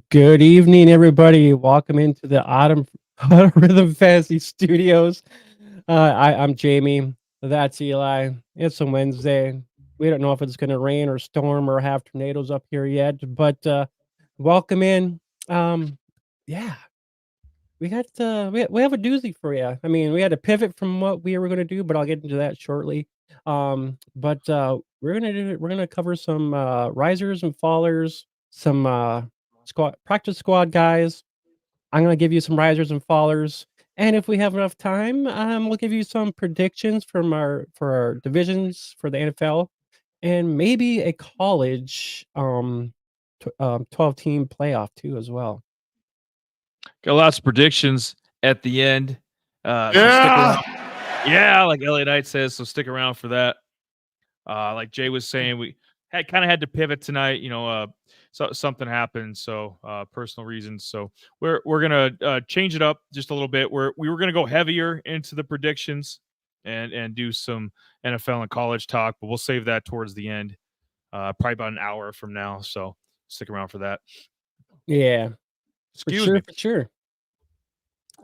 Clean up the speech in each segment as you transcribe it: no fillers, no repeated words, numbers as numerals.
Good evening, everybody. Welcome into the Autumn Rhythm Fantasy Studios. I'm Jamie. That's Eli. It's a Wednesday. We don't know if it's going to rain or storm or have tornadoes up here yet, but welcome in. Um, yeah, we have a doozy for you. I mean, we had to pivot from what we were going to do, but I'll get into that shortly. But we're gonna cover some risers and fallers, some squad practice squad guys. I'm gonna give you some risers and fallers, and if we have enough time, we'll give you some predictions for our divisions for the NFL, and maybe a college 12 team playoff too as well. Got lots of predictions at the end. So stick around. Yeah. Yeah, like LA Knight says, so stick around for that. Like Jay was saying, we had to pivot tonight. So something happened, so personal reasons. So we're gonna change it up just a little bit. We were gonna go heavier into the predictions and do some NFL and college talk, but we'll save that towards the end. Probably about an hour from now. So stick around for that. Yeah, Excuse me. for sure.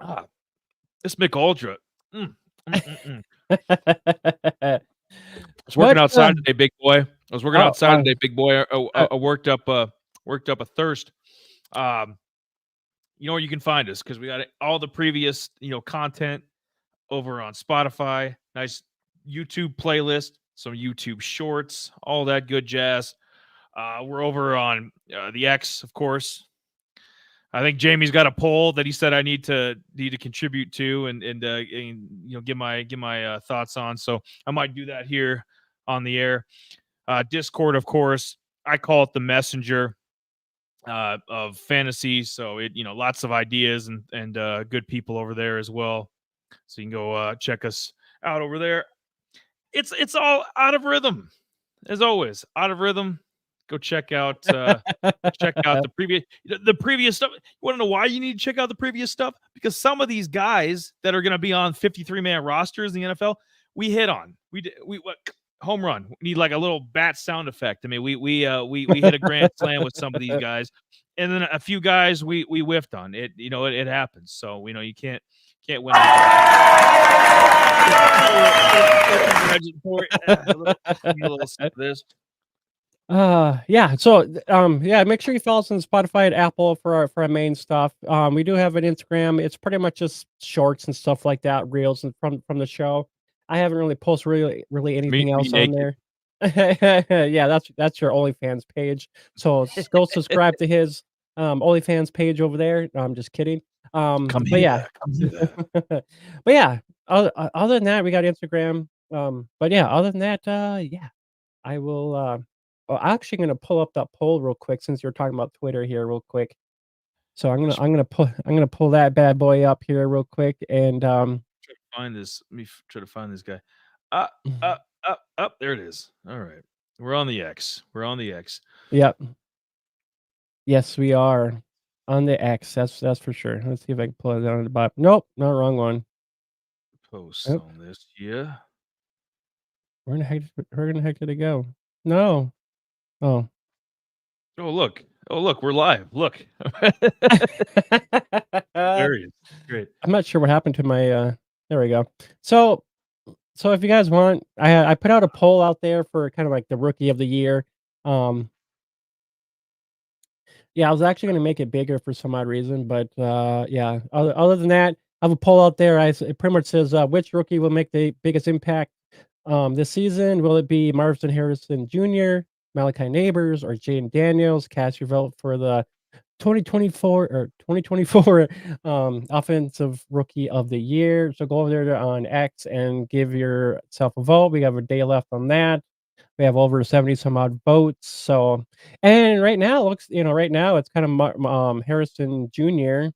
Ah, this McUltra. Mm, mm, mm, mm. I was working What? outside today, big boy. I was working Oh, outside today, big boy. I worked up a thirst. Um, you know where you can find us because we got all the previous content over on Spotify. Nice YouTube playlist, some YouTube shorts, all that good jazz. We're over on the X, of course. I think Jamie's got a poll that he said I need to contribute to and give my thoughts on. So I might do that here on the air. Discord, of course, I call it the messenger of fantasy. So lots of ideas and good people over there as well. So you can go check us out over there. It's all out of rhythm, as always. Out of rhythm. Go check out the previous stuff. You want to know why you need to check out the previous stuff? Because some of these guys that are going to be on 53-man rosters in the NFL, we hit on. We what home run. We need like a little bat sound effect. I mean, we hit a grand slam with some of these guys, and then a few guys we whiffed on. It happens. So we know you can't win. A little sip of this. Yeah. So, yeah, make sure you follow us on Spotify and Apple for our main stuff. We do have an Instagram. It's pretty much just shorts and stuff like that, reels and from the show. I haven't really posted really Me anything else on naked. there. Yeah, that's your OnlyFans page. So go subscribe to his OnlyFans page over there. No, I'm just kidding. Come But yeah, here. Come here. but yeah. Other than that, we got Instagram. But yeah, other than that, yeah, I will. Well, I'm actually gonna pull up that poll real quick since you're talking about Twitter here real quick. So I'm gonna pull that bad boy up here real quick and Try to find this. Let me try to find this guy. Up, up, up, up. There it is. All right. We're on the X. We're on the X. yep. Yes, we are on the X. That's for sure. Let's see if I can pull it down to the bottom. Nope, not wrong one. Post Nope. on this. Yeah. Where in the heck did it go? No. Oh. Oh, look. Oh, look. We're live. Look. There he is. Great. I'm not sure what happened to my there we go. So if you guys want, I put out a poll out there for kind of like the rookie of the year. Um Yeah, I was actually gonna make it bigger for some odd reason, but, yeah, other than that, I have a poll out there. It pretty much says, which rookie will make the biggest impact, this season? Will it be Marvin Harrison Jr., Malachi Neighbors, or Jaden Daniels? Cast your vote for the 2024 offensive rookie of the year. So go over there on X and give yourself a vote. We have a day left on that. We have over 70 some odd votes. So, and right now, right now it's kind of Harrison Jr.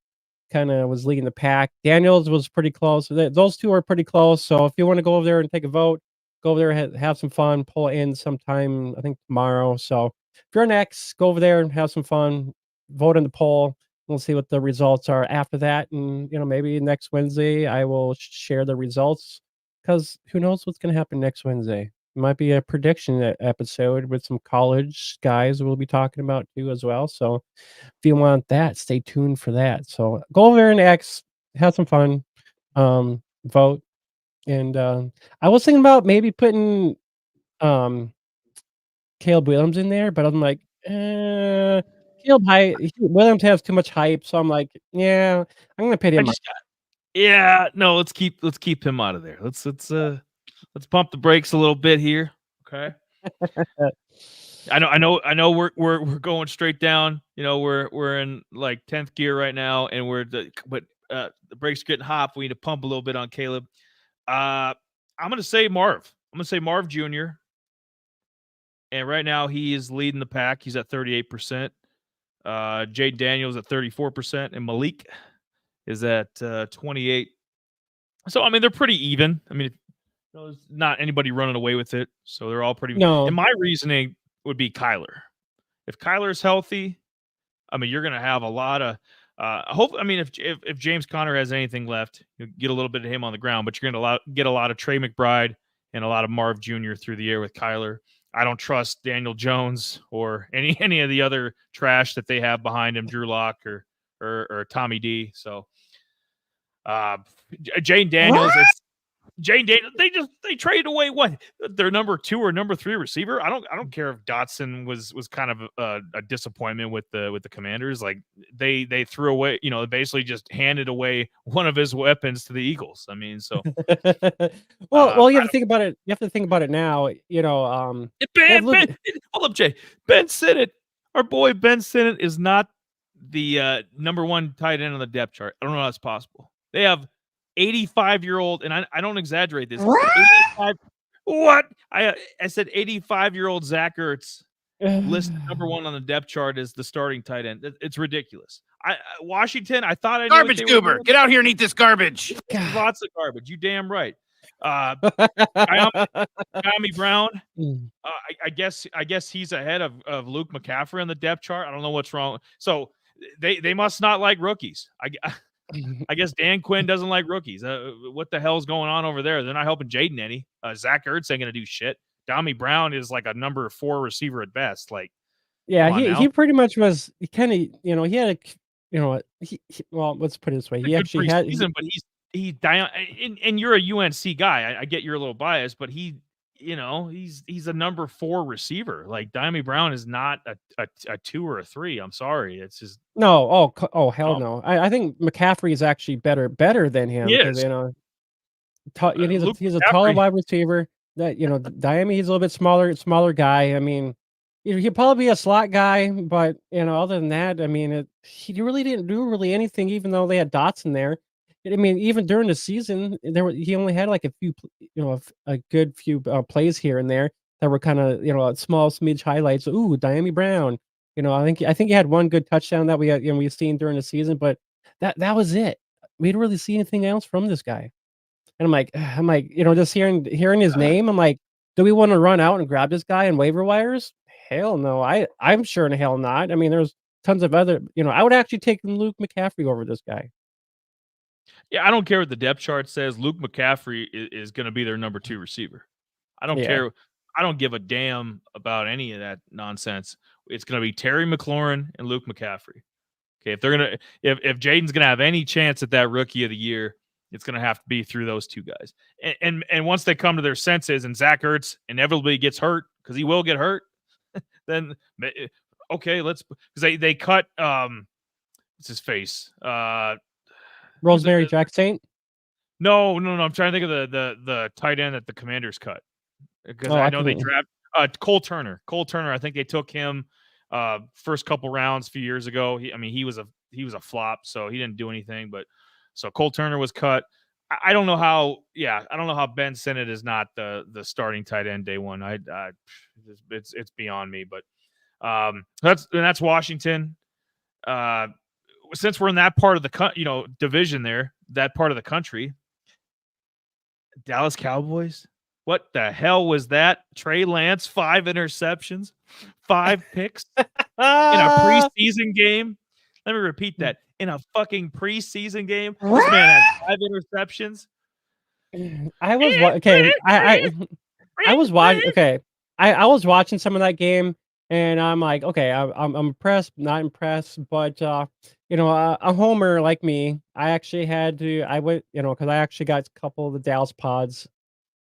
kind of was leading the pack. Daniels was pretty close. Those two are pretty close. So if you want to go over there and take a vote, go over there, have some fun, pull it in sometime, I think tomorrow. So if you're next, go over there and have some fun, vote in the poll. We'll see what the results are after that. And, maybe next Wednesday I will share the results because who knows what's going to happen next Wednesday. Might be a prediction episode with some college guys we'll be talking about too as well. So if you want that, stay tuned for that. So go over there and X, have some fun, vote. And I was thinking about maybe putting um Caleb Williams in there, but I'm like, Williams has too much hype, so I'm like, yeah, I'm gonna put I him. just yeah, no, let's keep him out of there. Let's pump the brakes a little bit here. Okay. I know we're going straight down. You know, we're in like 10th gear right now, and but the brakes are getting hot. We need to pump a little bit on Caleb. I'm gonna say Marv. I'm gonna say Marv Jr. And right now he is leading the pack. He's at 38%. Jade Daniels at 34%, and Malik is at 28. So I mean they're pretty even. I mean, there's not anybody running away with it. So they're all pretty. And No, my reasoning would be Kyler. If Kyler's healthy, I mean, you're going to have a lot of. I mean, if James Conner has anything left, you get a little bit of him on the ground, but you're going to get a lot of Trey McBride and a lot of Marv Jr. through the air with Kyler. I don't trust Daniel Jones or any of the other trash that they have behind him, Drew Lock or Tommy D. So, Jane Daniels, it's Jane Daniels. They traded away what their number 2 or number 3 receiver. I don't care if Dotson was kind of a disappointment with the Commanders. Like they threw away, basically just handed away one of his weapons to the Eagles. I mean, so well, you have to think about it. You have to think about it now. Hold up, Jay. Ben Sinnott, our boy Ben Sinnott is not the number 1 tight end on the depth chart. I don't know how that's possible. They have 85-year-old, and I don't exaggerate this. 85, what? I said 85-year-old Zach Ertz listed number 1 on the depth chart as the starting tight end. It's ridiculous. Washington, I thought I knew garbage goober. Get out here and eat this garbage. Lots of garbage. You damn right. Diami Brown. I guess he's ahead of Luke McCaffrey on the depth chart. I don't know what's wrong. So they must not like rookies. I guess Dan Quinn doesn't like rookies. What the hell's going on over there? They're not helping Jaden any. Zach Ertz ain't gonna do shit. Diami Brown is like a number 4 receiver at best. Like, yeah, he pretty much was. He kind of, he had well, let's put it this way. He actually had season, but and you're a UNC guy. I get you're a little biased, but he's a number 4 receiver. Like Diami Brown is not a 2 or a 3. I'm sorry. It's just no. Oh hell no. I think McCaffrey is actually better than him because he's a taller wide receiver. That Diami, he's a little bit smaller guy. I mean, he'd probably be a slot guy, but other than that, I mean, he really didn't do anything. Even though they had Dotson there, I mean, even during the season, he only had like a few, a good few plays here and there that were kind of small smidge highlights. Ooh, Diami Brown. I think he had one good touchdown that we've seen during the season, but that was it. We didn't really see anything else from this guy. And I'm like, just hearing his name, I'm like, do we want to run out and grab this guy in waiver wires? Hell no. I'm sure in hell not. I mean, there's tons of other, I would actually take Luke McCaffrey over this guy. Yeah, I don't care what the depth chart says. Luke McCaffrey is going to be their number 2 receiver. I don't care. I don't give a damn about any of that nonsense. It's going to be Terry McLaurin and Luke McCaffrey. Okay, if Jaden's going to have any chance at that rookie of the year, it's going to have to be through those 2 guys. And once they come to their senses and Zach Ertz inevitably gets hurt, because he will get hurt, then okay, because they cut what's his face? Rosemary Jack Saint? No. I'm trying to think of the tight end that the Commanders cut. Because I know they draft Cole Turner. I think they took him first couple rounds a few years ago. He was a flop, so he didn't do anything. But so Cole Turner was cut. I don't know how. Yeah, I don't know how Ben Sinnott is not the starting tight end day one. It's beyond me. But that's Washington. Since we're in that part of the division there, that part of the country, Dallas Cowboys. What the hell was that? Trey Lance, 5 interceptions, 5 picks in a preseason game. Let me repeat that. In a fucking preseason game, this man had 5 interceptions. I was okay. I was watching. Okay, I was watching some of that game, and I'm like, okay, I'm impressed, not impressed, but a homer like me, I actually had to. I went, because I actually got a couple of the Dallas pods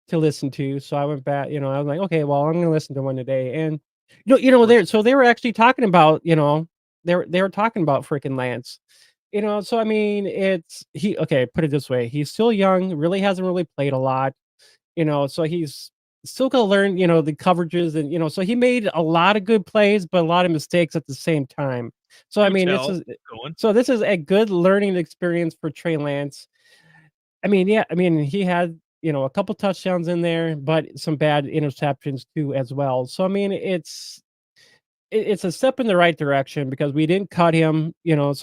to listen to, so I went back. I was like, okay, well, I'm gonna listen to one today, and they were actually talking about, they were talking about freaking Lance. So I mean, okay, put it this way, he's still young, really hasn't really played a lot, so he's still gonna learn, the coverages and, so he made a lot of good plays, but a lot of mistakes at the same time. So I Do mean, tell. Going. this is a good learning experience for Trey Lance. I mean, yeah, I mean, he had, a couple touchdowns in there, but some bad interceptions too as well. So I mean, it's a step in the right direction because we didn't cut him, even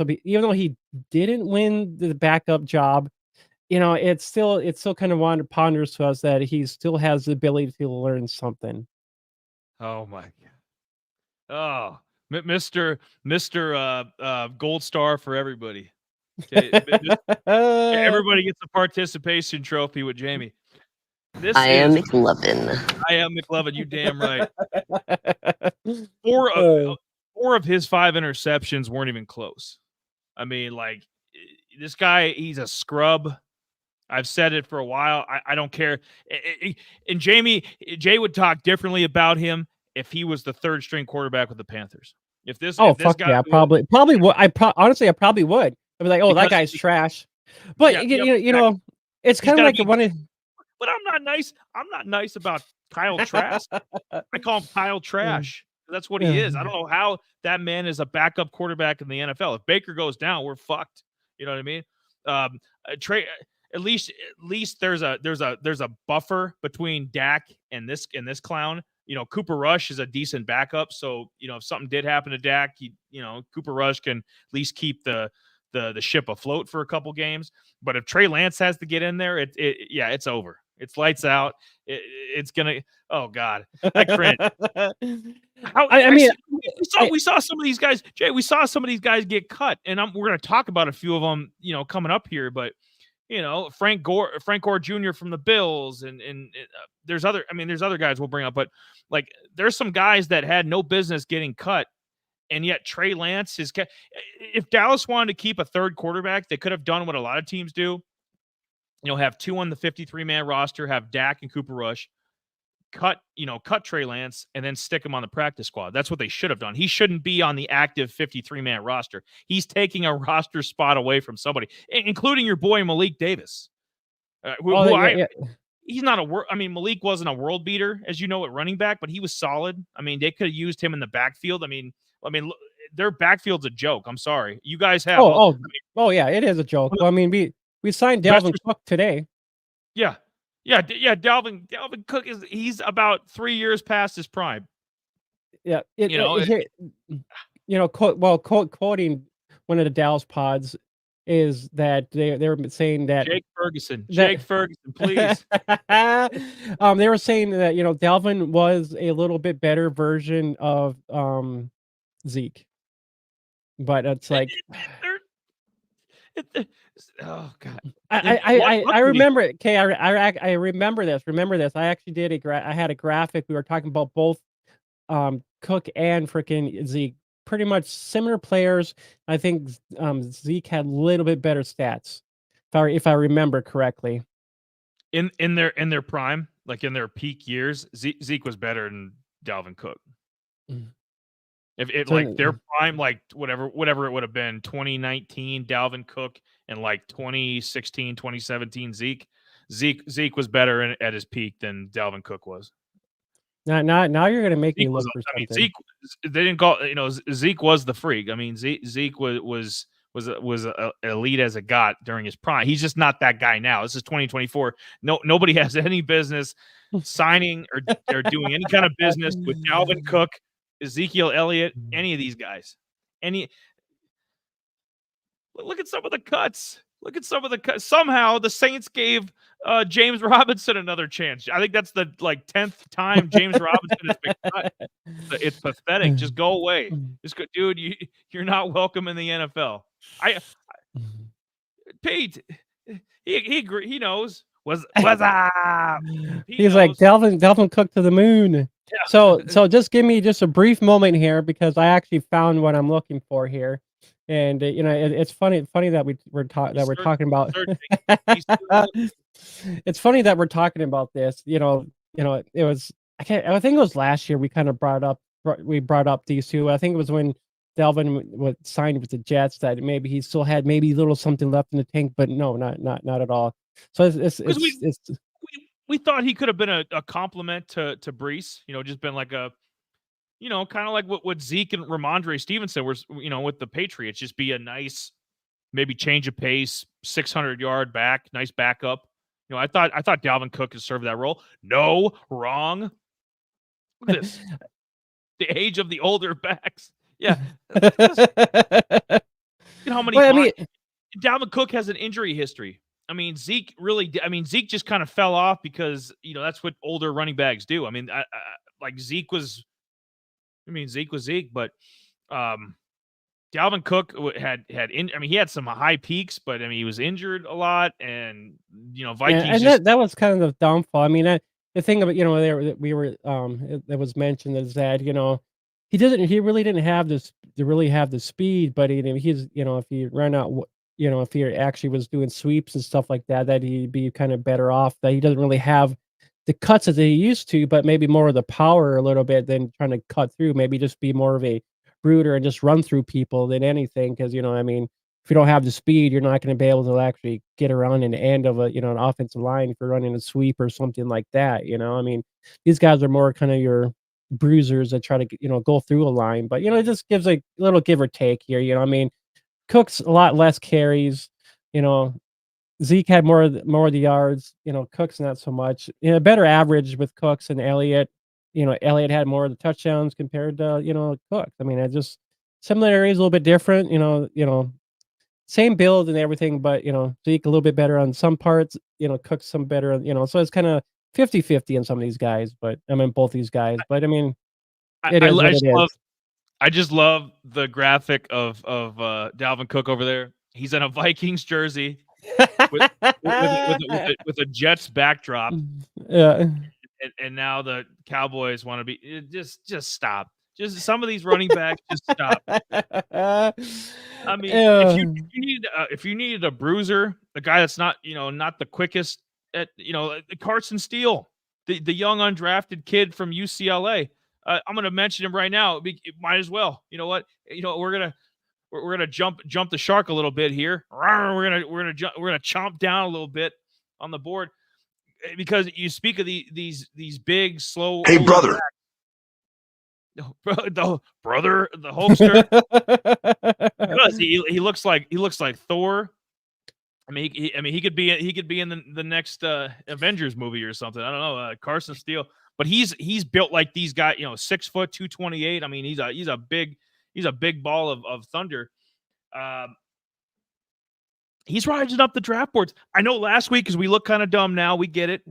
though he didn't win the backup job, it's still kind of ponders to us that he still has the ability to learn something. Oh my god. Oh, Mr. Gold Star for everybody. Everybody gets a participation trophy with Jamie. I am McLovin. I am McLovin. You damn right. Four of his 5 interceptions weren't even close. I mean, like, this guy, he's a scrub. I've said it for a while. I don't care. And Jay would talk differently about him if he was the 3rd string quarterback with the Panthers. If this guy, yeah, probably would. Honestly, I probably would. I'd be like, oh, that guy's trash. But it's kind of like one of. But I'm not nice. I'm not nice about Kyle Trask. I call him Kyle Trash. That's what he is. I don't know how that man is a backup quarterback in the NFL. If Baker goes down, we're fucked. You know what I mean? Trey. At least there's a buffer between Dak and this clown. Cooper Rush is a decent backup. So if something did happen to Dak, Cooper Rush can at least keep the ship afloat for a couple games. But if Trey Lance has to get in there, it's over. It's lights out. It's gonna. Oh God, I cringe. We saw some of these guys, Jay. We saw some of these guys get cut, and we're gonna talk about a few of them, coming up here. But Frank Gore Jr. from the Bills, and there's other guys we'll bring up, but like there's some guys that had no business getting cut, and yet Trey Lance is. If Dallas wanted to keep a 3rd quarterback, they could have done what a lot of teams do. Have 2 on the 53-man roster, have Dak and Cooper Rush, cut Trey Lance, and then stick him on the practice squad. That's what they should have done. He shouldn't be on the active 53-man roster. He's taking a roster spot away from somebody, including your boy Malik Davis. He's not Malik wasn't a world beater, as you know, at running back, but he was solid. I mean, they could have used him in the backfield. I mean, their backfield's a joke. I'm sorry. You guys have. Yeah, it is a joke. Well, I mean, we signed Dalvin Cook today. Yeah. Dalvin Cook he's about 3 years past his prime. Yeah, quoting one of the Dallas pods is that they were saying that Jake Ferguson, please. They were saying that Dalvin was a little bit better version of Zeke, but it's like. Oh God! I remember it. Okay, I remember this. I actually did I had a graphic. We were talking about both Cook and freaking Zeke. Pretty much similar players. I think Zeke had a little bit better stats, if I remember correctly. In their prime, like in their peak years, Zeke was better than Dalvin Cook. If like their prime, like whatever it would have been, 2019 Dalvin Cook and like 2016, 2017 Zeke was better at his peak than Dalvin Cook was. Now you're gonna make me look for something. Zeke, they didn't call. Zeke was the freak. I mean, Zeke was elite as it got during his prime. He's just not that guy now. This is 2024. Nobody has any business signing or doing any kind of business with Dalvin Cook, Ezekiel Elliott, any of these guys. Look at some of the cuts. Somehow the Saints gave James Robinson another chance. I think that's the 10th time James Robinson has been cut. It's pathetic. Just go away. Just go, dude. You're not welcome in the NFL. Pete, he knows What's up? He's like Delvin Cook to the moon. Yeah. So just give me just a brief moment here because I actually found what I'm looking for here, and it's funny that we're talking about. It's funny that we're talking about this. It was I think it was last year we kind of brought up these two. I think it was when Delvin was signed with the Jets that maybe he still had maybe a little something left in the tank, but no, not at all. So it's we thought he could have been a compliment to Brees, just been like a, kind of like what Zeke and Ramondre Stevenson were, with the Patriots, just be a nice, maybe change of pace, 600-yard back, nice backup. I thought Dalvin Cook could serve that role. No, wrong. Look at this. The age of the older backs. Yeah. How many Dalvin Cook has an injury history. Zeke just kind of fell off because, that's what older running backs do. Zeke was Zeke, but Dalvin Cook he had some high peaks, but he was injured a lot, and Vikings. Yeah, and that was kind of the downfall. The thing about that was mentioned is that he really didn't have this to really have the speed, but he's if he ran out, if he actually was doing sweeps and stuff like that, that he'd be kind of better off. That he doesn't really have the cuts that he used to, but maybe more of the power a little bit than trying to cut through. Maybe just be more of a brooder and just run through people than anything. Because if you don't have the speed, you're not going to be able to actually get around in the end of an offensive line if you're running a sweep or something like that. These guys are more kind of your bruisers that try to go through a line, but it just gives a little give or take here. Cook's a lot less carries. Zeke had more of the yards. Cook's not so much. Better average with Cooks and Elliott. Elliott had more of the touchdowns compared to Cook. I just similarities a little bit different. Same build and everything, but Zeke a little bit better on some parts. Cook's some better. So it's kind of 50-50 in some of these guys. But both these guys. But I just love the graphic of Dalvin Cook over there. He's in a Vikings jersey with a Jets backdrop. Yeah. And now the Cowboys want to be just stop. Just some of these running backs, just stop. If you needed a bruiser, a guy that's not not the quickest at Carson Steele, the young undrafted kid from UCLA. I'm going to mention him right now. Might as well. You know what? We're gonna jump the shark a little bit here. We're gonna chomp down a little bit on the board because you speak of these big slow. Hey brother, the Hulkster. He looks like Thor. He could be in the next Avengers movie or something. I don't know. Carson Steele. But he's built like these guys, 6 foot, 228. He's a big ball of thunder. He's rising up the draft boards. I know last week because we look kind of dumb now. We get it,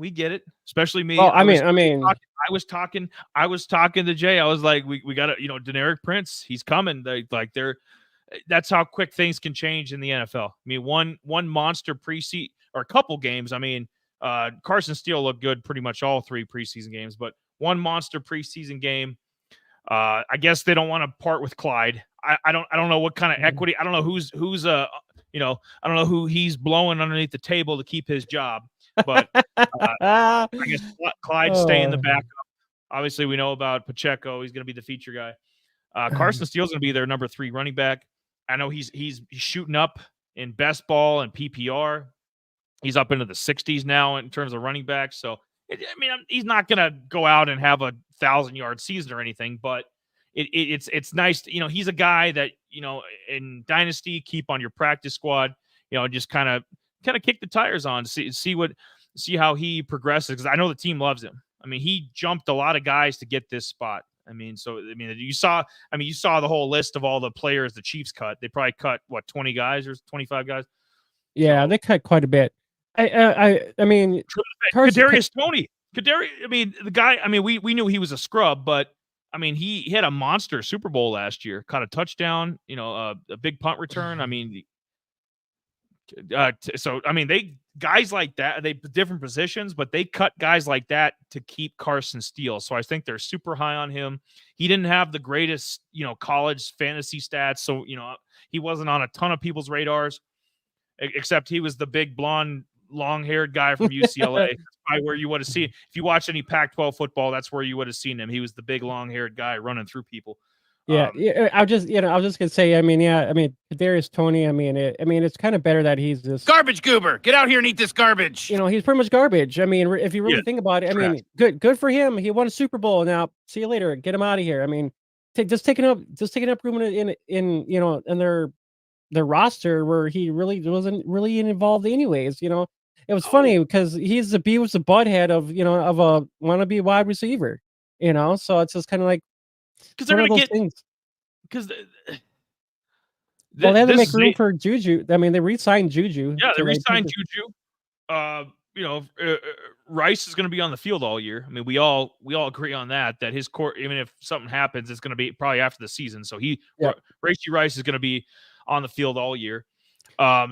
especially me. Well, I was talking to Jay. I was like, we got Deneric Prince. He's coming. That's how quick things can change in the NFL. One monster preseason or a couple games. Carson Steele looked good pretty much all 3 preseason games, but one monster preseason game. I guess they don't want to part with Clyde. I don't know what kind of equity. I don't know who's I don't know who he's blowing underneath the table to keep his job. But I guess Clyde's staying the backup. Obviously, we know about Pacheco. He's going to be the feature guy. Carson Steele's going to be their number 3 running back. I know he's shooting up in best ball and PPR. He's up into the 60s now in terms of running backs. So, he's not going to go out and have a 1,000-yard season or anything, but it's nice. He's a guy that, in Dynasty, keep on your practice squad, just kind of kick the tires on, see how he progresses. Because I know the team loves him. He jumped a lot of guys to get this spot. You saw the whole list of all the players the Chiefs cut. They probably cut 20 guys or 25 guys. Yeah, they cut quite a bit. Kadarius Toney. The guy. We knew he was a scrub, but he had a monster Super Bowl last year. Caught a touchdown. A big punt return. So I mean, they guys like that, they different positions, but they cut guys like that to keep Carson Steele. So I think they're super high on him. He didn't have the greatest, college fantasy stats, so he wasn't on a ton of people's radars, except he was the big blonde, long-haired guy from UCLA. That's probably where you would have seen. If you watch any Pac-12 football, that's where you would have seen him. He was the big, long-haired guy running through people. Yeah, I was just gonna say, I mean, Kadarius Toney, I mean, it's kind of better that he's this Garbage goober. Get out here and eat this garbage. He's pretty much garbage. I mean, if you really think about it, I mean, good for him. He won a Super Bowl. Now, see you later. Get him out of here. I mean, just taking up room in their roster where he really wasn't really involved anyways. It was funny because he was the butthead of a wannabe wide receiver. So it's just kind of like. Because they're going to get things. Because well, they had to make room for Juju. I mean, they re-signed Juju. Yeah, they re-signed Juju. Rice is going to be on the field all year. I mean, we all agree on that his core, even if something happens, it's going to be probably after the season. So Rashee Rice is going to be on the field all year.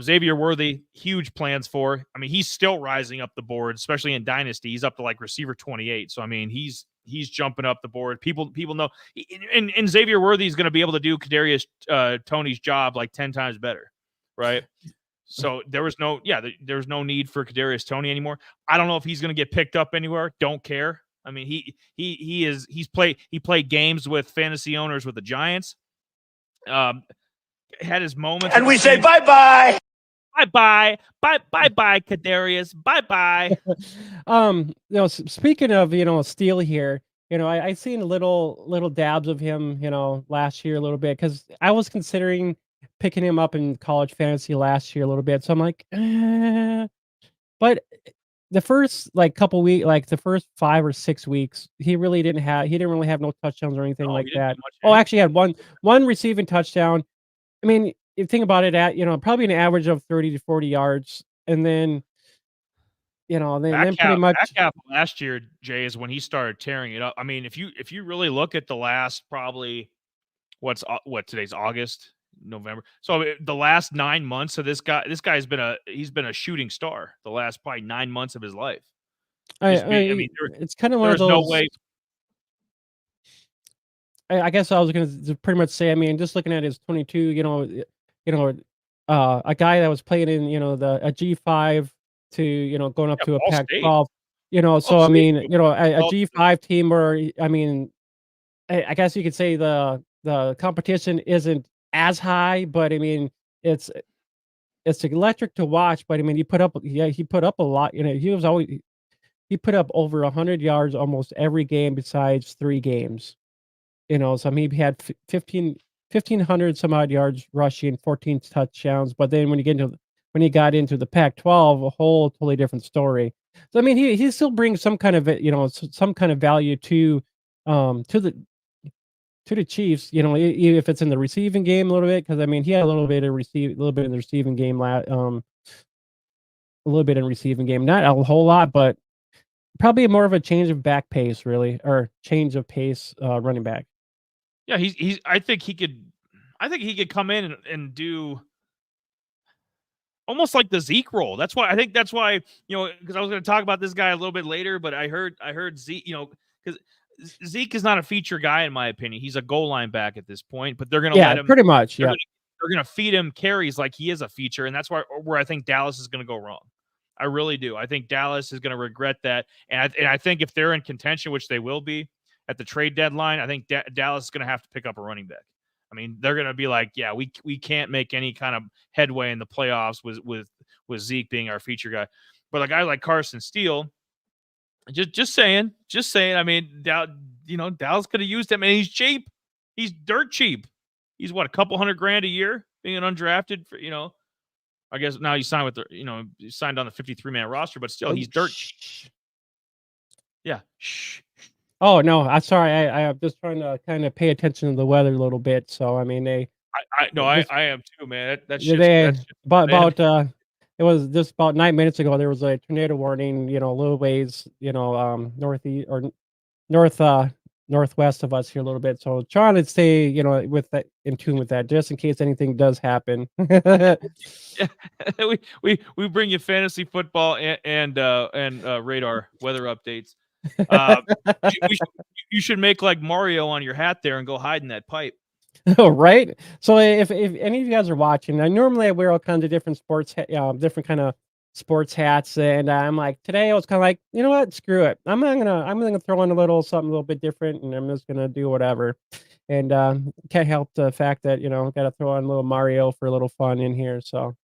Xavier Worthy, huge plans for. I mean, he's still rising up the board, especially in Dynasty. He's up to like receiver 28. So I mean, he's jumping up the board. People know, and Xavier Worthy is going to be able to do Kadarius Toney's job like 10 times better, right? So there was no need for Kadarius Toney anymore. I don't know if he's going to get picked up anywhere. Don't care. I mean, he played games with fantasy owners with the Giants. Had his moments, and we say bye-bye. Bye-bye, Kadarius, bye-bye. Speaking of Steele here, I seen little dabs of him, last year a little bit because I was considering picking him up in college fantasy last year a little bit. So I'm like, but the first couple weeks, like the first 5 or 6 weeks, he didn't really have no touchdowns or anything like that. Actually, he had one receiving touchdown. I mean, you think about it at probably an average of 30 to 40 yards, and then then pretty much back half last year, Jay, is when he started tearing it up. I mean, if you really look at the last probably what today's August, November, so the last 9 months of this guy's been a shooting star the last probably 9 months of his life. It's kind of one of those. No way. I guess I was going to pretty much say, I mean, just looking at his 22, a guy that was playing in, a G5 to, going up to a Pac-12, so I mean, a G5 team where, I mean, I guess you could say the competition isn't as high, but I mean, it's electric to watch, but I mean, he put up a lot, he put up over 100 yards almost every game besides 3 games. So I mean, he had 1,500 some odd yards rushing, 14 touchdowns. But then when he got into the Pac-12, a whole totally different story. So I mean, he still brings some kind of some kind of value to the Chiefs. If it's in the receiving game a little bit, because I mean, he had a little bit in the receiving game, a little bit in receiving game, not a whole lot, but probably more of a change of back pace, really, or change of pace running back. Yeah, he's. I think he could come in and do almost like the Zeke role. That's why because I was going to talk about this guy a little bit later, but I heard Zeke, because Zeke is not a feature guy in my opinion. He's a goal line back at this point, but they're going to let him pretty much. They're going to feed him carries like he is a feature, and that's where I think Dallas is going to go wrong. I really do. I think Dallas is going to regret that, and I think if they're in contention, which they will be at the trade deadline, I think Dallas is going to have to pick up a running back. I mean, they're going to be like, yeah, we can't make any kind of headway in the playoffs with Zeke being our feature guy. But a guy like Carson Steele, just saying. I mean, Dallas could have used him, and he's cheap. He's dirt cheap. He's what, a couple $100,000 a year being an undrafted for, I guess now he signed with he signed on the 53-man roster, but still he's dirt. Yeah. Shh. Oh no, I'm sorry. I'm just trying to kind of pay attention to the weather a little bit. So I mean, I am too, man. It was just about 9 minutes ago. There was a tornado warning, a little ways, northeast or north northwest of us here a little bit. So trying to stay, with that in tune with that, just in case anything does happen. Yeah, we bring you fantasy football and radar weather updates. You should make like Mario on your hat there and go hide in that pipe. Oh, right. So if any of you guys are watching, I wear all kinds of different different kind of sports hats, and I'm like today I was kind of like, you know what, screw it. I'm gonna throw in a little something a little bit different, and I'm just gonna do whatever. And can't help the fact that got to throw on a little Mario for a little fun in here. So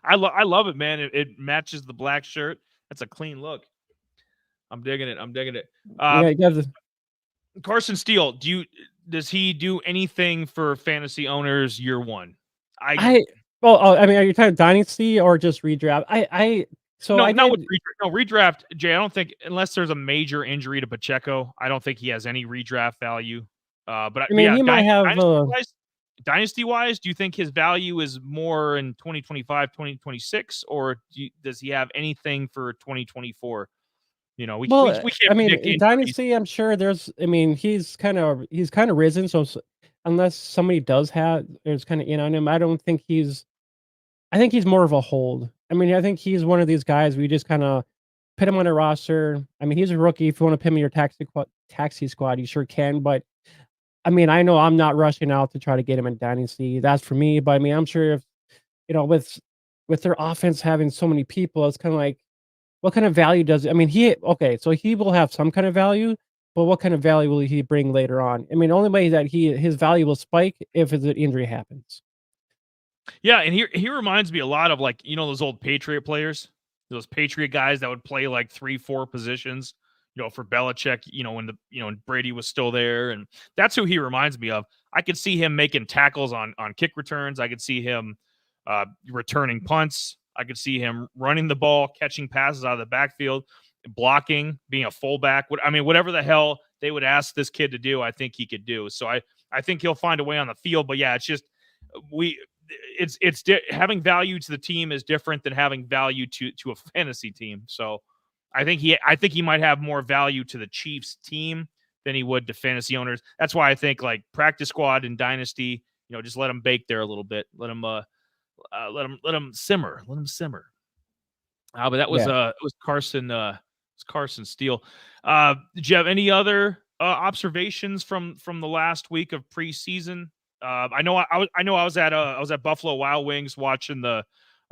I love it, man. It matches the black shirt. That's a clean look. I'm digging it. I'm digging it. yeah, you guys. Carson Steele, does he do anything for fantasy owners year one? I mean, are you talking dynasty or just redraft? Not with redraft. No, redraft, Jay. I don't think unless there's a major injury to Pacheco, I don't think he has any redraft value. But I mean, yeah, he might have dynasty wise, do you think his value is more in 2025, 2026, or does he have anything for 2024? We can't I mean, predict in injuries. dynasty, I'm sure he's kind of risen. So unless somebody does there's kind of in on him, I think he's more of a hold. I mean, I think he's one of these guys we just kind of put him on a roster. I mean, he's a rookie. If you want to put him in your taxi squad, you sure can. But I mean, I know I'm not rushing out to try to get him in dynasty. That's for me. But I mean, I'm sure if with their offense having so many people, it's kind of like, what kind of value does I mean, so he will have some kind of value, but what kind of value will he bring later on? I mean, the only way that his value will spike if an injury happens. Yeah, and he reminds me a lot of like those old Patriot players, those Patriot guys that would play like 3-4 positions. For Belichick, when Brady was still there, and that's who he reminds me of. I could see him making tackles on kick returns. I could see him returning punts. I could see him running the ball, catching passes out of the backfield, blocking, being a fullback. Whatever the hell they would ask this kid to do, I think he could do. So I think he'll find a way on the field. But yeah, it's just having value to the team is different than having value to a fantasy team. So I think he might have more value to the Chiefs team than he would to fantasy owners. That's why I think like practice squad and dynasty, just let him bake there a little bit. Let him simmer. Let him simmer. But that was it was Carson Steele. Did you have any other observations from the last week of preseason? I know I was at Buffalo Wild Wings watching the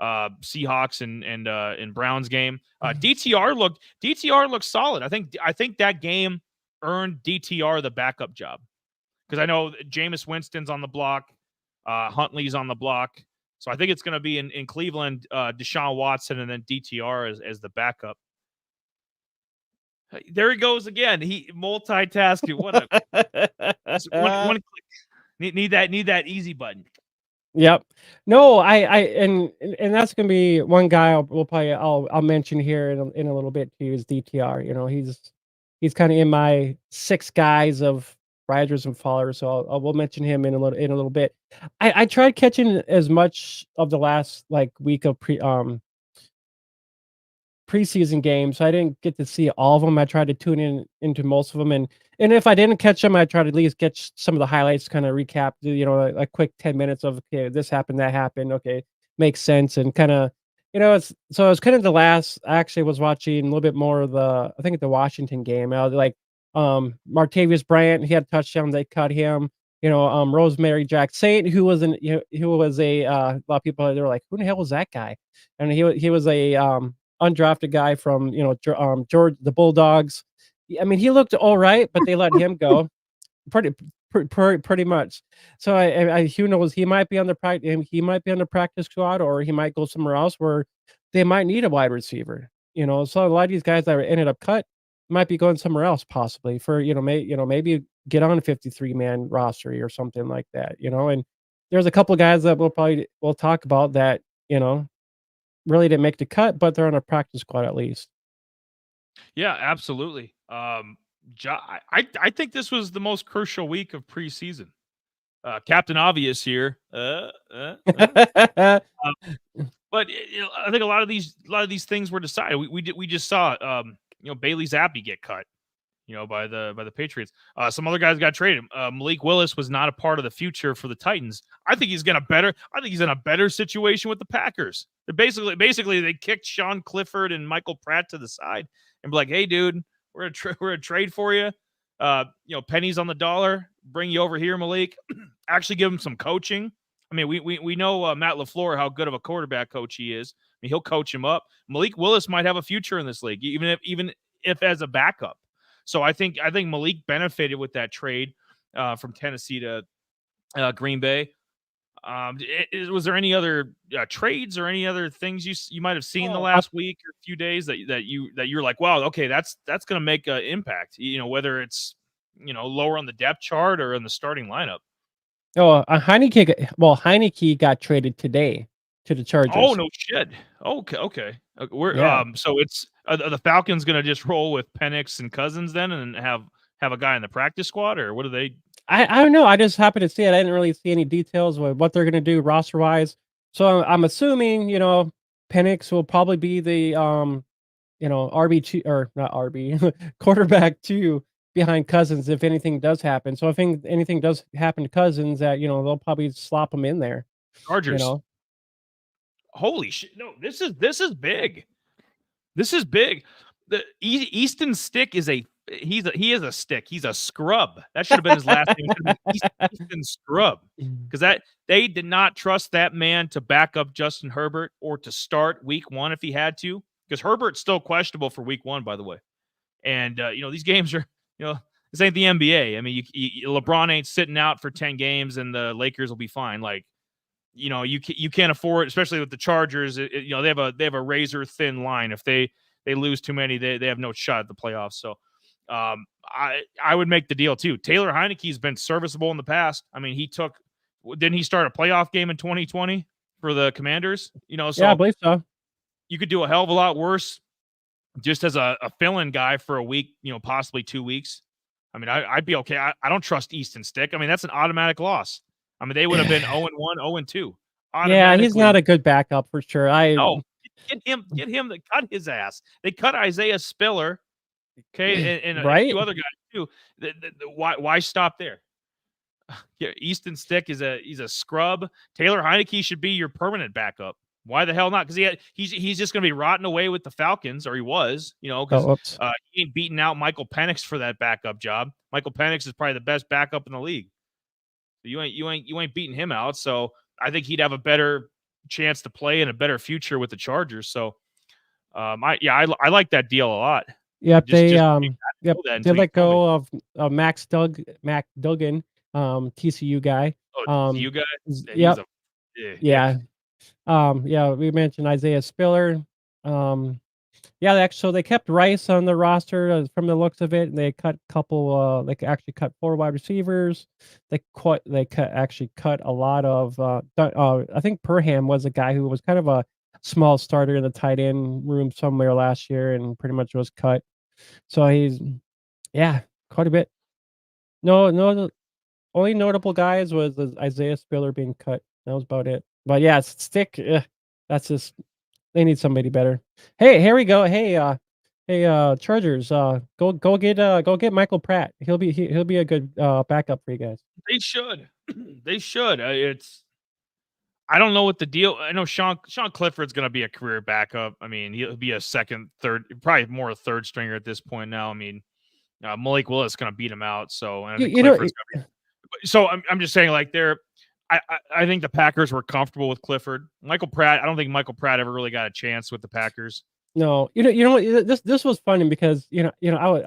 Seahawks and Browns game. DTR looked solid. I think that game earned DTR the backup job because I know Jameis Winston's on the block, Huntley's on the block. So I think it's going to be in Cleveland, Deshaun Watson, and then DTR as the backup. There he goes again. He multitasking. What one click. Need that easy button. Yep. No, and that's gonna be one guy I'll mention here in a little bit too is DTR. He's kind of in my 6 guys of risers and fallers, so we'll mention him in a little bit. I tried catching as much of the last week of preseason games. So I didn't get to see all of them. I tried to tune into most of them, and if I didn't catch them, I tried to at least get some of the highlights, kind of recap, a quick 10 minutes of, okay, this happened, that happened, okay, makes sense, and kind of, it was kind of the last. I actually was watching a little bit more of I think the Washington game. I was like, Martavius Bryant, he had a touchdown, they cut him. Rosemary Jack Saint, who was a lot of people, they were like, who the hell was that guy? And he was a undrafted guy from George the Bulldogs. I mean, he looked all right, but they let him go pretty much. So who knows? He might be on the practice squad, or he might go somewhere else where they might need a wide receiver. So a lot of these guys that ended up cut might be going somewhere else, possibly for maybe get on a 53-man roster or something like that. And there's a couple guys that we'll talk about that really didn't make the cut, but they're on a practice squad at least. Yeah, absolutely. I think this was the most crucial week of preseason. Captain Obvious here. But I think a lot of these things were decided. We just saw Bailey Zappi get cut. by the Patriots. Some other guys got traded. Malik Willis was not a part of the future for the Titans. I think he's in a better situation with the Packers. They're basically they kicked Sean Clifford and Michael Pratt to the side and be like, "Hey, dude, we're gonna trade for you. Pennies on the dollar. Bring you over here, Malik. Actually, give him some coaching. I mean, we know Matt LaFleur, how good of a quarterback coach he is. I mean, he'll coach him up. Malik Willis might have a future in this league, even if as a backup. So I think Malik benefited with that trade from Tennessee to Green Bay. Was there any other trades or any other things you might have seen the last week or few days that you're like, wow, okay, that's going to make an impact, whether it's lower on the depth chart or in the starting lineup? Heineke got traded today to the Chargers. Oh, no shit. Okay. So it's the Falcons going to just roll with Penix and Cousins then and have a guy in the practice squad, or what do they? I don't know. I just happened to see it. I didn't really see any details of what they're going to do roster wise. So I'm assuming, Penix will probably be the RB2 or not RB quarterback 2 behind Cousins if anything does happen. So if anything does happen to Cousins, that they'll probably slop him in there. Chargers. Holy shit! No, this is big. This is big. The Easton Stick is he is a stick. He's a scrub. That should have been his last name. Easton Scrub, because they did not trust that man to back up Justin Herbert or to start Week 1 if he had to, because Herbert's still questionable for Week 1, by the way. And these games are this ain't the NBA. I mean, LeBron ain't sitting out for 10 games, and the Lakers will be fine. Like, you can't afford, especially with the Chargers. They have a razor thin line. If they lose too many, they have no shot at the playoffs. So I would make the deal too. Taylor Heineke's been serviceable in the past. I mean, didn't he start a playoff game in 2020 for the Commanders? So yeah, I believe so. You could do a hell of a lot worse just as a fill-in guy for a week, possibly 2 weeks. I mean, I'd be okay. I don't trust Easton Stick. I mean, that's an automatic loss. I mean, they would have been 0-1, 0-2. Yeah, he's not a good backup for sure. Get him to cut his ass. They cut Isaiah Spiller, okay, and right? A few other guys too. Why stop there? Yeah, Easton Stick he's a scrub. Taylor Heineke should be your permanent backup. Why the hell not? Because he's just going to be rotting away with the Falcons, or he was, because he ain't beating out Michael Penix for that backup job. Michael Penix is probably the best backup in the league. You ain't beating him out. So I think he'd have a better chance to play and a better future with the Chargers. So I like that deal a lot. Yep, they let go of Mac Duggan, TCU guy. TCU guy. Yeah. We mentioned Isaiah Spiller. So they kept Rice on the roster from the looks of it, and they cut a couple. They actually cut 4 wide receivers. They actually cut a lot of. I think Perham was a guy who was kind of a small starter in the tight end room somewhere last year, and pretty much was cut. So he's quite a bit. No, only notable guys was Isaiah Spiller being cut. That was about it. But yeah, Stick. That's just, they need somebody better. Hey, here we go. Hey, Chargers. Go get Michael Pratt. He'll be a good backup for you guys. They should. They should. I don't know what the deal. I know Sean Clifford's going to be a career backup. I mean, he'll be a second, third, probably more a third stringer at this point now. I mean, Malik Willis is going to beat him out. So, and so I'm just saying, like, I think the Packers were comfortable with Clifford. Michael Pratt, I don't think Michael Pratt ever really got a chance with the Packers. No, this was funny because I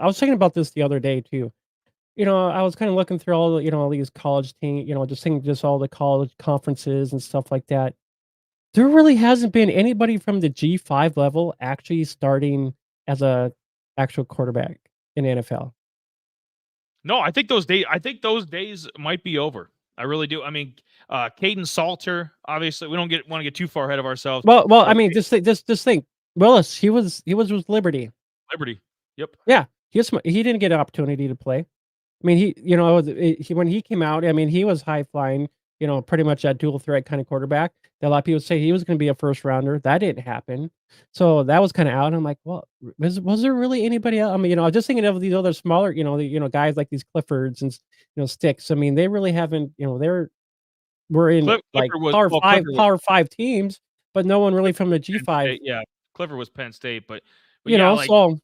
was thinking about this the other day too. I was kind of looking through all the all these college teams, just thinking just all the college conferences and stuff like that. There really hasn't been anybody from the G5 level actually starting as a actual quarterback in the NFL. No, I think those days might be over. I really do. I mean, Caden Salter, obviously, we don't want to get too far ahead of ourselves. Well, I mean, just think. Willis, he was with Liberty. Liberty. Yep. Yeah, he didn't get an opportunity to play. I mean, when he came out, I mean, he was high flying. pretty much that dual threat kind of quarterback. That a lot of people say he was going to be a first rounder. That didn't happen. So that was kind of out. And I'm like, well, was there really anybody else? I mean, I was just thinking of these other smaller, guys like these Cliffords and Sticks. I mean, they really haven't, we're in like power five teams, but no one really from the G5. Yeah, Clifford was Penn State, but yeah, like. So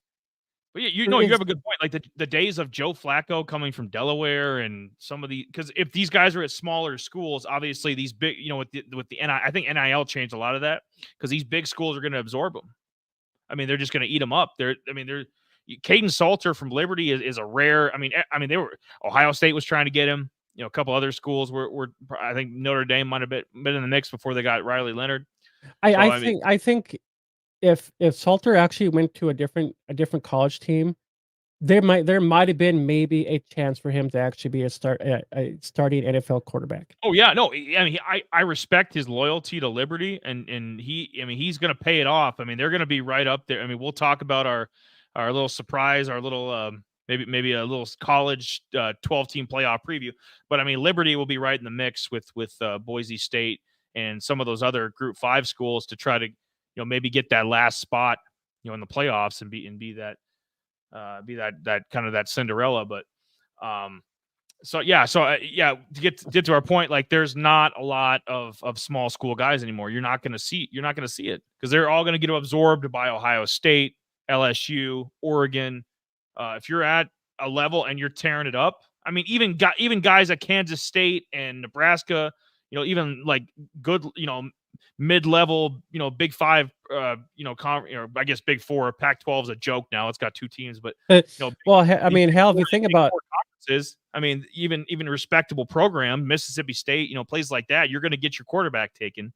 But yeah, you have a good point. Like the days of Joe Flacco coming from Delaware and some of the, because if these guys are at smaller schools, obviously these big, with the NIL, I think NIL changed a lot of that because these big schools are going to absorb them. I mean, they're just going to eat them up. Caden Salter from Liberty is a rare. I mean, Ohio State was trying to get him. A couple other schools were I think Notre Dame might have been in the mix before they got Riley Leonard. I think if Salter actually went to a different college team, there might have been maybe a chance for him to actually be a starting NFL quarterback. Oh yeah, no, I mean, I respect his loyalty to Liberty, and he's going to pay it off. I mean, they're going to be right up there. I mean, we'll talk about our little surprise, our little maybe a little college 12-team playoff preview. But I mean, Liberty will be right in the mix with Boise State and some of those other Group 5 schools to try to maybe get that last spot in the playoffs and be that kind of that Cinderella. But to get to our point, like there's not a lot of small school guys anymore. You're not going to see it because they're all going to get absorbed by Ohio State, LSU, Oregon. If you're at a level and you're tearing it up, I mean, even guys at Kansas State and Nebraska, even like good, mid-level, Big Five, I guess Big Four. Pac-12 is a joke now. It's got 2 teams, but I mean, hell, if you think about conferences, I mean, even respectable program, Mississippi State, places like that, you're going to get your quarterback taken.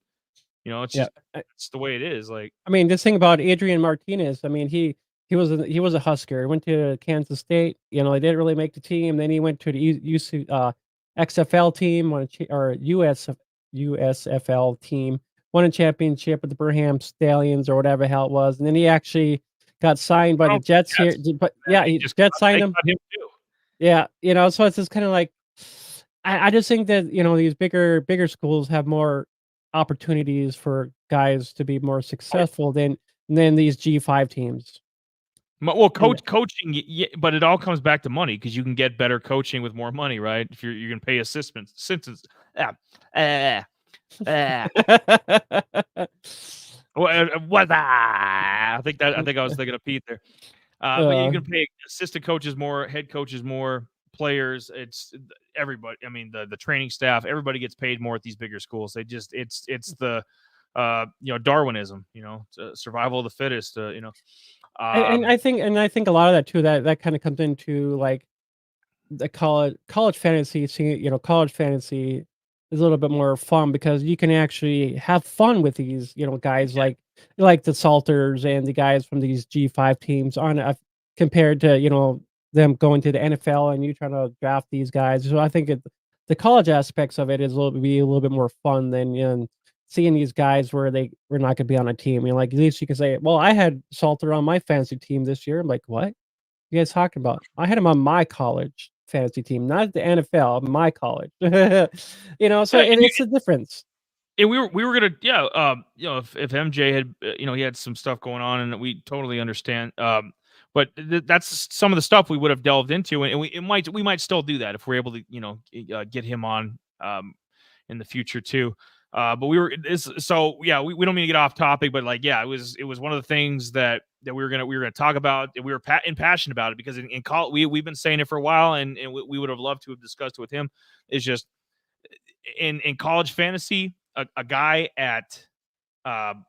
It's just it's the way it is. Like, I mean, this thing about Adrian Martinez. I mean, he was a Husker. He went to Kansas State. He didn't really make the team. Then he went to the XFL team or USFL team. Won a championship with the Birmingham Stallions or whatever the hell it was, and then he actually got signed by the Jets here. But yeah, Jets signed him. Yeah, so it's just kind of like I just think that these bigger schools have more opportunities for guys to be more successful than these G5 teams. Well, coaching, but it all comes back to money because you can get better coaching with more money, right? If you're going to pay assistants, what? I think I was thinking of Pete there. But you can pay assistant coaches more, head coaches more, players. It's everybody. I mean, the training staff, everybody gets paid more at these bigger schools. It's the Darwinism, survival of the fittest, and I think a lot of that too, that kind of comes into like the college fantasy. College fantasy is a little bit more fun because you can actually have fun with these, guys like the Salters and the guys from these G5 teams compared to, them going to the NFL and you trying to draft these guys. So I think the college aspects of it is a little bit more fun than seeing these guys where they were not going to be on a team. Like at least you can say, well, I had Salter on my fantasy team this year. I'm like, what you guys talking about? I had him on my college fantasy team, not the NFL, my college. So it's a difference. And we were gonna, if MJ had, he had some stuff going on, and we totally understand. But that's some of the stuff we would have delved into, and we might still do that if we're able to, get him on in the future too. But we don't mean to get off topic, but it was one of the things that we were gonna talk about. And we were passionate about it because in college we've been saying it for a while, and we would have loved to have discussed it with him. Is just in college fantasy, a guy at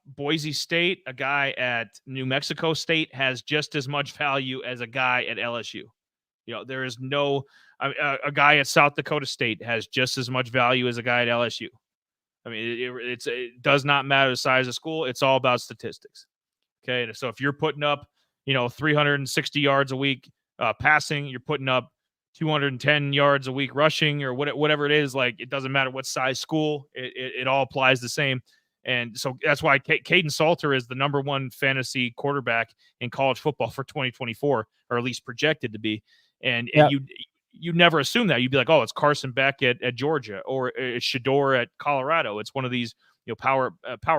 Boise State, a guy at New Mexico State has just as much value as a guy at LSU. There is no a guy at South Dakota State has just as much value as a guy at LSU. I mean, it does not matter the size of school. It's all about statistics. Okay. So if you're putting up, 360 yards a week passing, you're putting up 210 yards a week rushing or whatever it is, like, it doesn't matter what size school, it all applies the same. And so that's why Caden Salter is the number 1 fantasy quarterback in college football for 2024, or at least projected to be. And you never assume that. You'd be like, oh, it's Carson Beck at Georgia, or it's Shador at Colorado. It's one of these power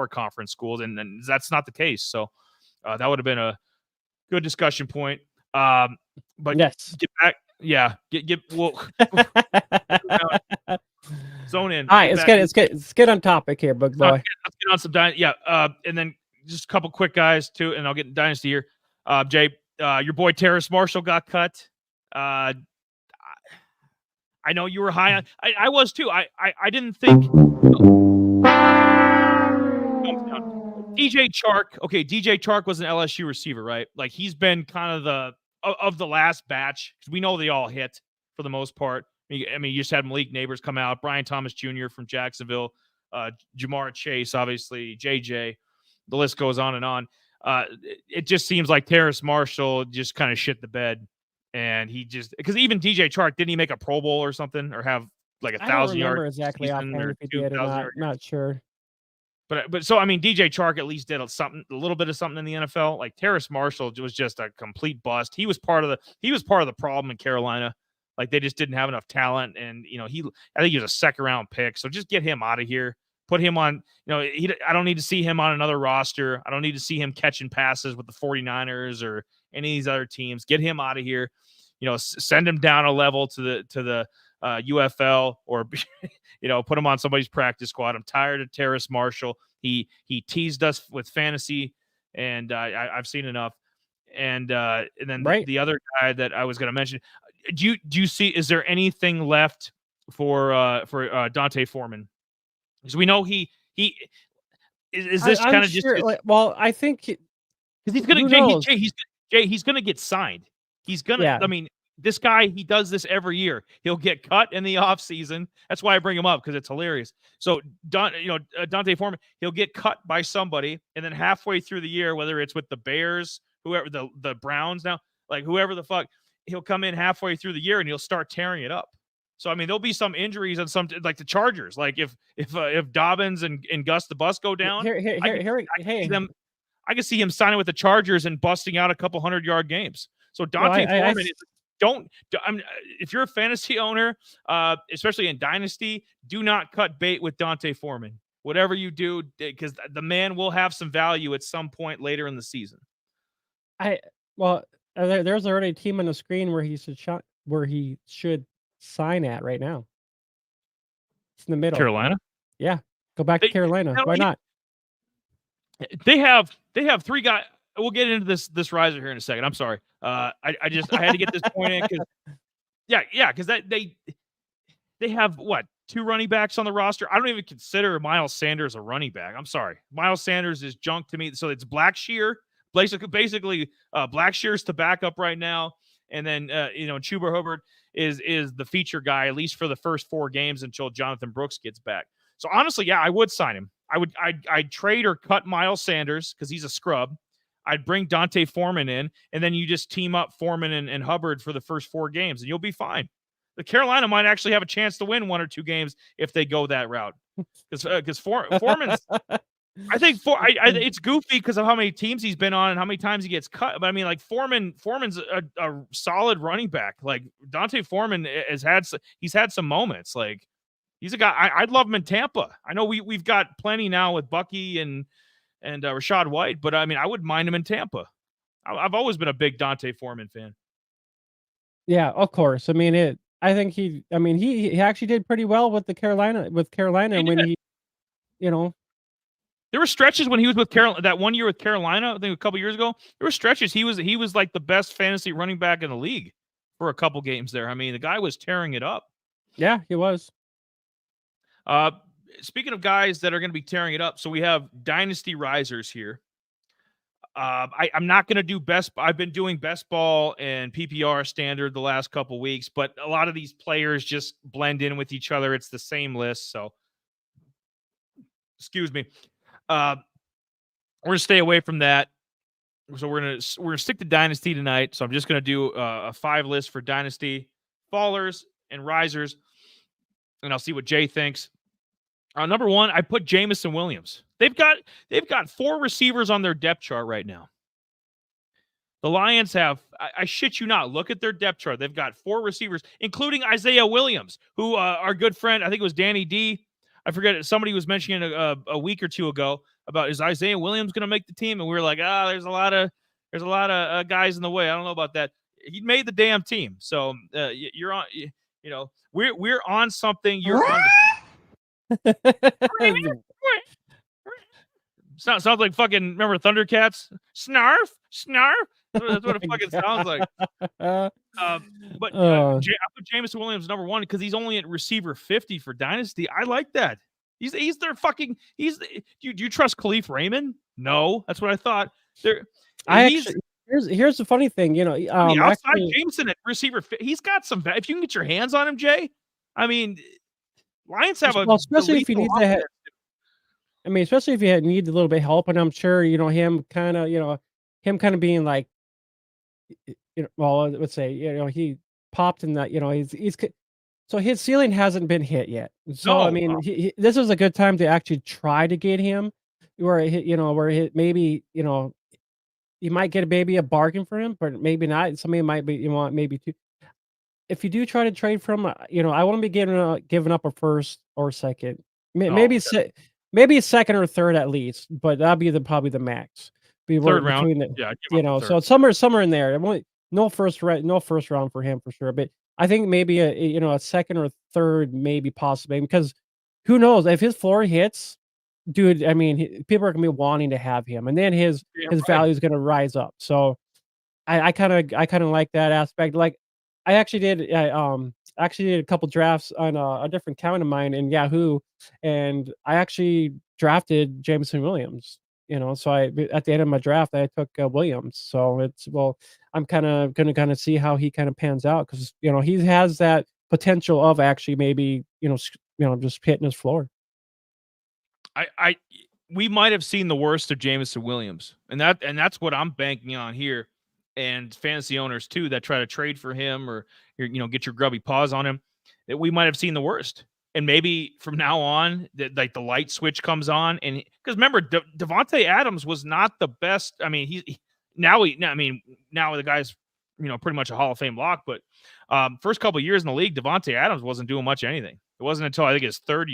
conference schools, and that's not the case. So that would have been a good discussion point. But yes, get back. Yeah, well, zone in. All right, let's get on topic here, big boy. Let's get on some and then just a couple quick guys too, and I'll get Dynasty here. Jay, your boy Terrace Marshall got cut. I know you were high on. I was too. I didn't think. DJ Chark. Okay, DJ Chark was an LSU receiver, right? Like he's been kind of the last batch, because we know they all hit for the most part. I mean, you just had Malik Neighbors come out, Brian Thomas Jr. from Jacksonville, Jamar Chase, obviously, JJ. The list goes on and on. It just seems like Terrace Marshall just kind of shit the bed, and he just, because even DJ Chark, didn't he make a Pro Bowl or something, or have like 1,000 yards? Exactly offhand if he did or not. Not sure. But so I mean, DJ Chark at least did a little bit of something in the NFL. Like Terrace Marshall was just a complete bust. He was part of the problem in Carolina. Like they just didn't have enough talent, and I think he was a second round pick. So just get him out of here. Put him on. I don't need to see him on another roster. I don't need to see him catching passes with the 49ers or any of these other teams. Get him out of here. Send him down a level to the UFL, or put him on somebody's practice squad. I'm tired of Terrace Marshall. He teased us with fantasy, and I've seen enough. And then the other guy that I was going to mention, do you see? Is there anything left for Dante Foreman? Because we know he is this kind of sure, just. Well, I think because he's gonna he's gonna get signed. He's gonna. Yeah. I mean, this guy, he does this every year. He'll get cut in the offseason. That's why I bring him up, because it's hilarious. So, Dante Foreman, he'll get cut by somebody, and then halfway through the year, whether it's with the Bears, whoever, the Browns now, like whoever the fuck, he'll come in halfway through the year and he'll start tearing it up. So, I mean, there'll be some injuries on some, like the Chargers. Like if Dobbins and Gus the Bus go down, I can see him signing with the Chargers and busting out a couple 100-yard games. So Dante Foreman if you're a fantasy owner, especially in Dynasty, do not cut bait with Dante Foreman. Whatever you do, because the man will have some value at some point later in the season. There's already a team on the screen where he should sign at right now. It's in the middle. Carolina? Yeah. Go back to Carolina. Why not? They have 3 guys. We'll get into this riser here in a second. I'm sorry. I had to get this point in because they have what, 2 running backs on the roster. I don't even consider Miles Sanders a running back. I'm sorry. Miles Sanders is junk to me. So it's Blackshear. Basically Blackshear's to back up right now. And then Chuba Hubbard is the feature guy, at least for the first 4 games until Jonathan Brooks gets back. So honestly, yeah, I would sign him. I'd trade or cut Miles Sanders because he's a scrub. I'd bring Dante Foreman in, and then you just team up Foreman and Hubbard for the first 4 games, and you'll be fine. The Carolina might actually have a chance to win 1 or 2 games if they go that route. Because Foreman's, I think it's goofy because of how many teams he's been on and how many times he gets cut. But I mean, like Foreman's a solid running back. Like Dante Foreman he's had some moments. Like he's a guy I'd love him in Tampa. I know we've got plenty now with Bucky and Rachaad White, but I mean, I wouldn't mind him in Tampa. I've always been a big Dante Foreman fan. Yeah, of course. I mean, I think he actually did pretty well with Carolina, when he, there were stretches when he was with Carolina, that 1 year with Carolina, I think a couple years ago, there were stretches he was like the best fantasy running back in the league for a couple games there. I mean, the guy was tearing it up. Yeah, he was. Speaking of guys that are going to be tearing it up, so we have dynasty risers here. I'm not going to do best. I've been doing best ball and PPR standard the last couple weeks, but a lot of these players just blend in with each other. It's the same list, so excuse me. We're gonna stay away from that. So we're gonna stick to dynasty tonight. So I'm just gonna do a 5 list for dynasty fallers and risers, and I'll see what Jay thinks. Number 1, I put Jamison Williams. They've got 4 receivers on their depth chart right now. The Lions have, I shit you not, look at their depth chart. They've got 4 receivers, including Isaiah Williams, who our good friend, I think it was Danny D. I forget, somebody was mentioning a week or two ago about, is Isaiah Williams going to make the team? And we were like, there's a lot of guys in the way. I don't know about that. He made the damn team. So you're on, we're on something. You're on. Sounds like fucking, remember Thundercats? Snarf, snarf. That's what it fucking sounds like. But I put Jameson Williams number 1 because he's only at receiver 50 for Dynasty. I like that. He's their fucking. Do you trust Khalif Raymond? No, that's what I thought. Here's the funny thing, outside Jameson at receiver, he's got some. If you can get your hands on him, Jay, I mean, Lions have especially if you need to. I mean, especially if you need a little bit of help, and I'm sure him kind of being like, well, let's say he popped in that, he's so his ceiling hasn't been hit yet. So No, I mean, this is a good time to actually try to get him, maybe you might get maybe a bargain for him, but maybe not. Somebody might be maybe two. If you do try to trade from, I wouldn't be giving up a first or second, maybe second or third at least, but that'd be probably the max. Third round, so somewhere in there. No first round for him for sure, but I think maybe a second or third, maybe possibly, because who knows if his floor hits, dude. I mean, people are gonna be wanting to have him, and then his value is gonna rise up. So I kind of like that aspect. Like I actually did a couple drafts on a different account of mine in Yahoo, and I actually drafted Jameson Williams. So at the end of my draft, I took Williams. So I'm kind of going to see how he kind of pans out, because he has that potential of actually maybe just hitting his floor. We might have seen the worst of Jameson Williams, and that's what I'm banking on here, and fantasy owners too that try to trade for him or get your grubby paws on him. That we might have seen the worst. And maybe from now on, the light switch comes on, and because remember, Devontae Adams was not the best. I mean, now the guy's pretty much a Hall of Fame lock. But first couple of years in the league, Devontae Adams wasn't doing much of anything. It wasn't until I think his third,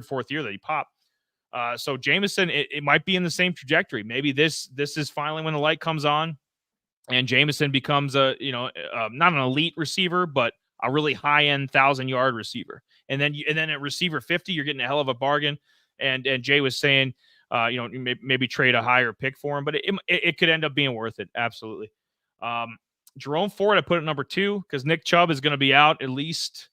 fourth year that he popped. So Jameson, it might be in the same trajectory. Maybe this is finally when the light comes on, and Jameson becomes not an elite receiver, but a really high-end 1,000-yard receiver. And then at receiver 50, you're getting a hell of a bargain. And Jay was saying, maybe trade a higher pick for him, but it could end up being worth it. Absolutely. Jerome Ford, I put at number 2 because Nick Chubb is going to be out at least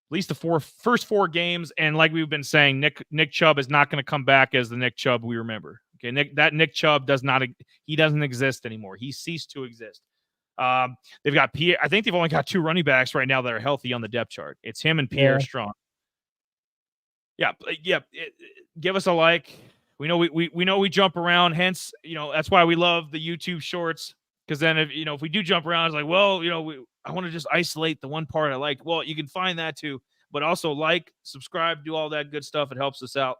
the first 4 games. And like we've been saying, Nick Chubb is not going to come back as the Nick Chubb we remember. Okay, Nick Chubb doesn't exist anymore. He ceased to exist. They've got I think they've only got 2 running backs right now that are healthy on the depth chart. It's him and Pierre Strong. Yeah. Give us a like. We know we jump around. Hence, that's why we love the YouTube shorts. Because then if we do jump around, it's like, well, I want to just isolate the one part I like. Well, you can find that too, but also like, subscribe, do all that good stuff. It helps us out.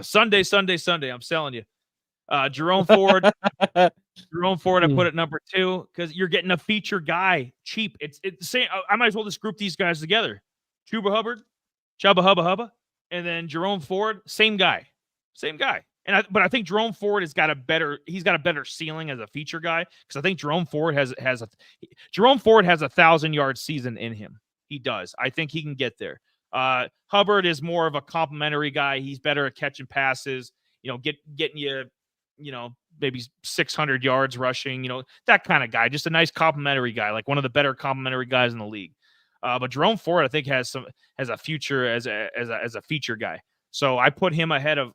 Sunday. I'm selling you. Jerome Ford. I put at number 2 because you're getting a feature guy cheap. It's the same. I might as well just group these guys together. Chuba Hubbard, Chubba Hubba, and then Jerome Ford, same guy. But I think Jerome Ford has got a better ceiling as a feature guy, because I think Jerome Ford has a 1,000-yard season in him. He does. I think he can get there. Hubbard is more of a complimentary guy. He's better at catching passes. Getting you. Maybe 600 yards rushing, that kind of guy, just a nice complimentary guy, like one of the better complimentary guys in the league. But Jerome Ford, I think, has a future as a feature guy. So I put him ahead of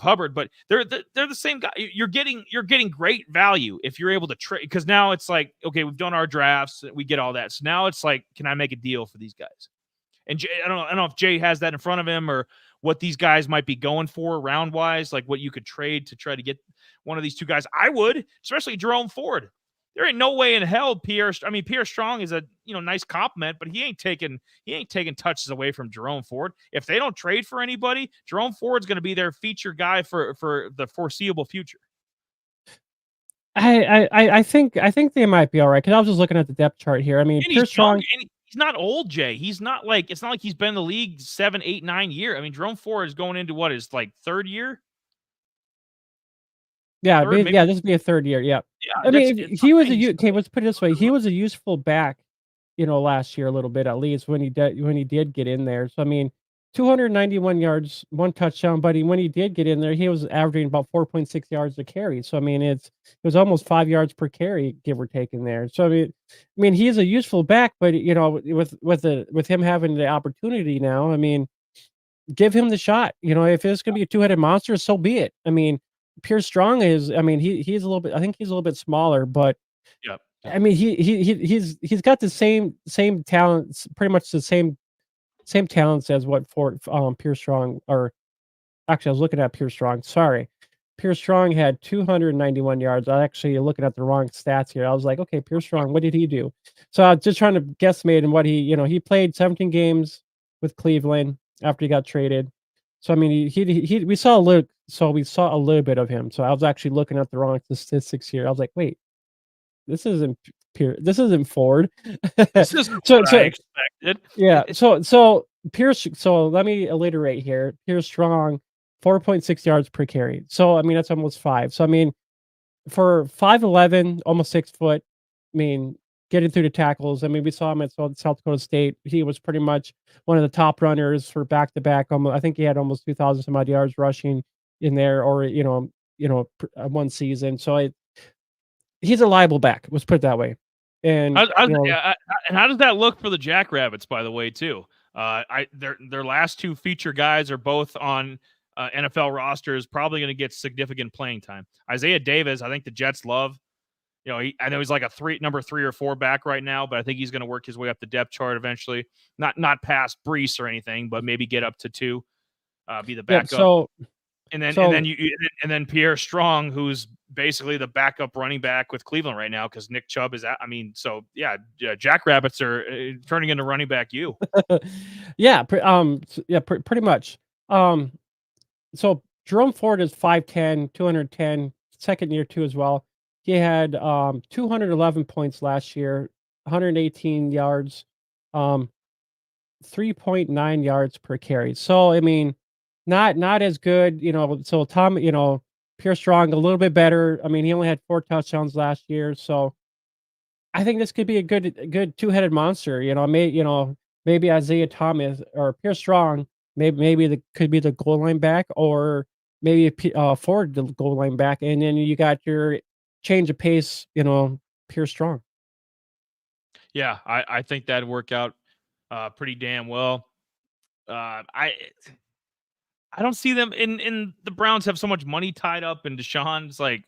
Hubbard, but they're the same guy. You're getting great value if you're able to trade, because now it's like, okay, we've done our drafts, we get all that. So now it's like, can I make a deal for these guys? And Jay, I don't know if Jay has that in front of him, or what these guys might be going for round wise, like what you could trade to try to get one of these 2 guys. I would, especially Jerome Ford. There ain't no way in hell Pierre Strong is a nice compliment, but he ain't taking touches away from Jerome Ford. If they don't trade for anybody, Jerome Ford's going to be their feature guy for the foreseeable future. I think they might be all right because I was just looking at the depth chart here. I mean, And he's Pierce young, Strong. and he's not old, Jay. He's not like it's not like he's been in the league 7, 8, 9 years. I mean, Jerome Ford is going into what is like third year, Yeah, third maybe. yeah, this would be a third year. Yeah, Yeah, I mean, it's he was not, he's okay. Let's put it this way: he was a useful back, last year a little bit at least when he did get in there. So I mean, 291 yards, 1 touchdown, but when he did get in there, he was averaging about 4.6 yards a carry. So I mean, it was almost 5 yards per carry, give or take in there. So I mean, he is a useful back, but with him having the opportunity now, I mean, give him the shot. If it's gonna be a two-headed monster, so be it. I mean, Pierce Strong is. I mean, he's a little bit. I think he's a little bit smaller, but yeah. I mean, he's got the same talents, pretty much the same talents as what Pierce Strong or actually, I was looking at Pierce Strong, sorry. Pierce Strong had 291 yards. I actually looking at the wrong stats here. I was like, "Okay, Pierce Strong, what did he do?" So, I was just trying to guesstimate and what he played 17 games with Cleveland after he got traded. So, I mean, we saw a little bit of him. So, I was actually looking at the wrong statistics here. I was like, "Wait, this isn't Ford." This is So what I expected. yeah, so Pierce so let me alliterate here. Pierce Strong, 4.6 yards per carry. So, I mean, that's almost 5. So, I mean, for 5'11", almost 6 foot, I mean, getting through the tackles. I mean, we saw him at South Dakota State. He was pretty much one of the top runners for back-to-back. I think he had almost 2,000 some odd yards rushing in there or, one season. So, he's a liable back, let's put it that way. And, And how does that look for the Jackrabbits, by the way, too? Their last two feature guys are both on NFL rosters, probably going to get significant playing time. Isaiah Davis, I think the Jets love. I know he's like a number 3 or 4 back right now, but I think he's going to work his way up the depth chart eventually. Not past Brees or anything, but maybe get up to 2, be the backup. And then Pierre Strong, who's basically the backup running back with Cleveland right now because Nick Chubb is out. I mean, so yeah, Jackrabbits are turning into running back you. Yeah, pretty much. So Jerome Ford is 5'10", 210, second year too as well. He had 211 points last year, 118 yards, 3.9 yards per carry. So I mean, not as good, So Pierce Strong a little bit better. I mean, he only had 4 touchdowns last year, so I think this could be a good two-headed monster. Maybe Isaiah Thomas or Pierce Strong. Maybe could be the goal line back, or maybe Ford the goal line back, and then you got your change of pace. Pierce Strong. Yeah, I think that'd work out pretty damn well. I don't see them in the Browns have so much money tied up in Deshaun's like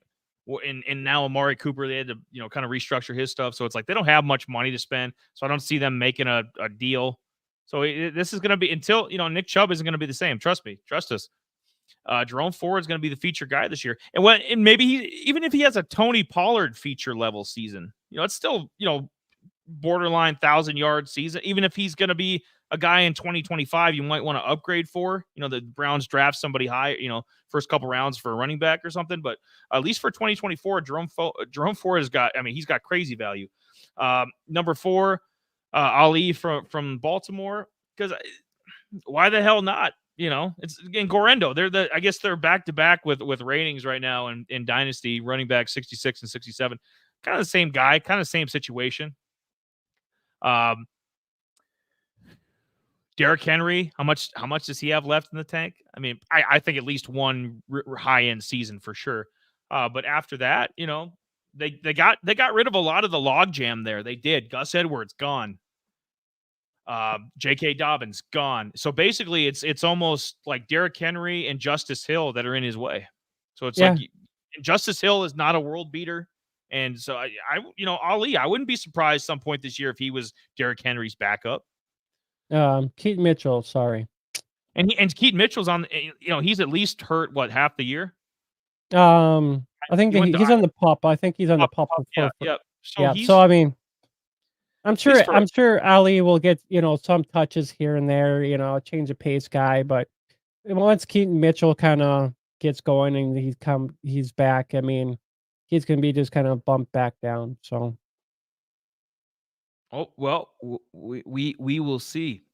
and now Amari Cooper, they had to, kind of restructure his stuff. So it's like they don't have much money to spend. So I don't see them making a deal. So this is going to be until, Nick Chubb isn't going to be the same. Trust me. Trust us. Jerome Ford is going to be the feature guy this year. And maybe even if he has a Tony Pollard feature level season, it's still, borderline 1,000-yard season. Even if he's going to be a guy in 2025 you might want to upgrade for, the Browns draft somebody high, first couple rounds for a running back or something. But at least for 2024, Jerome Ford has got, he's got crazy value. Number 4, Ali from Baltimore, because why the hell not? It's again Gorendo. I guess they're back to back with ratings right now in Dynasty, running back 66 and 67. Kind of the same guy, kind of same situation. Derrick Henry, how much does he have left in the tank? I mean, I think at least one high end season for sure. But after that, they got rid of a lot of the logjam there. They did. Gus Edwards gone. J.K. Dobbins gone. So basically, it's almost like Derrick Henry and Justice Hill that are in his way. So it's like Justice Hill is not a world beater. And so Ali, I wouldn't be surprised some point this year if he was Derrick Henry's backup. Keaton Mitchell, sorry. And Keaton Mitchell's on, he's at least hurt half the year. I think he's on the pup. I think he's on the pup. Yeah. So I mean, I'm sure Ali will get, some touches here and there, a change of pace guy, but once Keaton Mitchell kind of gets going and he's back, I mean, he's gonna be just kind of bumped back down. So Oh well, we will see.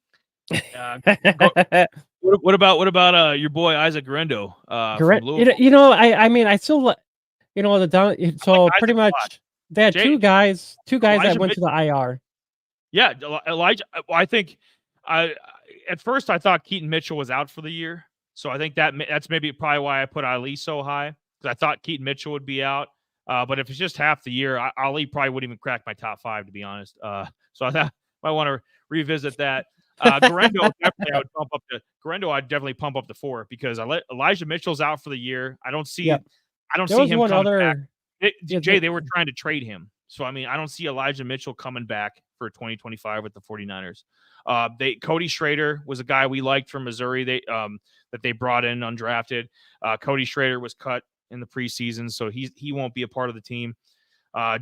Go, what about your boy Isaac Guerrero from Louisville? I mean, I still, the down. I like So pretty Isaac a lot. much, they had Jay, two guys that Elijah went to the IR. Yeah, Elijah. I think I at first I thought Keaton Mitchell was out for the year, so I think that's maybe probably why I put Ali so high, because I thought Keaton Mitchell would be out. But if it's just half the year, Ali probably wouldn't even crack my top 5, to be honest. So I thought I want to revisit that. Guerrero definitely I'd definitely pump up to 4, because Elijah Mitchell's out for the year. I don't see Yep. him coming back. Jay, they were trying to trade him. So, I mean, I don't see Elijah Mitchell coming back for 2025 with the 49ers. Cody Schrader was a guy we liked from Missouri. That they brought in undrafted. Cody Schrader was cut in the preseason, so he won't be a part of the team.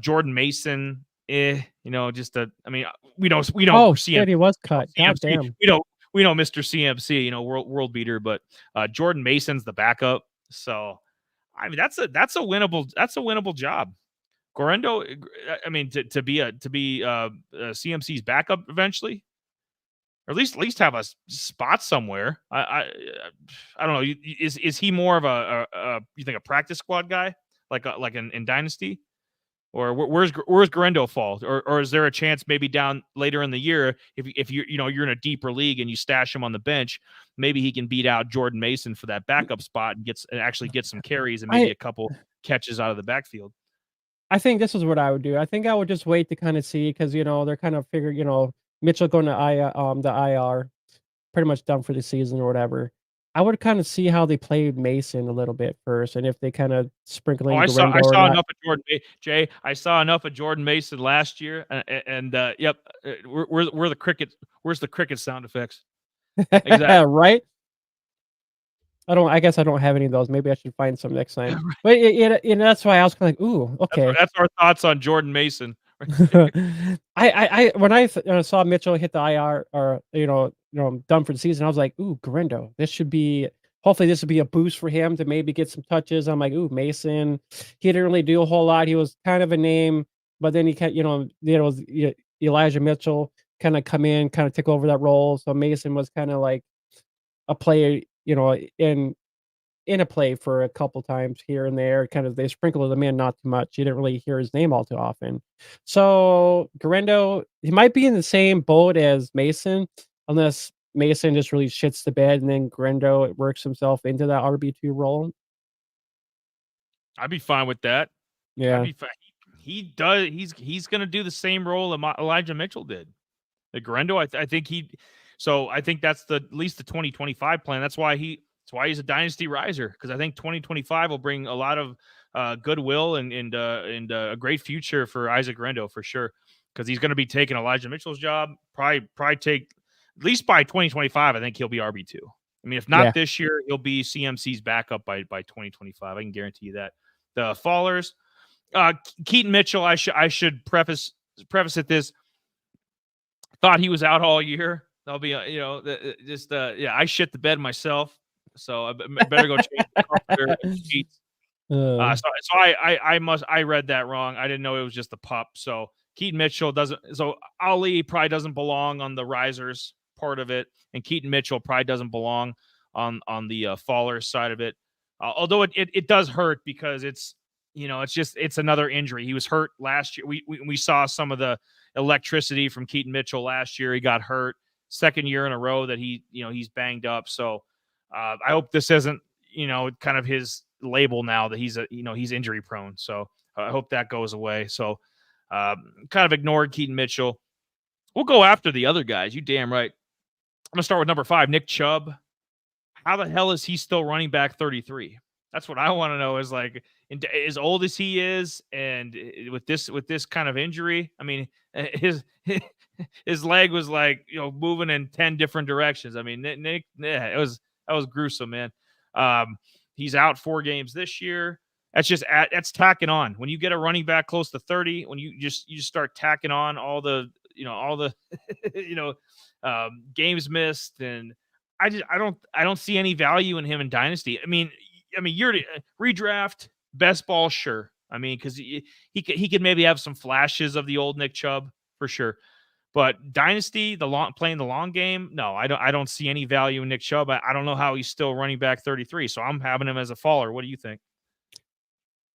Jordan Mason, we know Oh CMC, shit, he was cut. God damn. we know Mr. CMC, world beater, but Jordan Mason's the backup. So, I mean, that's a winnable job. Guerrero, I mean, to be CMC's backup eventually, or at least have a spot somewhere. I don't know. Is he more of a you think a practice squad guy, like in Dynasty, or where's Guerrero fall, or is there a chance maybe down later in the year, if you're in a deeper league and you stash him on the bench, maybe he can beat out Jordan Mason for that backup spot and actually get some carries and maybe a couple catches out of the backfield. I think this is what I would do. I think I would just wait to kind of see, because they're kind of figure, Mitchell going to the IR, pretty much done for the season or whatever. I would kind of see how they played Mason a little bit first, and if they kind of sprinkle in I saw Guerrero enough of Jordan Jay. I saw enough of Jordan Mason last year, and yep, where the cricket? Where's the cricket sound effects? Exactly. Right? I guess I don't have any of those. Maybe I should find some next time. But that's why I was kind of like, ooh, okay. That's our thoughts on Jordan Mason. I when I saw Mitchell hit the IR, or done for the season, I was like, ooh, Guerrero. Hopefully this would be a boost for him to maybe get some touches. I'm like, ooh, Mason. He didn't really do a whole lot. He was kind of a name, but then he was Elijah Mitchell kind of come in, kind of took over that role. So Mason was kind of like a player, in a play for a couple times here and there. Kind of they sprinkled him in, not too much. You didn't really hear his name all too often. So Guerrero, he might be in the same boat as Mason, unless Mason just really shits the bed and then Guerrero works himself into that RB2 role. I'd be fine with that. Yeah. He does. He's going to do the same role Elijah Mitchell did. The Guerrero, I think I think that's at least the 2025 plan. That's why he's a dynasty riser, because I think 2025 will bring a lot of goodwill and a great future for Isaac Guerrero for sure, because he's going to be taking Elijah Mitchell's job. Probably take, at least by 2025. I think he'll be RB2. I mean, if not this year, he'll be CMC's backup by 2025. I can guarantee you that. The fallers, Keaton Mitchell. I should preface it this. Thought he was out all year. I'll be, I shit the bed myself, so I better go change the comforter and the sheets. I read that wrong. I didn't know it was just a pup. So Keaton Mitchell Ali probably doesn't belong on the risers part of it, and Keaton Mitchell probably doesn't belong on the faller side of it. Although it does hurt, because it's another injury. He was hurt last year. We saw some of the electricity from Keaton Mitchell last year. He got hurt, second year in a row that he's banged up. So I hope this isn't kind of his label now that he's injury prone. So I hope that goes away. So kind of ignored Keaton Mitchell. We'll go after the other guys. You damn right. I'm gonna start with number 5, Nick Chubb. How the hell is he still running back 33? That's what I want to know. Is like, as old as he is, and with this kind of injury, I mean, his leg was like moving in 10 different directions. I mean, Nick, that was gruesome, man. He's out 4 games this year. That's tacking on. When you get a running back close to 30, when you just start tacking on all the games missed, and I don't see any value in him in Dynasty. I mean, you're redraft best ball, sure. I mean, because he could maybe have some flashes of the old Nick Chubb for sure. But Dynasty, playing the long game, no, I don't see any value in Nick Chubb. I don't know how he's still running back 33, so I'm having him as a faller. What do you think?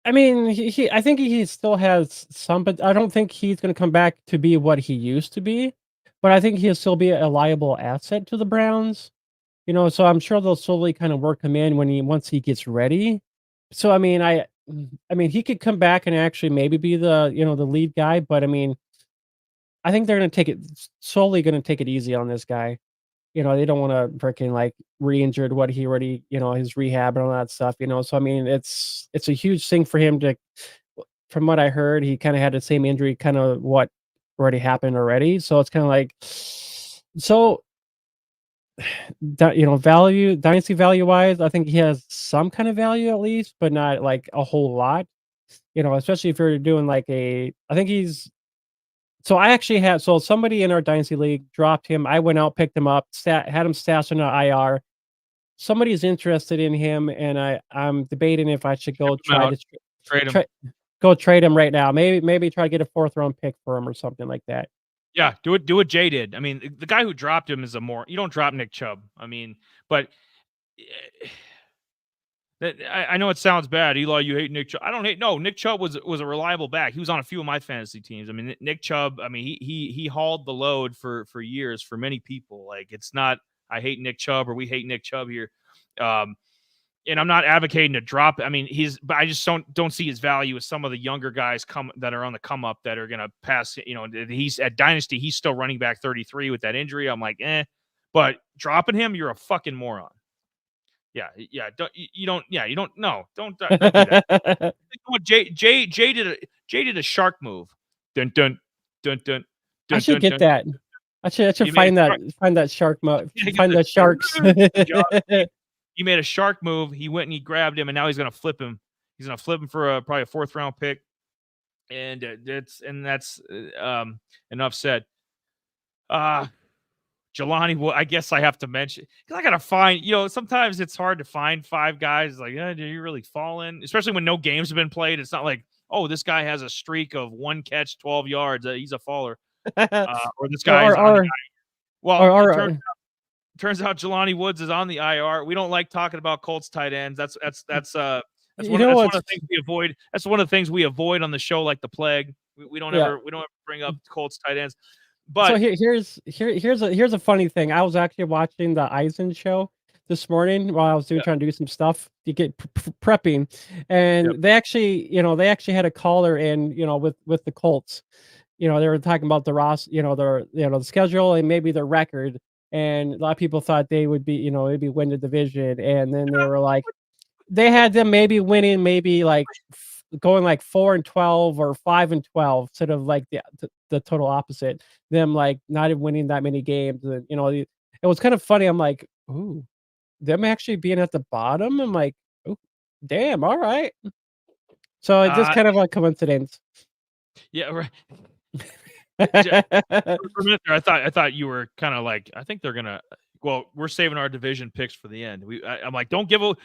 I mean, I think he still has some, but I don't think he's going to come back to be what he used to be. But I think he'll still be a liable asset to the Browns. So I'm sure they'll slowly kind of work him in once he gets ready. So I mean, he could come back and actually maybe be the the lead guy, but I mean, I think they're going to take it easy on this guy. They don't want to freaking like re-injured what he already, his rehab and all that stuff. So I mean, it's a huge thing for him to. From what I heard, he kind of had the same injury, kind of what already happened already. So it's kind of like, so dynasty value wise, I think he has some kind of value at least, but not like a whole lot. Especially if you're doing like I think he's. So I actually had somebody in our dynasty league dropped him. I went out, picked him up, had him stashed on an IR. Somebody's interested in him, and I'm debating if I should go trade him. Go trade him right now. Maybe try to get a 4th round pick for him or something like that. Yeah, do what Jay did. I mean, the guy who dropped him is you don't drop Nick Chubb. I mean, but I know it sounds bad. Eli, you hate Nick Chubb. I don't hate. No, Nick Chubb was a reliable back. He was on a few of my fantasy teams. I mean, Nick Chubb. I mean, he hauled the load for years for many people. Like, it's not I hate Nick Chubb or we hate Nick Chubb here. And I'm not advocating to drop. I mean, but I just don't see his value as some of the younger guys that are on the come up that are going to pass. He's at Dynasty. He's still running back 33 with that injury. I'm like, but dropping him, you're a fucking moron. Yeah. Don't do that. Jay did a shark move. Dun dun dun dun. I should get that. I should find that shark move. Find the sharks. He made a shark move. He went and he grabbed him, and now he's going to flip him. He's going to flip him for probably a 4th round pick. And that's enough said. Jelani, well, I guess I have to mention, because I got to find, sometimes it's hard to find 5 guys. Like, do you really fall in? Especially when no games have been played. It's not like, oh, this guy has a streak of 1 catch, 12 yards. He's a faller. Or this guy's on the IR. Well, turns out Jelani Woods is on the IR. We don't like talking about Colts tight ends. That's one of the things we avoid. That's one of the things we avoid on the show, like the plague. We don't ever bring up Colts tight ends. But so here's a funny thing. I was actually watching the Eisen show this morning while I was trying to do some stuff to get prepping, and they actually had a caller in, with the Colts. They were talking about the the schedule and maybe their record, and a lot of people thought they would be, maybe win the division, and then they were like, they had them maybe winning, maybe like going like 4-12 or 5-12 instead of like the total opposite. Them like not even winning that many games, and it was kind of funny. I'm like, ooh, them actually being at the bottom. I'm like, oh, damn, all right. So it's just kind of a coincidence. Yeah, right. For a minute there, I thought you were kind of like, I think they're gonna. Well, we're saving our division picks for the end. I'm like, don't blow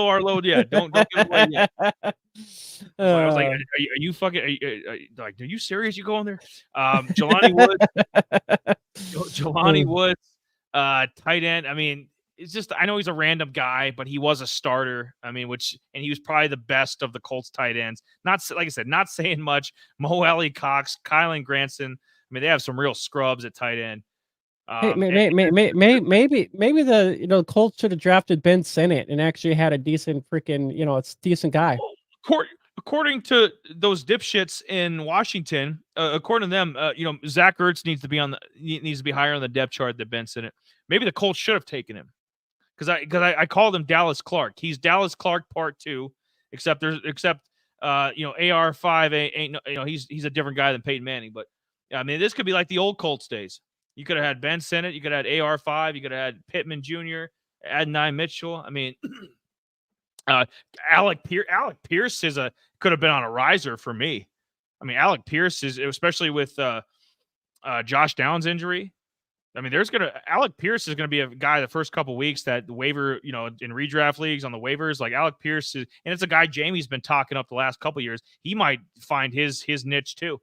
our load yet. Don't give it away yet. I was like, are you fucking? Are you serious? You going there? Jelani Woods, tight end. I mean, it's just, I know he's a random guy, but he was a starter. I mean, and he was probably the best of the Colts tight ends. Not, like I said, not saying much. Mo Alley Cox, Kylan Granson. I mean, they have some real scrubs at tight end. Maybe the Colts should have drafted Ben Sinnott and actually had a decent freaking, it's decent guy. According to those dipshits in Washington, according to them, Zach Ertz needs to be higher on the depth chart than Ben Sinnott. Maybe the Colts should have taken him because I called him Dallas Clark. He's Dallas Clark Part 2, except AR5 ain't he's a different guy than Peyton Manning. But I mean, this could be like the old Colts days. You could have had Ben Sinnott. You could have had AR5. You could have had Pittman Jr., Adonai Mitchell. I mean, Alec Pierce could have been on a riser for me. I mean, Alec Pierce is, especially with Josh Downs' injury. I mean, Alec Pierce is gonna be a guy the first couple weeks that the waiver, in redraft leagues on the waivers, like Alec Pierce is, and it's a guy Jamie's been talking up the last couple years. He might find his niche too.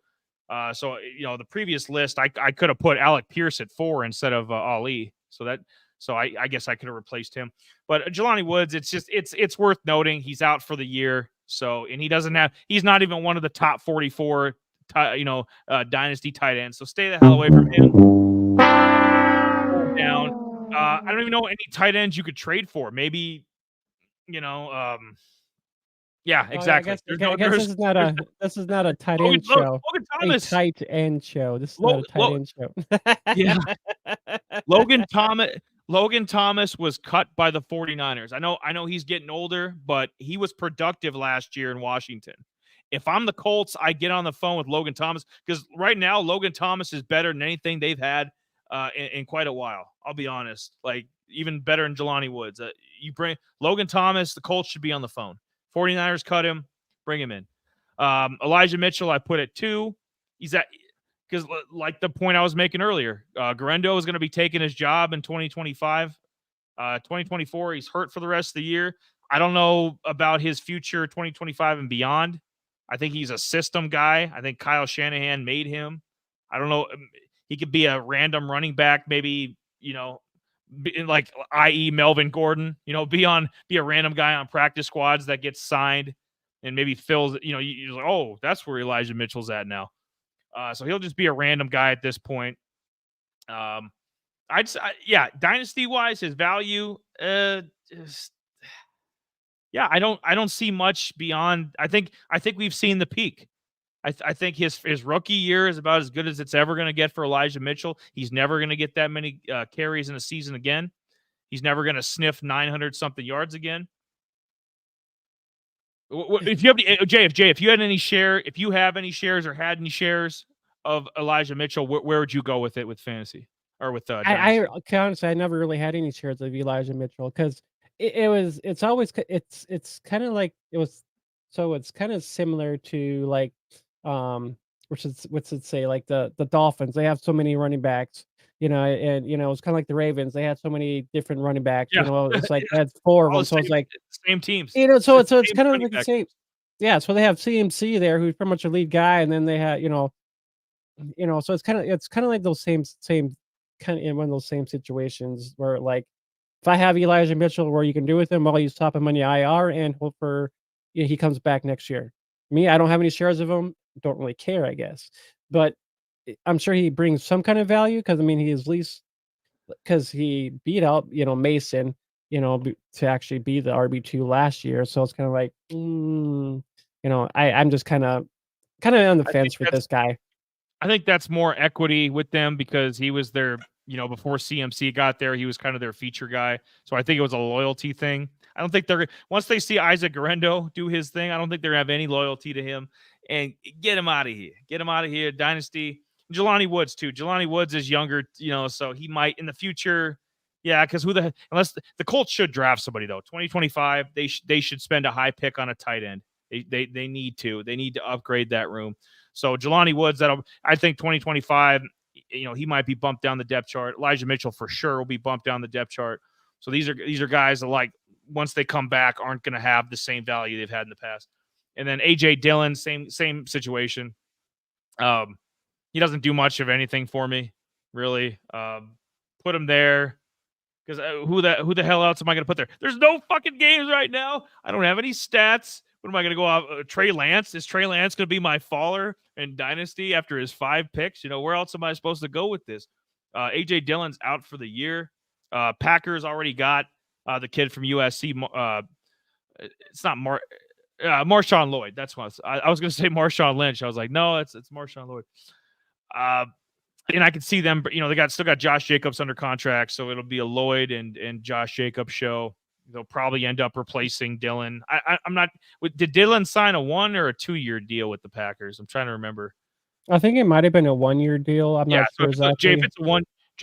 So the previous list, I could have put Alec Pierce at 4 instead of Ali. So I guess I could have replaced him. But Jelani Woods, it's worth noting he's out for the year. So, and he's not even one of the top 44, dynasty tight ends. So stay the hell away from him. Down. I don't even know any tight ends you could trade for. Maybe, yeah, exactly. I guess this is not a tight end show. Logan Thomas. A tight end show. This is not a tight end show. Yeah. Logan Thomas was cut by the 49ers. I know he's getting older, but he was productive last year in Washington. If I'm the Colts, I get on the phone with Logan Thomas because right now Logan Thomas is better than anything they've had in quite a while. I'll be honest. Like, even better than Jelani Woods. You bring Logan Thomas, the Colts should be on the phone. 49ers cut him, bring him in. Elijah Mitchell, I put at 2. He's at, because like the point I was making earlier, Garendo is going to be taking his job in 2025. 2024, he's hurt for the rest of the year. I don't know about his future 2025 and beyond. I think he's a system guy. I think Kyle Shanahan made him. I don't know. He could be a random running back, maybe, like i.e. Melvin Gordon, be a random guy on practice squads that gets signed and maybe fills, you're like, oh, that's where Elijah Mitchell's at now. So he'll just be a random guy at this point. Dynasty wise, his value, I don't see much beyond. I think we've seen the peak. I think his rookie year is about as good as it's ever going to get for Elijah Mitchell. He's never going to get that many carries in a season again. He's never going to sniff 900 something yards again. If you have if you have any shares or had any shares of Elijah Mitchell, where would you go with it with fantasy or with honestly, I never really had any shares of Elijah Mitchell because it's kind of like it was. So it's kind of similar to like what's it say, like the Dolphins. They have so many running backs, and it's kind of like the Ravens. They had so many different running backs. Yeah. It's like that's 4 of them. So it's like same teams. So it's kind of like the same. Yeah, so they have CMC there, who's pretty much a lead guy, and then they have so it's kind of like those same kind of in one of those same situations where, like, if I have Elijah Mitchell, where you can do with him, well, you stop him on the IR and hope for he comes back next year. Me, I don't have any shares of him. Don't really care, I guess. But I'm sure he brings some kind of value because he is least because he beat out Mason to actually be the RB2 last year. So it's kind of like I'm just kind of on the fence with this guy. I think that's more equity with them because he was their before CMC got there, he was kind of their feature guy. So I think it was a loyalty thing. I don't think once they see Isaac Garendo do his thing, I don't think they're going to have any loyalty to him. And get him out of here. Get him out of here. Dynasty. Jelani Woods, too. Jelani Woods is younger, so he might in the future. Yeah, because unless the Colts should draft somebody, though. 2025, they should spend a high pick on a tight end. They need to. They need to upgrade that room. So Jelani Woods, I think 2025, he might be bumped down the depth chart. Elijah Mitchell for sure will be bumped down the depth chart. So these are guys that, like, once they come back, aren't going to have the same value they've had in the past. And then A.J. Dillon, same situation. He doesn't do much of anything for me, really. Put him there because who the hell else am I going to put there? There's no fucking games right now. I don't have any stats. What am I going to go off? Trey Lance? Is Trey Lance going to be my faller in Dynasty after his 5 picks? Where else am I supposed to go with this? A.J. Dillon's out for the year. Packers already got the kid from USC. It's not Marshawn Lloyd. That's what I was going to say. Marshawn Lynch. I was like, no, it's Marshawn Lloyd. And I can see them. They still got Josh Jacobs under contract, so it'll be a Lloyd and Josh Jacobs show. They'll probably end up replacing Dillon. I'm not. Did Dillon sign a 1 or a 2-year deal with the Packers? I'm trying to remember. I think it might have been a 1-year deal. I'm not sure exactly. Jay,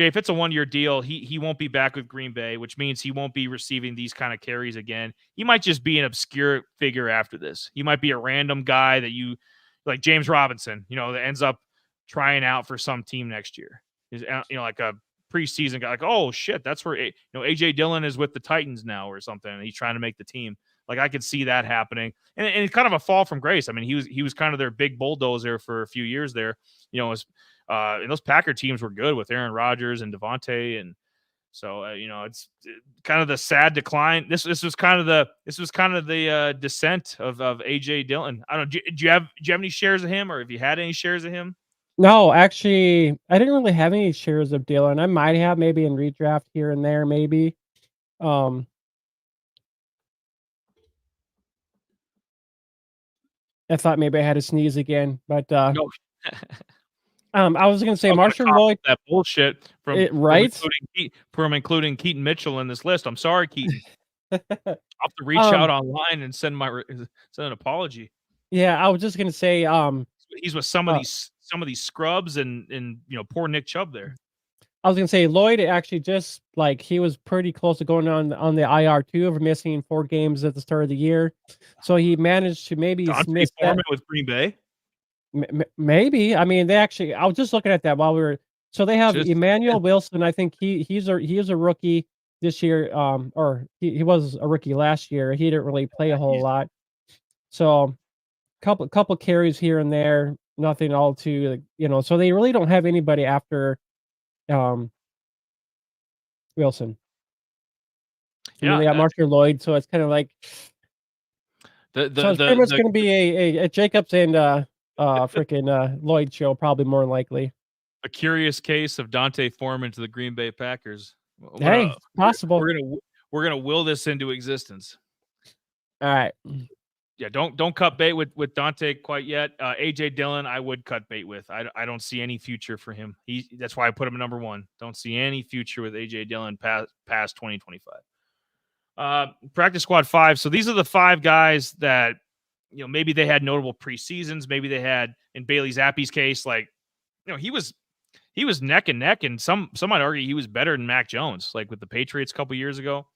if it's a 1-year deal, he won't be back with Green Bay, which means he won't be receiving these kind of carries again. He might just be an obscure figure after this. He might be a random guy that you like, James Robinson, that ends up trying out for some team next year. Is like a preseason got like, oh shit, that's where AJ Dillon is with the Titans now or something, and he's trying to make the team. Like I could see that happening, and it's kind of a fall from grace. I mean, he was kind of their big bulldozer for a few years there. And those Packer teams were good with Aaron Rodgers and Devontae, and so it's kind of the sad decline. This was kind of the descent of AJ Dillon. I don't know. Do you have any shares of him, or have you had any shares of him? No, actually, I didn't really have any shares of Dillon. I might have maybe in redraft here and there, maybe. I thought maybe I had to sneeze again, but No. I was gonna say Marshall Lloyd. That bullshit from including Keaton Mitchell in this list. I'm sorry, Keaton. I'll have to reach out online and send an apology. Yeah, I was just gonna say he's with some of these scrubs and poor Nick Chubb there. I was gonna say Lloyd actually just he was pretty close to going on the IR too, of missing 4 games at the start of the year, so he managed to maybe miss Foreman with Green Bay. Maybe. I mean, I was just looking at that while we were. So they have Emmanuel Wilson. I think he is a rookie this year. Or he was a rookie last year. He didn't really play a whole lot. So couple carries here and there. Nothing all too So they really don't have anybody after Wilson. Yeah, they got Marshall Lloyd. So it's kind of like so it's pretty much going to be a Jacobs and freaking Lloyd show, probably more likely. A curious case of Dante Foreman to the Green Bay Packers. Hey, possible. We're gonna will this into existence. All right. Yeah, don't cut bait with Dante quite yet. AJ Dillon, I would cut bait with. I don't see any future for him. That's why I put him at number 1. Don't see any future with AJ Dillon past 2025. Practice squad 5. So these are the 5 guys that maybe they had notable preseasons. Maybe they had, in Bailey Zappi's case, he was neck and neck, and some might argue he was better than Mac Jones, like with the Patriots a couple years ago,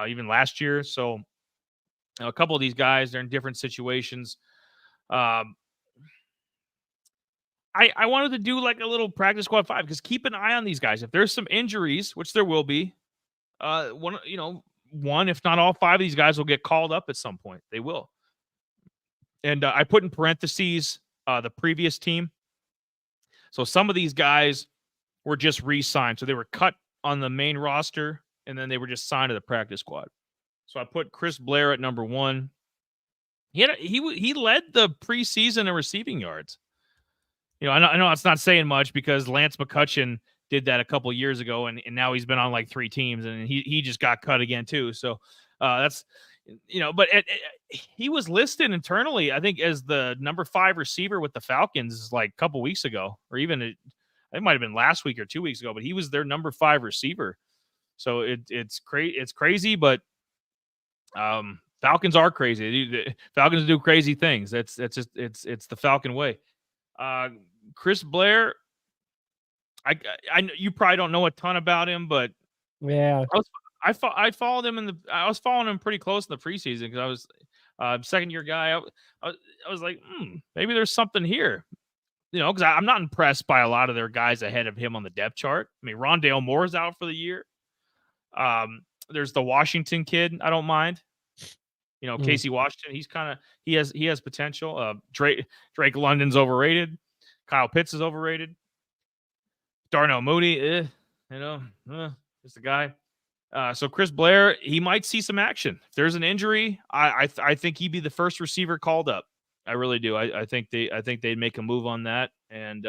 even last year. So a couple of these guys, they're in different situations. I wanted to do like a little practice squad 5 because keep an eye on these guys. If there's some injuries, which there will be, one if not all 5 of these guys will get called up at some point. They will. And I put in parentheses the previous team. So some of these guys were just re-signed. So they were cut on the main roster, and then they were just signed to the practice squad. So I put Chris Blair at number 1. He led the preseason in receiving yards. I know it's not saying much because Lance McCutcheon did that a couple years ago, and now he's been on like 3 teams, and he just got cut again too. So that's but he was listed internally, I think, as the number 5 receiver with the Falcons like a couple weeks ago, or even it might have been last week or 2 weeks ago, but he was their number 5 receiver. So it's crazy, but Falcons are crazy. Falcons do crazy things. That's just it's the Falcon way. Chris Blair, I you probably don't know a ton about him, but yeah, I followed him I was following him pretty close in the preseason because I was second year guy. I was like, maybe there's something here, because I'm not impressed by a lot of their guys ahead of him on the depth chart. I mean, Rondale Moore's out for the year. There's the Washington kid. I don't mind. Casey Washington. He has potential. Drake London's overrated. Kyle Pitts is overrated. Darnell Mooney, just a guy. So Chris Blair, he might see some action. If there's an injury, I think he'd be the first receiver called up. I really do. I think they'd make a move on that. And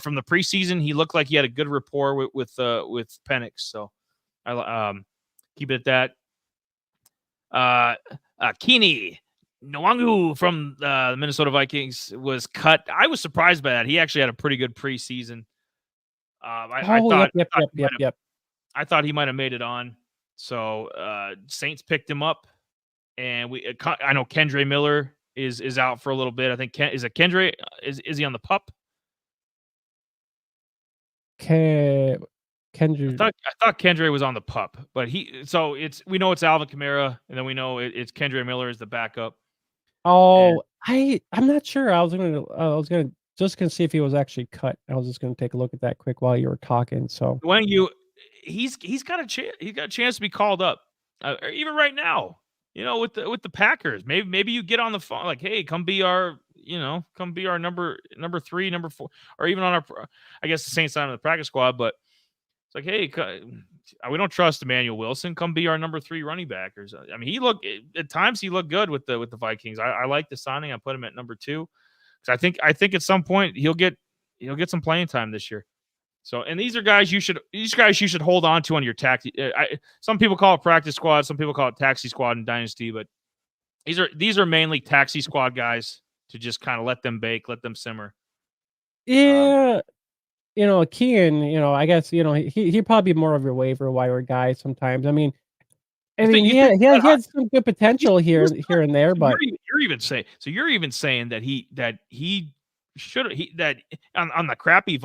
from the preseason, he looked like he had a good rapport with Penix. So I keep it at that. Keeney Nwangu from the Minnesota Vikings was cut. I was surprised by that. He actually had a pretty good preseason. I thought he might have made it on. So Saints picked him up, and I know Kendre Miller is out for a little bit. I think Kendre is he on the PUP? Kendre. I thought Kendre was on the PUP, but we know it's Alvin Kamara, and then we know it's Kendre Miller as the backup. Oh, I'm not sure. I was gonna just gonna see if he was actually cut. I was just gonna take a look at that quick while you were talking. So When he's got a chance. He's got a chance to be called up, or even right now. With the Packers, maybe you get on the phone like, hey, come be our number 3, number 4, or even on our. I guess the Saints not on the practice squad, but it's like, hey, we don't trust Emmanuel Wilson. Come be our number 3 running back. I mean, at times he looked good with the Vikings. I like the signing. I put him at number 2 because I think at some point he'll get some playing time this year. So, and these guys you should hold on to on your taxi. Some people call it practice squad, some people call it taxi squad in Dynasty, but these are mainly taxi squad guys to just kind of let them bake, let them simmer. yeah, Kean, I guess he'd probably be more of your waiver wire guy sometimes. I mean, he had some good potential here and there, but you're even saying that he should that on the crappy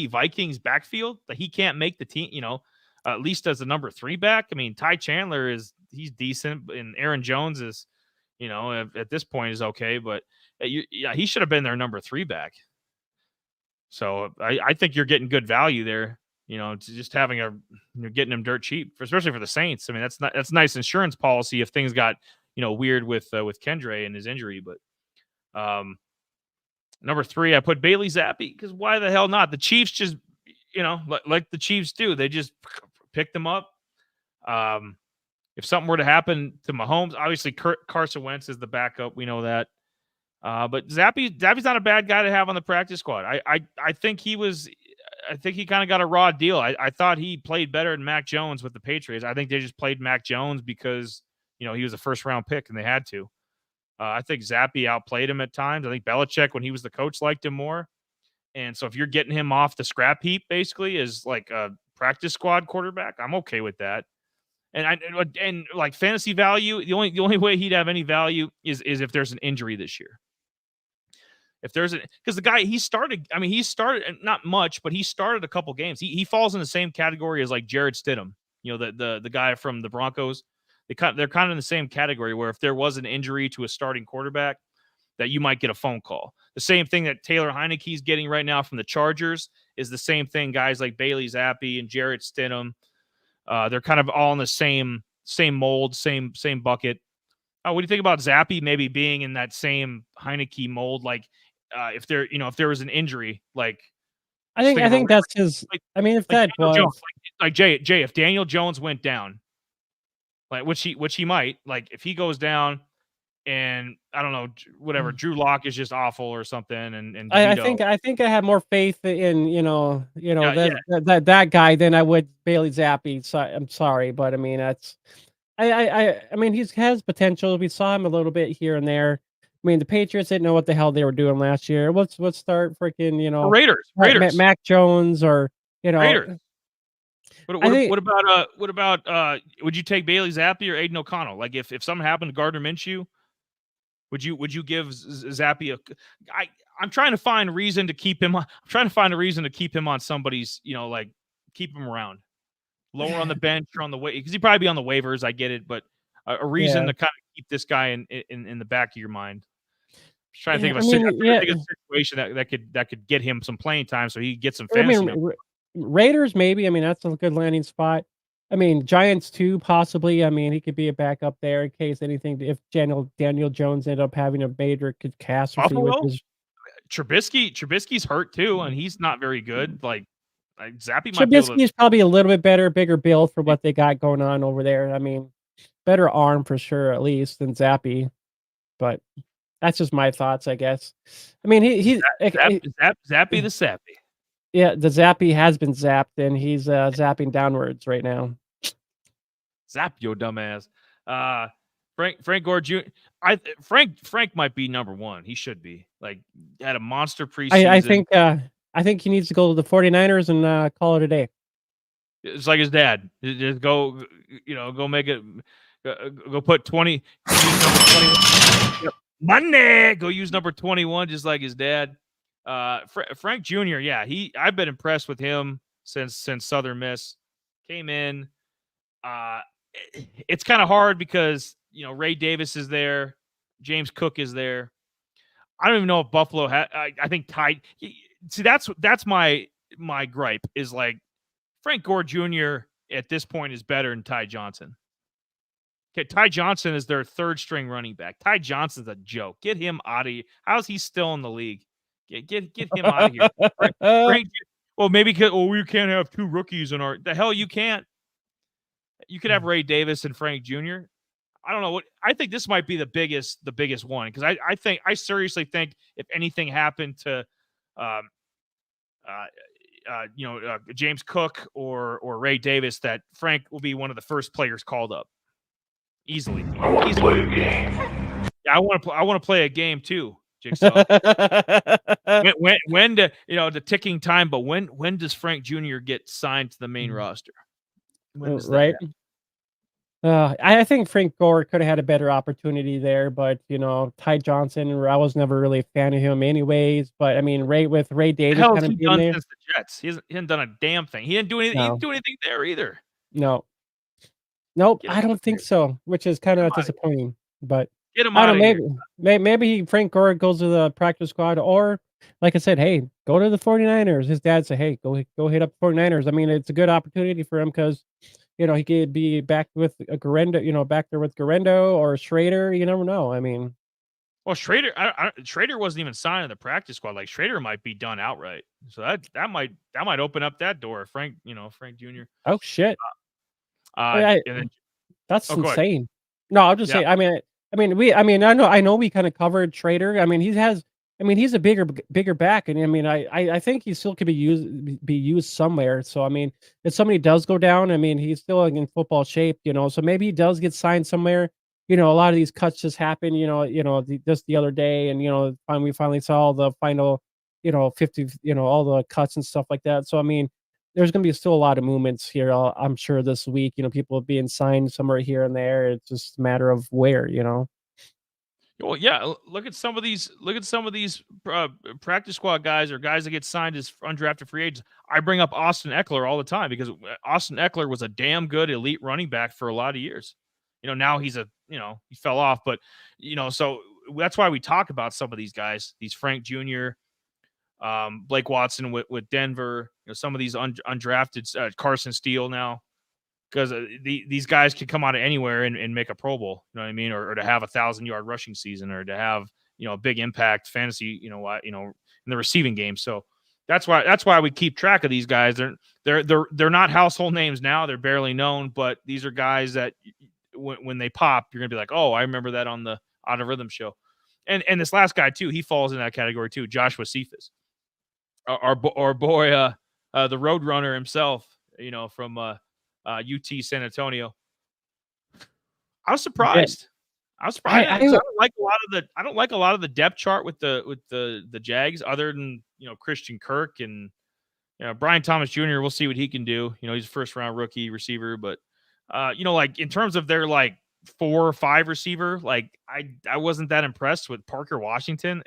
Vikings backfield that he can't make the team, at least as a number 3 back. I mean, Ty Chandler he's decent, and Aaron Jones is, at this point is okay, but he should have been their number 3 back. So I think you're getting good value there. Just having getting him dirt cheap, especially for the Saints. I mean, that's nice insurance policy if things got weird with Kendre and his injury. But number 3, I put Bailey Zappi because why the hell not? The Chiefs just like the Chiefs do, they just picked them up. If something were to happen to Mahomes, obviously Carson Wentz is the backup. We know that. But Zappy's not a bad guy to have on the practice squad. I think he kind of got a raw deal. I thought he played better than Mac Jones with the Patriots. I think they just played Mac Jones because, he was a first-round pick and they had to. I think Zappy outplayed him at times. I think Belichick, when he was the coach, liked him more. And so if you're getting him off the scrap heap, basically, as like a practice squad quarterback, I'm okay with that. And like fantasy value, the only way he'd have any value is if there's an injury this year. If there's because the guy he started not much, but he started a couple games. He falls in the same category as like Jared Stidham, the guy from the Broncos. They're kind of in the same category where if there was an injury to a starting quarterback, that you might get a phone call. The same thing that Taylor Heineke's getting right now from the Chargers is the same thing. Guys like Bailey Zappi and Jared Stidham, they're kind of all in the same mold, same bucket. What do you think about Zappi maybe being in that same Heineke mold? Like, if there was an injury, like I think that's his. I mean, if that was Jones, like Jay, if Daniel Jones went down, like which he might, like if he goes down, and I don't know, whatever, Drew Lock is just awful or something, and I think I have more faith in that guy than I would Bailey Zappi. So I'm sorry, but I mean that's. I mean he has potential. We saw him a little bit here and there. I mean the Patriots didn't know what the hell they were doing last year. Let's start freaking Raiders, Mac Jones or Raiders. What about would you take Bailey Zappi or Aiden O'Connell? Like if something happened to Gardner Minshew, would you give Zappi I'm trying to find a reason to keep him. I'm trying to find a reason to keep him on somebody's, like keep him around. Lower on the bench or on the way, because he'd probably be on the waivers. I get it, but a reason to kind of keep this guy in the back of your mind. Just trying to think of a situation that could get him some playing time, so he gets some fantasy. Raiders, maybe. I mean, that's a good landing spot. I mean, Giants too, possibly. I mean, he could be a backup there in case anything. If Daniel Jones ended up having a major catastrophe with his. Trubisky's hurt too, and he's not very good. Like Zappi Trubisky's probably a little bit better, bigger build for what they got going on over there. I mean, better arm for sure, at least than Zappi. But that's just my thoughts, I guess. I mean, he's Zappy the Sappy. Yeah, the Zappy has been zapped, and he's zapping downwards right now. Zap your dumbass. Frank Gore Jr. Frank might be number 1. He should be. Like, had a monster preseason. I think he needs to go to the 49ers and call it a day. It's like his dad. Just go make it. Go put 20. Money. Go use number 21, just like his dad. Frank Jr. Yeah, I've been impressed with him since Southern Miss came in. It's kind of hard because Ray Davis is there, James Cook is there. I don't even know if Buffalo had. I think Ty. See, that's my gripe is like Frank Gore Jr. at this point is better than Ty Johnson. Okay, Ty Johnson is their third string running back. Ty Johnson's a joke. Get him out of here. How's he still in the league? Get him out of here. Frank, well, maybe we can't have two rookies in our. The hell you can't. You could have Ray Davis and Frank Jr. I don't know what. I think this might be the biggest one because I seriously think if anything happened to, James Cook or Ray Davis, that Frank will be one of the first players called up. Easily. I want to play a game. Yeah, I want to play a game too, Jigsaw. when the ticking time, but when does Frank Jr. get signed to the main roster? When does that right. happen? I think Frank Gore could have had a better opportunity there, but Ty Johnson, I was never really a fan of him anyways. But I mean, Ray Davis Hell, kind of he being done there. since the Jets. He hasn't done a damn thing. He didn't do anything. He didn't do anything there either. No. Nope, Get I him don't think so, which is kind of disappointing. But Get him I out don't of here. know, maybe Frank Gore goes to the practice squad, or like I said, hey, go to the 49ers. His dad said, hey, go hit up the 49ers. I mean, it's a good opportunity for him because he could be back with a Garendo, back there with Garendo or Schrader. You never know. I mean, Well, Schrader, Schrader wasn't even signed in the practice squad. Like Schrader might be done outright. So that might open up that door. Frank Jr. oh shit, And then, that's go ahead. insane. No, I'll just Yeah. say, I know we kind of covered Schrader. I mean, he's a bigger back, and I mean, I think he still could be used somewhere. So I mean, if somebody does go down, I mean, he's still in football shape, so maybe he does get signed somewhere. A lot of these cuts just happen, just the other day, and we finally saw the final, 50, all the cuts and stuff like that. So I mean, there's going to be still a lot of movements here, I'm sure this week. People being signed somewhere here and there. It's just a matter of where. Well, yeah. Look at some of these. Practice squad guys or guys that get signed as undrafted free agents. I bring up Austin Eckler all the time because Austin Eckler was a damn good elite running back for a lot of years. Now he's he fell off, but so that's why we talk about some of these guys, these Frank Jr., Blake Watson with Denver, some of these undrafted Carson Steele now. Because these guys could come out of anywhere and make a Pro Bowl, you know what I mean, or to have 1,000-yard rushing season, or to have a big impact fantasy, in the receiving game. So that's why we keep track of these guys. They're not household names now. They're barely known, but these are guys that when they pop, you're gonna be like, oh, I remember that on the Out of Rhythm show. And this last guy too, he falls in that category too. Joshua Cephas, our boy, the Roadrunner himself, from UT San Antonio. I was surprised. I was surprised. I don't like a lot of the depth chart with the Jags, other than Christian Kirk and Brian Thomas Jr. We'll see what he can do. He's a first round rookie receiver, but like in terms of their like 4 or 5 receiver, like I wasn't that impressed with Parker Washington.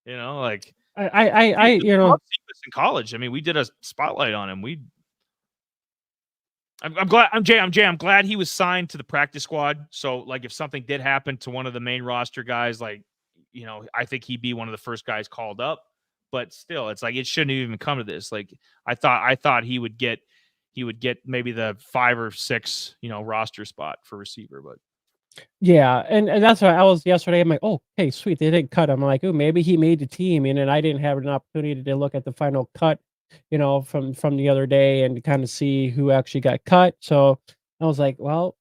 Like I in college. I mean, we did a spotlight on him. I'm glad. I'm glad he was signed to the practice squad. So, like, if something did happen to one of the main roster guys, like, I think he'd be one of the first guys called up. But still, it's like it shouldn't even come to this. Like, I thought he would get maybe the 5 or 6, roster spot for receiver. But yeah, and that's why I was yesterday. I'm like, oh, hey, sweet, they didn't cut him. I'm like, oh, maybe he made the team, and then I didn't have an opportunity to look at the final cut, from the other day and kind of see who actually got cut. So I was like, well,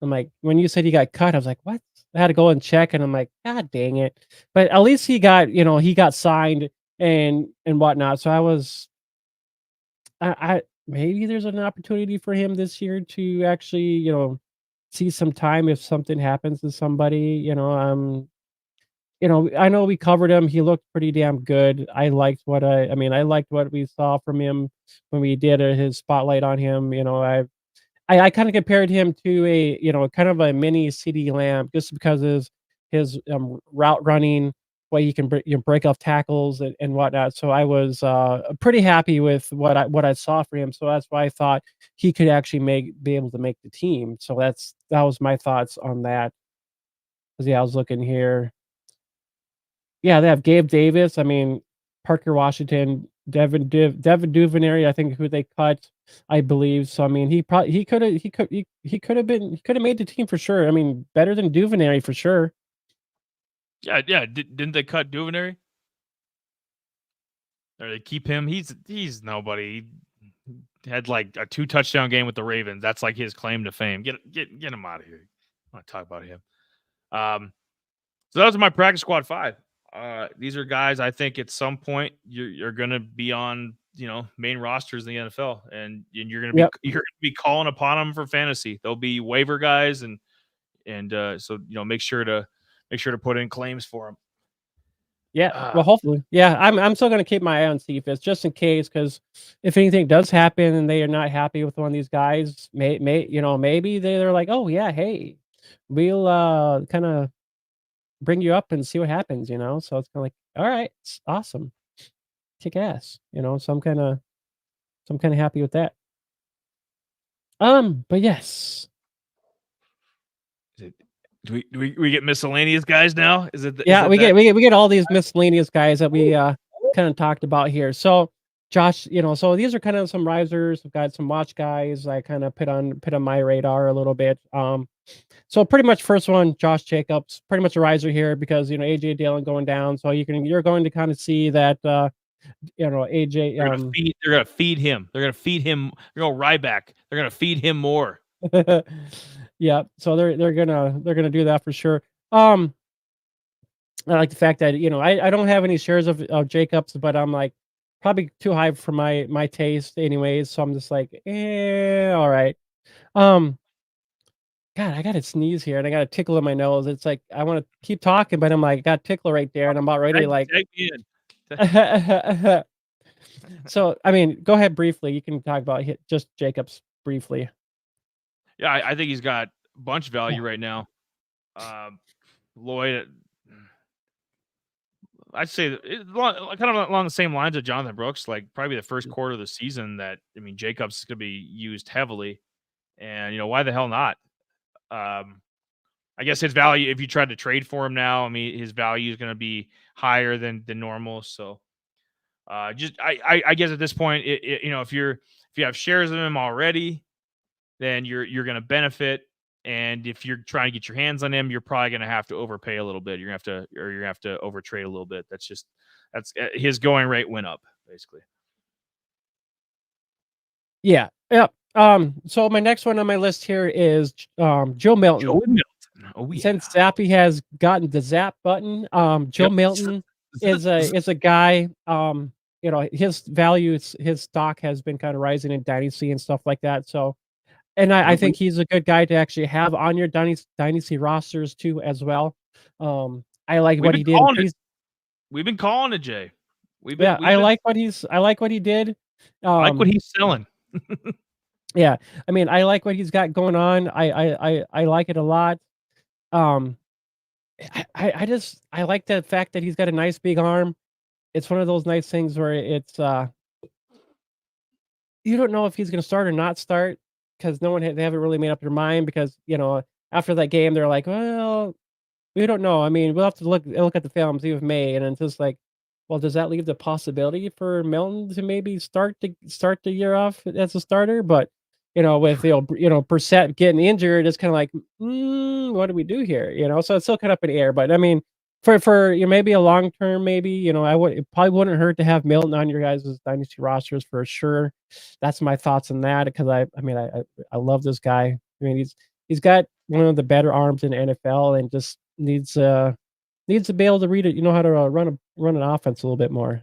I'm like, when you said he got cut, I was like, what? I had to go and check, and I'm like, God dang it! But at least he got signed and whatnot. So I maybe there's an opportunity for him this year to actually see some time if something happens to somebody. I know we covered him. He looked pretty damn good. I liked what I liked what we saw from him when we did his spotlight on him. I kind of compared him to a kind of a mini CeeDee Lamb just because of his route running, way he can break off tackles and whatnot. So I was pretty happy with what I saw for him. So that's why I thought he could actually be able to make the team. So that was my thoughts on that. 'Cause, yeah, I was looking here. Yeah, they have Gabe Davis. I mean, Parker Washington, Devin Duvernay, I think who they cut, I believe. So I mean, he could have made the team for sure. I mean, better than Duvernay for sure. Yeah. Didn't they cut Duvernay? Or they keep him? He's nobody. He had like a 2 touchdown game with the Ravens. That's like his claim to fame. Get him out of here. I want to talk about him. So those are my practice squad 5. These are guys I think at some point you're going to be on, main rosters in the NFL, and you're going to be calling upon them for fantasy. They'll be waiver guys, and so make sure to put in claims for them. Yeah, well, hopefully. Yeah, I'm still gonna keep my eye on Cephas just in case, because if anything does happen and they are not happy with one of these guys, maybe they're like, oh yeah, hey, we'll kind of bring you up and see what happens, So it's kind of like, all right, it's awesome, kick ass, So I'm kind of happy with that. But yes. Do we get miscellaneous guys now? Is it? Yeah, we get all these miscellaneous guys that we kind of talked about here. So Josh, so these are kind of some risers. We've got some watch guys I kind of put on my radar a little bit. So pretty much first one, Josh Jacobs, pretty much a riser here because AJ Dillon going down. So you're going to kind of see that AJ. They're gonna feed him. They're gonna feed him. Ryback. They're gonna feed him more. Yeah, so they're gonna do that for sure. I like the fact that I don't have any shares of Jacobs, but I'm like probably too high for my taste, anyways. So I'm just like, all right. God, I got to sneeze here, and I got a tickle in my nose. It's like I want to keep talking, but I'm like, got a tickle right there, and I'm about ready to like. Take me in. So I mean, go ahead briefly. You can talk about just Jacobs briefly. Yeah, I think he's got a bunch of value right now. Lloyd, I'd say kind of along the same lines of Jonathan Brooks, like probably the first quarter of the season that, Jacobs is going to be used heavily. And, why the hell not? I guess his value, if you tried to trade for him now, his value is going to be higher than normal. So I guess at this point, if you have shares of him already, then you're going to benefit. And if you're trying to get your hands on him, you're probably going to have to overpay a little bit. You're going to have to overtrade a little bit. That's his going rate went up basically. Yeah. Yep. So my next one on my list here is Joe Milton. Oh, yeah. Since Zappy has gotten the Zap button, Joe Milton is a guy. His value, his stock has been kind of rising in Dynasty and stuff like that. So, and I think he's a good guy to actually have on your Dynasty rosters too, as well. I like what he did. We've been calling it, Jay. I like what he did. I like what he's selling. Yeah, I mean, I like what he's got going on. I like it a lot. I like the fact that he's got a nice big arm. It's one of those nice things where it's you don't know if he's going to start or not start because they haven't really made up their mind because after that game they're like, well, we don't know. I mean, we'll have to look at the film, see if May, and it's just like, well, does that leave the possibility for Milton to maybe start the year off as a starter? But with Brissett getting injured, it's kind of like, what do we do here? So it's still kind of up in the air. But I mean, for maybe a long term, maybe it probably wouldn't hurt to have Milton on your guys' dynasty rosters for sure. That's my thoughts on that because I love this guy. I mean, he's got one of the better arms in the NFL and just needs to be able to read it. How to run an offense a little bit more.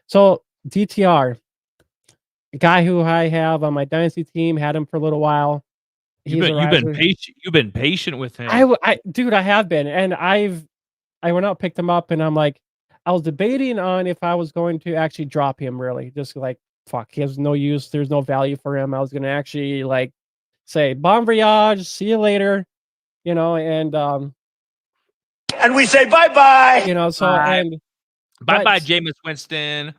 So DTR, a guy who I have on my dynasty team, had him for a little while. You've been patient. You've been patient with him. Dude, I have been, and I went out, picked him up, and I'm like, I was debating on if I was going to actually drop him. Really, just like fuck, he has no use. There's no value for him. I was gonna actually like say bon voyage, see you later, and we say bye-bye. So and bye-bye, Jameis Winston.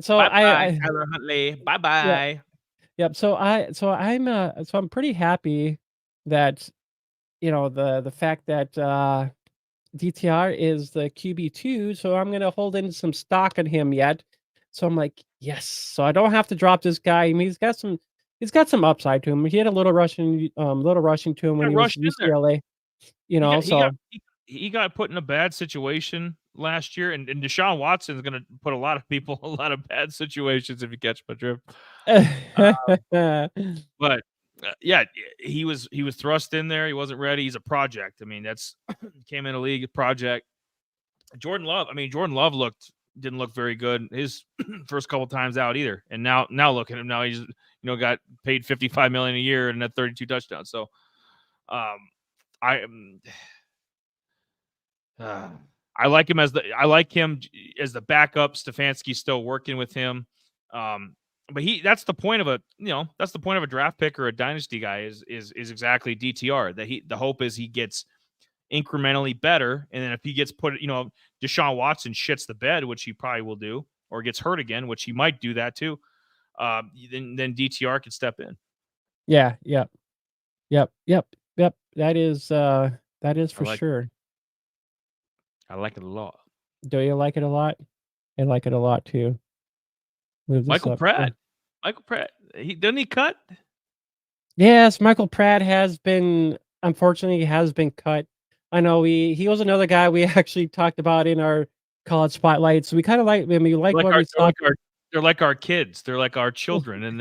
So bye-bye, Tyler Huntley. Bye-bye. Yep. So I'm pretty happy that the fact that DTR is the QB2, so I'm gonna hold in some stock on him yet. So I'm like, yes. So I don't have to drop this guy. I mean, he's got some upside to him. He had a little rushing to him when Got he was rushed in there. UCLA. You He know, got he got so he got put in a bad situation last year, and Deshaun Watson is gonna put a lot of people in a lot of bad situations if you catch my drift. But yeah, he was thrust in there. He wasn't ready. He's a project. I mean, that's came in a league project. Jordan Love. I mean, Jordan Love didn't look very good his first couple times out either. And now look at him. Now he's got paid $55 million a year and had 32 touchdowns. So I like him as the backup. Stefanski's still working with him. But that's the point of a draft pick or a dynasty guy is exactly DTR. The hope is he gets incrementally better, and then if he gets Deshaun Watson shits the bed, which he probably will do, or gets hurt again, which he might do that too, then DTR can step in. yeah, yep. That is for sure. I like it a lot. Do you like it a lot? I like it a lot too. Michael Pratt. Michael Pratt. Doesn't he cut? Yes, Michael Pratt unfortunately has been cut. I know he was another guy we actually talked about in our college spotlights. We kind of like him. We like what we saw. They're like our kids. They're like our children, and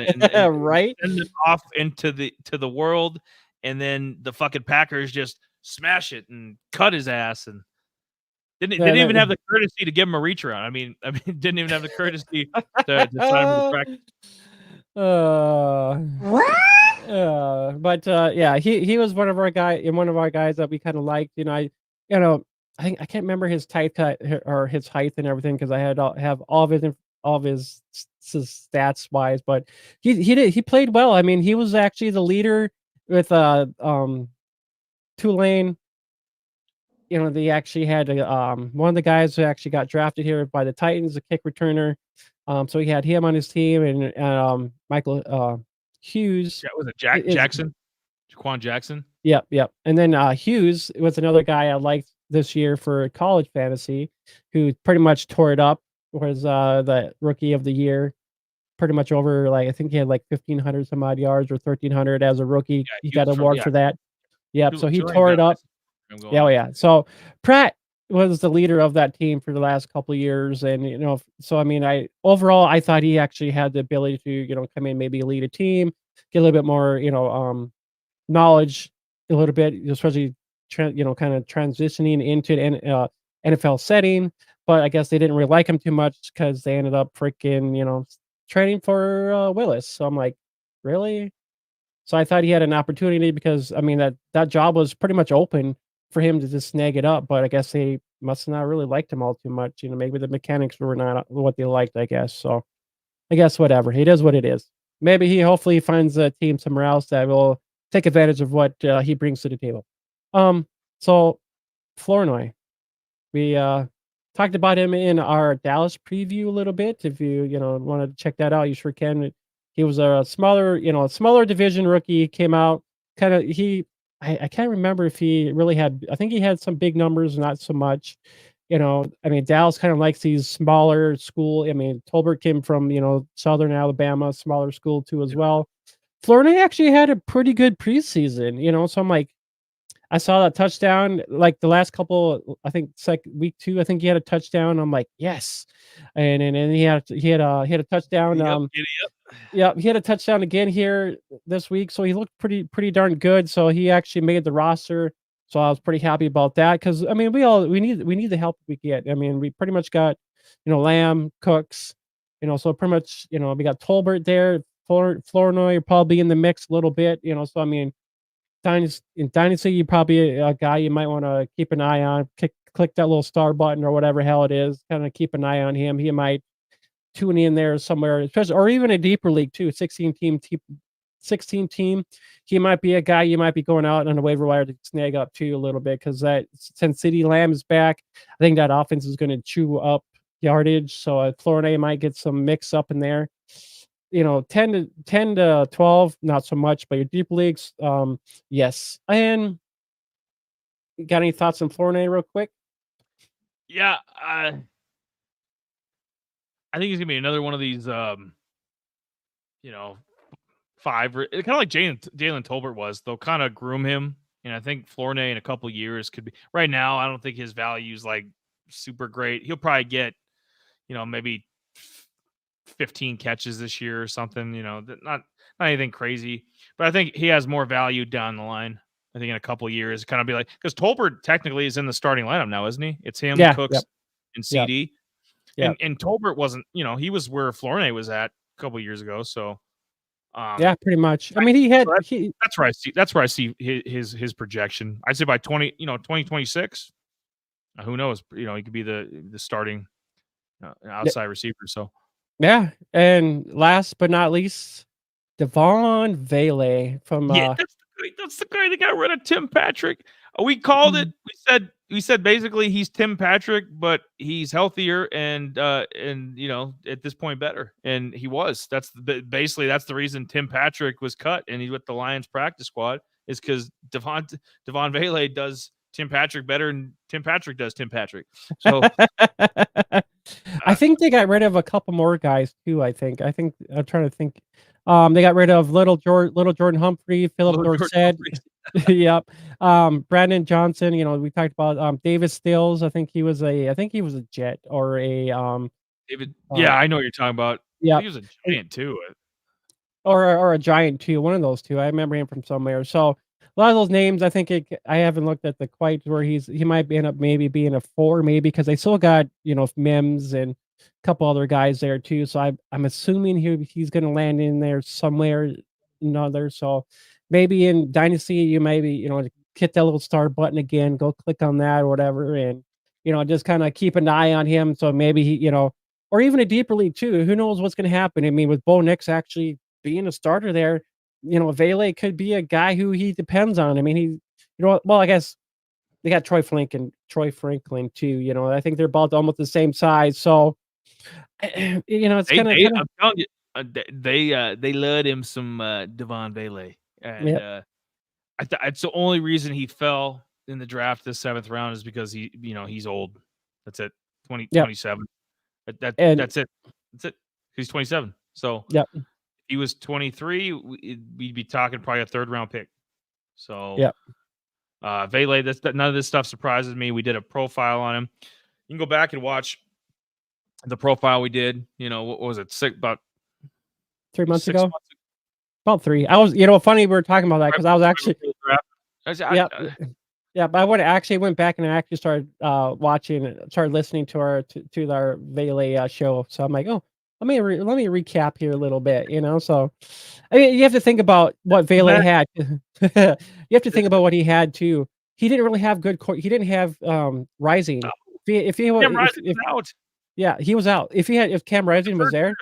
right, send them off into the world, and then the fucking Packers just smash it and cut his ass, and they didn't even have the courtesy to give him a reach around. I mean, didn't even have the courtesy to sign him to practice. But yeah, he was one of our guys that we kind of liked. I can't remember his height or his height and everything because I have all of his stats wise, but he played well. I mean, he was actually the leader with Tulane. They actually had one of the guys who actually got drafted here by the Titans, a kick returner. So he had him on his team, and Michael Hughes. Was it Jackson? Jaquan Jackson? Yep. And then Hughes was another guy I liked this year for college fantasy, who pretty much tore it up. Was the rookie of the year, pretty much over I think he had 1,500 some odd yards or 1,300 as a rookie. Yeah, he got an award for that. Yep. So he Tulane tore it up. Yeah. So Pratt was the leader of that team for the last couple of years, and so I mean, I thought he actually had the ability to come in, maybe lead a team, get a little bit more knowledge, a little bit, especially kind of transitioning into an NFL setting. But I guess they didn't really like him too much because they ended up freaking trading for Willis. So I'm like, really? So I thought he had an opportunity because I mean that job was pretty much open for him to just snag it up, but I guess they must not really liked him all too much. Maybe the mechanics were not what they liked, I guess. So I guess whatever. It is what it is. Maybe he hopefully finds a team somewhere else that will take advantage of what he brings to the table. So Flournoy, we talked about him in our Dallas preview a little bit. If you want to check that out, you sure can. He was a smaller division rookie. He came out kind of I can't remember if he really had. I think he had some big numbers, not so much. I mean, Dallas kind of likes these smaller school. I mean, Tolbert came from Southern Alabama, smaller school too as well. Flournoy actually had a pretty good preseason. So I'm like, I saw that touchdown the last couple. I think it's week 2. I think he had a touchdown. I'm like, yes, and he had a touchdown. Yeah, he had a touchdown again here this week, so he looked pretty darn good. So he actually made the roster. So I was pretty happy about that because I mean we need the help we get. I mean we pretty much got Lamb, Cooks, so pretty much we got Tolbert there. Flournoy probably in the mix a little bit. So I mean. In Dynasty, you probably a guy you might want to keep an eye on. Click that little star button or whatever hell it is. Kind of keep an eye on him. He might tune in there somewhere, especially or even a deeper league too. 16 team. He might be a guy you might be going out on the waiver wire to snag up too a little bit because since CeeDee Lamb is back, I think that offense is going to chew up yardage. So Flournoy might get some mix up in there. 10 to 12, not so much, but your deep leagues, yes. And you got any thoughts on Flournoy real quick? Yeah, I think he's gonna be another one of these, you know, kind of like Jalen Tolbert was. They'll kind of groom him, and I think Flournoy in a couple years could be. Right now, I don't think his value is like super great. He'll probably get, maybe 15 catches this year or something. Not anything crazy, but I think he has more value down the line. I think in a couple years, kind of be like, because Tolbert technically is in the starting lineup now, isn't he? It's him, Yeah. Cooks, Yep. and Yep. CD. Yep. And Tolbert wasn't, he was where Flournoy was at a couple years ago. So yeah, pretty much. I mean, he had that's where I see his projection. I'd say by 2026. Who knows? He could be the starting outside receiver. So yeah. And last but not least, Devon Vele from that's the guy that got rid of Tim Patrick. We called it. We said basically he's Tim Patrick, but he's healthier and at this point better. And he was. That's the reason Tim Patrick was cut and he's with the Lions practice squad is because Devon Vele does Tim Patrick better than Tim Patrick does Tim Patrick. So I think they got rid of a couple more guys too. I think I'm trying to think. They got rid of little Jordan Humphrey, Philip Dorsett. Yep. Brandon Johnson. We talked about Davis Stills. I think he was a Jet or a David. Yeah, I know what you're talking about. Yeah, he was a Giant too. Or a Giant too. One of those two. I remember him from somewhere. So a lot of those names, I think I haven't looked at the quite where he might end up maybe being a 4, maybe because they still got Mims and a couple other guys there too. So I'm assuming he's going to land in there somewhere, another. So maybe in Dynasty you maybe hit that little start button again, go click on that or whatever, and just kind of keep an eye on him. So maybe he or even a deeper league too. Who knows what's going to happen? I mean, with Bo Nix actually being a starter there, Vele could be a guy who he depends on. I mean, well, I guess they got Troy Franklin too. I think they're about almost the same size. So, it's kind of. I'm telling you, they let him some Devon Vele, and it's the only reason he fell in the draft this 7th round is because he's old. That's it. 27. That's it. That's it. He's 27. So yep. If he was 23, we'd be talking probably a 3rd round pick. So yeah. Vele, none of this stuff surprises me. We did a profile on him. You can go back and watch the profile we did. What was it? About 3 months ago. About 3. I was, funny we were talking about that because I was actually. Yeah, but I went back and I actually started started listening to our Vele show. So I'm like, oh, let me recap here a little bit, So, I mean, you have to think about what Vele had. You have to think about what he had too. He didn't really have he didn't have Rising. If out. Yeah, he was out. If Cam Rising was there,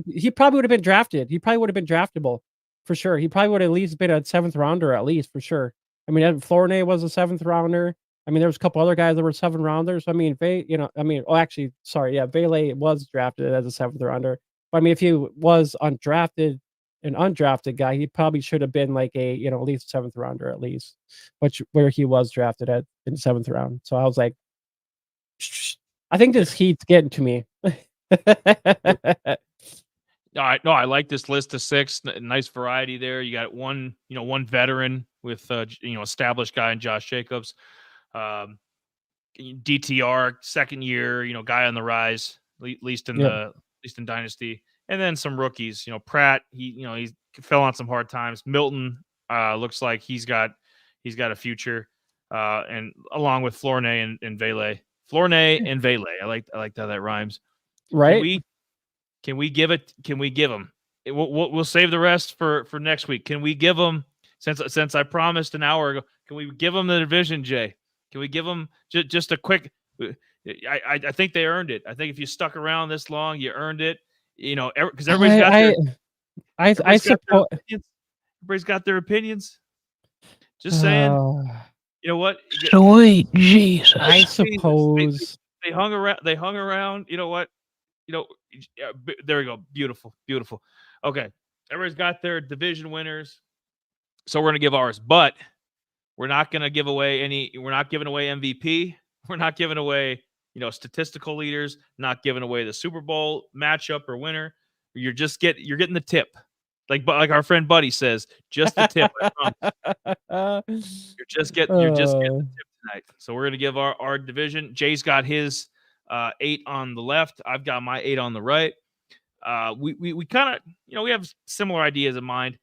he probably would have been drafted. He probably would have been draftable for sure. He probably would have at least been a 7th rounder at least for sure. I mean, Flournoy was a 7th rounder. I mean, there was a couple other guys that were 7th rounders. I mean, actually, sorry, yeah, Vele was drafted as a 7th rounder. But I mean, if he was an undrafted guy, he probably should have been like a at least 7th rounder at least, where he was drafted in the 7th round. So I was like, I think this heat's getting to me. No, I like this list of 6. Nice variety there. You got one veteran with established guy in Josh Jacobs. DTR 2nd year, guy on the rise, at least in Dynasty, and then some rookies. Pratt, he fell on some hard times. Milton looks like he's got a future, and along with Flournoy and Vele. Flournoy and Vele. I like how that rhymes. Right? Can we give him? We'll save the rest for next week. Can we give him, since I promised an hour ago, can we give him the division, Jay? Can we give him just a quick? I think they earned it. I think if you stuck around this long, you earned it. Because everybody's got their opinions. Just saying. You know what? Sweet Jesus. I suppose they hung around. You know what? There we go. Beautiful. Okay. Everybody's got their division winners. So we're going to give ours, but we're not going to give away we're not giving away MVP. We're not giving away statistical leaders, not giving away the Super Bowl matchup or winner. You're getting the tip. Like our friend Buddy says, just the tip. I promise. You're just getting the tip tonight. So we're gonna give our division. Jay's got his 8 on the left. I've got my 8 on the right. We kind of we have similar ideas in mind.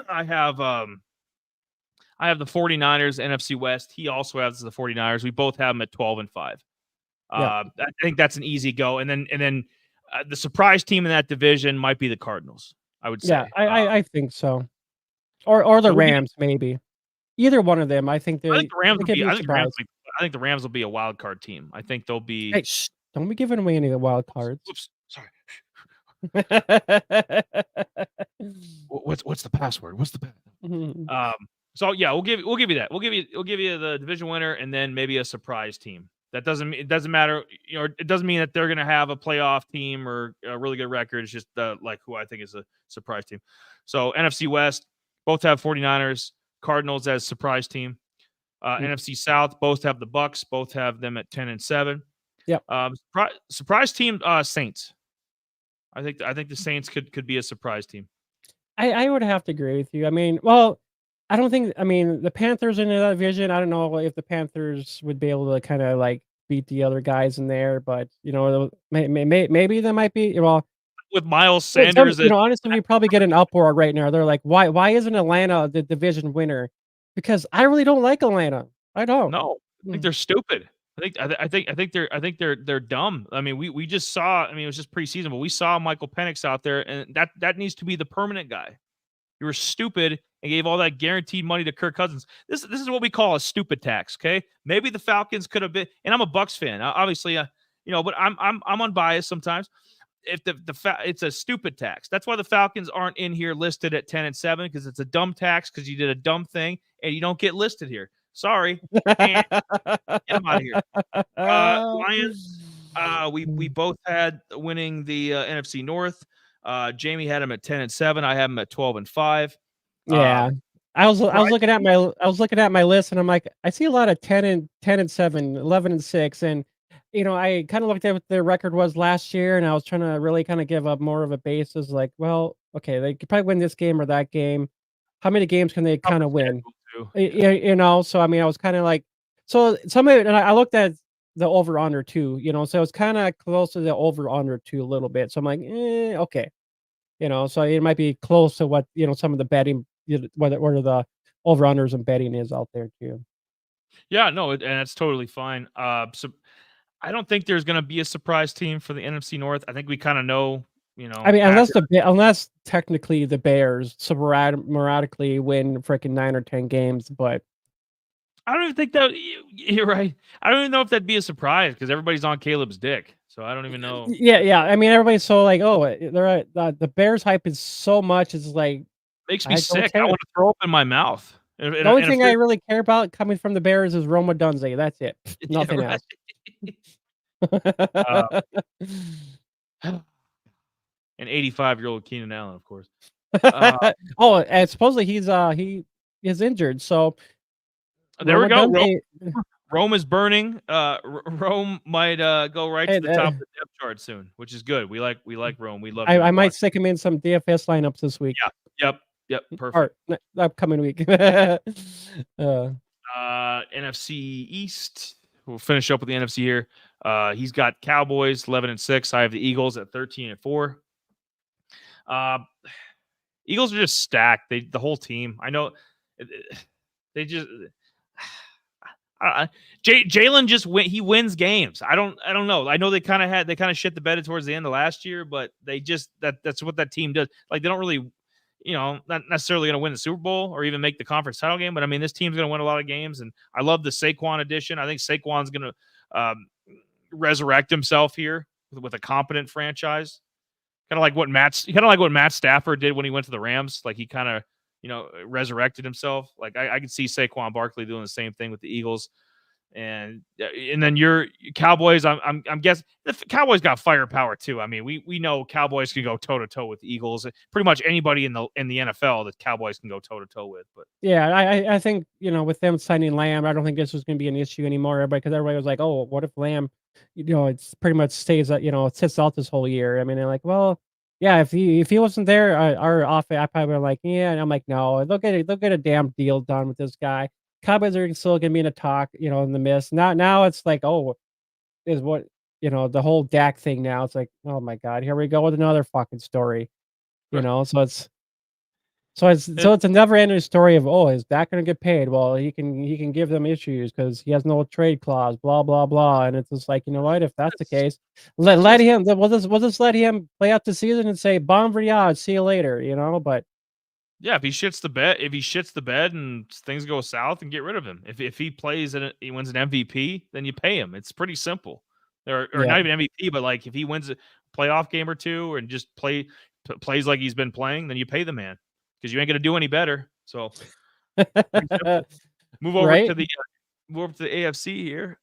I have the 49ers NFC West. He also has the 49ers. We both have them at 12-5. I think that's an easy go. And then the surprise team in that division might be the Cardinals, I would say. Yeah, I think so. Or the Rams, maybe. Either one of them. I think the Rams will be. I think the the Rams will be a wild card team. I think they'll be. Hey, shh, don't be giving away any of the wild cards. Oops, sorry. What's the password? What's the password? So yeah, we'll give you that. We'll give you the division winner and then maybe a surprise team. It doesn't matter. It doesn't mean that they're going to have a playoff team or a really good record. It's just like who I think is a surprise team. So NFC West, both have 49ers, Cardinals as surprise team. NFC South, both have the Bucks, both have them at 10-7. Yep. Surprise team, Saints. I think the Saints could be a surprise team. I would have to agree with you. I mean, well, I don't think. I mean, the Panthers in that division. I don't know if the Panthers would be able to kind of like beat the other guys in there, but maybe they might be. Well, with Miles Sanders, honestly, we probably get an uproar right now. They're like, why isn't Atlanta the division winner? Because I really don't like Atlanta. I don't. No, I think they're stupid. I think they're dumb. I mean, we just saw. I mean, it was just preseason, but we saw Michael Penix out there, and that needs to be the permanent guy. You were stupid and gave all that guaranteed money to Kirk Cousins. This is what we call a stupid tax. Okay, maybe the Falcons could have been. And I'm a Bucs fan, obviously. But I'm unbiased sometimes. If it's a stupid tax. That's why the Falcons aren't in here listed at 10-7 because it's a dumb tax because you did a dumb thing and you don't get listed here. Sorry, and get them out of here. Lions. We both had winning the NFC North. Jamie had him at 10-7. I have him at 12-5. Yeah. I was looking at my list and I'm like, I see a lot of 10-7, 11-6, and I kind of looked at what their record was last year, and I was trying to really kind of give up more of a basis. Like, well, okay, they could probably win this game or that game. How many games can they kind of win? So I mean, I was kind of like, so somebody, and I looked at the over under too. So it's kind of close to the over under too a little bit. So I'm like, okay, so it might be close to what some of the betting, what the over unders and betting is out there too. Yeah, no, and that's totally fine. So I don't think there's going to be a surprise team for the NFC North. I think we kind of know, I mean, unless technically the Bears sporadically win freaking 9 or 10 games, but I don't even think that you're right. I don't even know if that'd be a surprise because everybody's on Caleb's dick. So I don't even know. Yeah. I mean, everybody's so like, oh, they're the Bears hype is so much. It's like makes me sick. I want to throw up in my mouth. The only thing I really care about coming from the Bears is Roma Dunze. That's it. Nothing else. An 85-year-old Keenan Allen, of course. And supposedly he is injured. So there we go. Rome is burning. Rome might go right to the top of the depth chart soon, which is good. We like Rome. We love. I might stick him in some DFS lineups this week. Yeah. Yep. Perfect. Or upcoming week. NFC East. We'll finish up with the NFC here. He's got Cowboys 11-6. I have the Eagles at 13-4. Eagles are just stacked. The whole team. I know they just. Jalen just wins games. I don't know. I know they kind of shit the bed towards the end of last year, but they just that's what that team does. Like they don't really, not necessarily going to win the Super Bowl or even make the conference title game, but I mean this team's going to win a lot of games, and I love the Saquon addition. I think Saquon's going to resurrect himself here with a competent franchise, kind of like what Matt Stafford did when he went to the Rams. Like he kind of resurrected himself. Like I could see Saquon Barkley doing the same thing with the Eagles, and then your Cowboys. I'm guessing the Cowboys got firepower too. I mean, we know Cowboys can go toe to toe with the Eagles. Pretty much anybody in the NFL that Cowboys can go toe to toe with. But yeah, I think with them signing Lamb, I don't think this was going to be an issue anymore. Because everybody was like, oh, what if Lamb it's pretty much stays at, it sits out this whole year. I mean, they're like, well, yeah, if he wasn't there, our offense, I probably would like, yeah, and I'm like, no, they'll get a damn deal done with this guy. Cowboys are still gonna be in a talk, in the mist. Now it's like, oh, is what the whole Dak thing now. It's like, oh my god, here we go with another fucking story. Right. So it's a never ending story of, oh, is Dak gonna get paid? Well, he can give them issues because he has no trade clause, blah blah blah. And it's just like, you know what? If that's the case, let him. We'll just let him play out the season and say bon voyage, see you later. But Yeah, if he shits the bed and things go south, and get rid of him. If he plays and he wins an MVP, then you pay him. It's pretty simple. Or yeah, not even MVP, but like if he wins a playoff game or two and just plays like he's been playing, then you pay the man because you ain't gonna do any better. So pretty simple. Move over right. to the AFC here.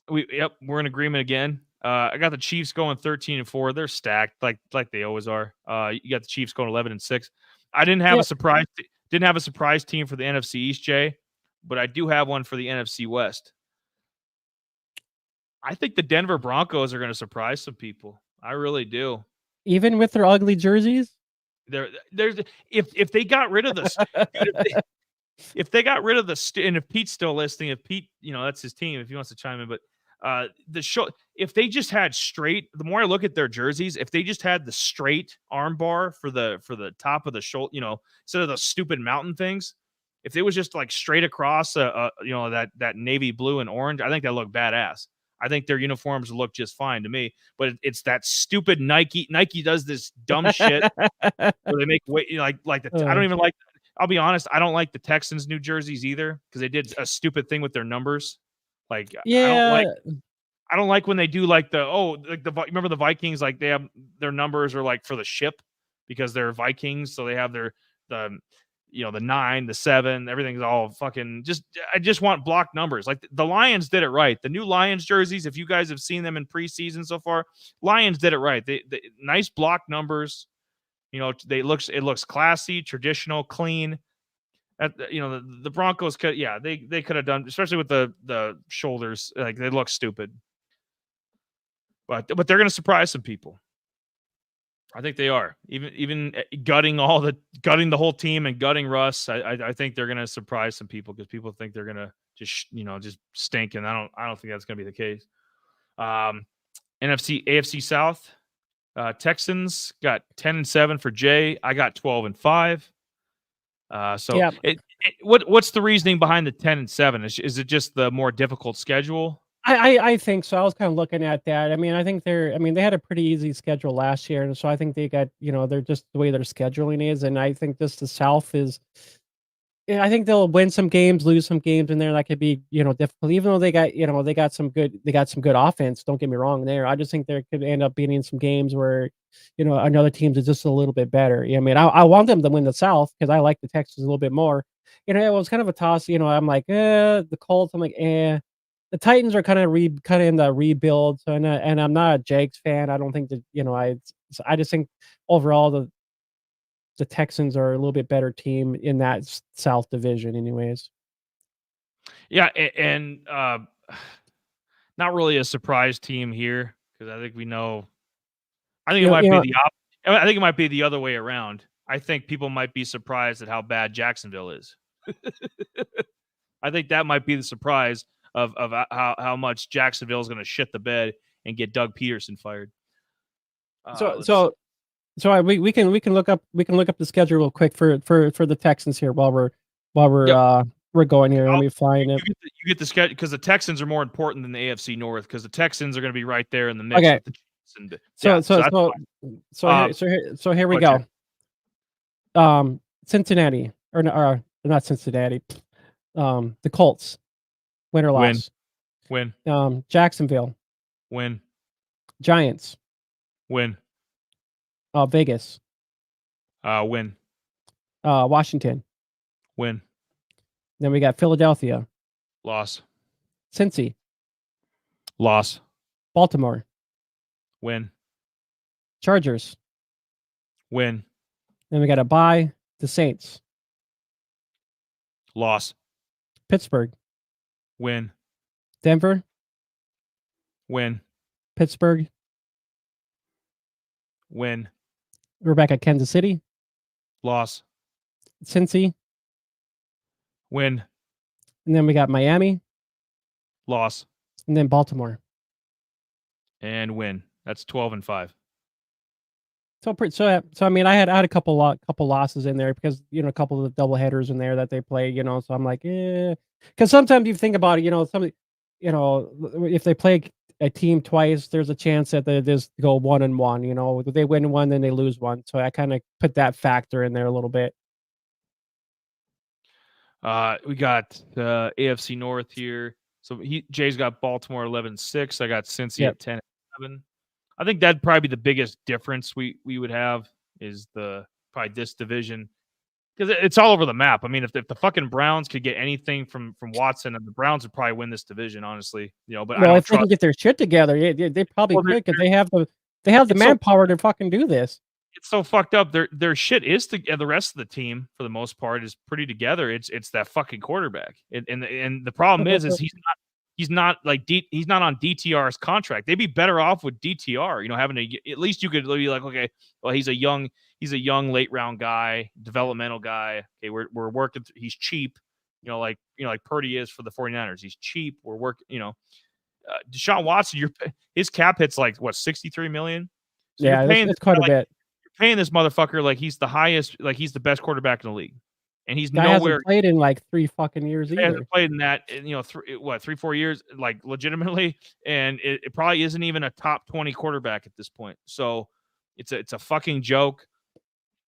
We're in agreement again. I got the Chiefs going 13-4. They're stacked like they always are. You got the Chiefs going 11-6. I didn't have Yeah, a surprise team for the NFC East, Jay, but I do have one for the NFC West. I think the Denver Broncos are going to surprise some people. I really do. even with their ugly jerseys. There's if they got rid of the dude, if they got rid of and if Pete's still listening, if Pete, that's his team, if he wants to chime in, but if they just had straight, the more I look at their jerseys, if they just had the straight arm bar for the top of the shoulder, instead of the stupid mountain things, if it was just like straight across, that navy blue and orange, I think that looked badass. I think their uniforms look just fine to me, but it's that stupid Nike. Nike does this dumb shit where they make I don't even like. I'll be honest, I don't like the Texans' new jerseys either because they did a stupid thing with their numbers. Like Yeah, I don't like when they do remember the Vikings, like they have their numbers are like for the ship because they're Vikings, so they have the 9, the 7, everything's all fucking I just want block numbers. Like the Lions did it right. The new Lions jerseys, if you guys have seen them in preseason so far, Lions did it right. They nice block numbers. It looks classy, traditional, clean. The Broncos could, they could have done, especially with the shoulders, like they look stupid. But they're going to surprise some people. I think they are. Even gutting the whole team and gutting Russ. I think they're going to surprise some people because people think they're going to just stink, and I don't think that's going to be the case. AFC South. Texans got 10-7 for Jay. I got 12-5. yeah. What's the reasoning behind the 10-7? Is it just the more difficult schedule? I think so. I was kind of looking at that. I mean, they had a pretty easy schedule last year, and so I think they got, they're just the way their scheduling is, and I think just the South is. Yeah, I think they'll win some games, lose some games in there. That could be, difficult. Even though they got some good offense. Don't get me wrong there. I just think they could end up being in some games where, another team's is just a little bit better. I mean, I want them to win the South because I like the Texans a little bit more. It was kind of a toss. I'm like, the Colts. I'm like, eh. The Titans are kind of in the rebuild. So, and I'm not a Jags fan. I don't think that, I just think overall the Texans are a little bit better team in that South division anyways. Yeah, and not really a surprise team here because I think we know. I think I think it might be the other way around. I think people might be surprised at how bad Jacksonville is. I think that might be the surprise of how much Jacksonville is going to shit the bed and get Doug Peterson fired. We can look up the schedule real quick for the Texans here while we're going here. Let me find it. You get the schedule because the Texans are more important than the AFC North because the Texans are going to be right there in the mix. Okay. With the Chiefs So here we go. Cincinnati or not Cincinnati. The Colts. Win or loss. Win. Jacksonville. Win. Giants. Win. Vegas. Win. Washington. Win. Then we got Philadelphia. Loss. Cincy. Loss. Baltimore. Win. Chargers. Win. Then we got a bye. The Saints. Loss. Pittsburgh. Win. Denver. Win. Pittsburgh. Win. We're back at Kansas City. Loss. Cincy. Win. And then we got Miami. Loss. And then Baltimore. And win. That's 12-5. So I mean, I had a couple losses in there because a couple of the double headers in there that they play. So I'm like, because sometimes you think about it. If they play a team twice, there's a chance that they just go 1-1. They win one, then they lose one. So I kind of put that factor in there a little bit. We got AFC North here. So Jay's got Baltimore 11-6. I got Cincy at 10-7. I think that'd probably be the biggest difference we would have is probably this division, because it's all over the map. I mean, if the fucking Browns could get anything from Watson, and the Browns would probably win this division, honestly. But if they can get their shit together, they probably could, because they have the manpower to fucking do this. It's so fucked up. Their shit is the rest of the team for the most part is pretty together. It's that fucking quarterback, and the problem is he's not on DTR's contract. They'd be better off with DTR. Having at least you could be like, okay, well he's a young late round guy, developmental guy. Okay, we're working. He's cheap. Like Purdy is for the 49ers. He's cheap. We're working. Deshaun Watson, his cap hit's like what, $63 million. So it's quite a bit. Paying this motherfucker like he's the highest, like he's the best quarterback in the league, and he's Guy nowhere hasn't played in like 3 fucking years either. He hasn't played in that, 3-4 years, like legitimately, and it probably isn't even a top 20 quarterback at this point. So it's a fucking joke.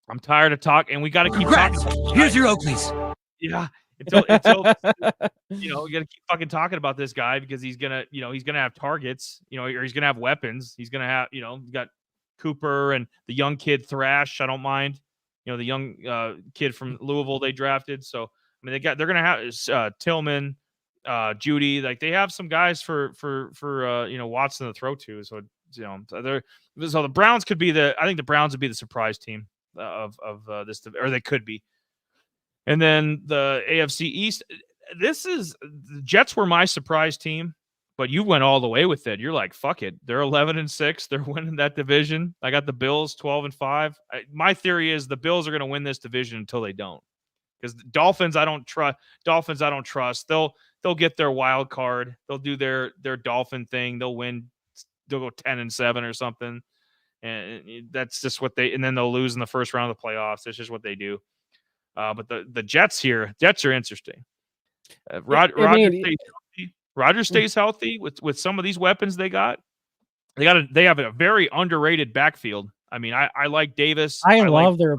I'm tired of talking, and we got to keep talking. Here's your Oakleys. Yeah, until we got to keep fucking talking about this guy because he's gonna have targets, or he's gonna have weapons. He's gonna have, you got Cooper and the young kid Thrash. I don't mind, the young kid from Louisville they drafted. So I mean, they're gonna have Tillman, Judy. Like they have some guys for Watson to throw to. So so the Browns could be I think the Browns would be the surprise team of this, or they could be. And then the AFC East. The Jets were my surprise team. But you went all the way with it. You're like, fuck it. They're 11-6. They're winning that division. I got the Bills 12-5. My theory is the Bills are going to win this division until they don't. Because Dolphins, I don't trust. They'll get their wild card. They'll do their Dolphin thing. They'll win. They'll go 10-7 or something. And that's just what and then they'll lose in the first round of the playoffs. That's just what they do. But the Jets are interesting. Rodgers stays healthy with some of these weapons they got. They have a very underrated backfield. I mean, I like Davis. I love their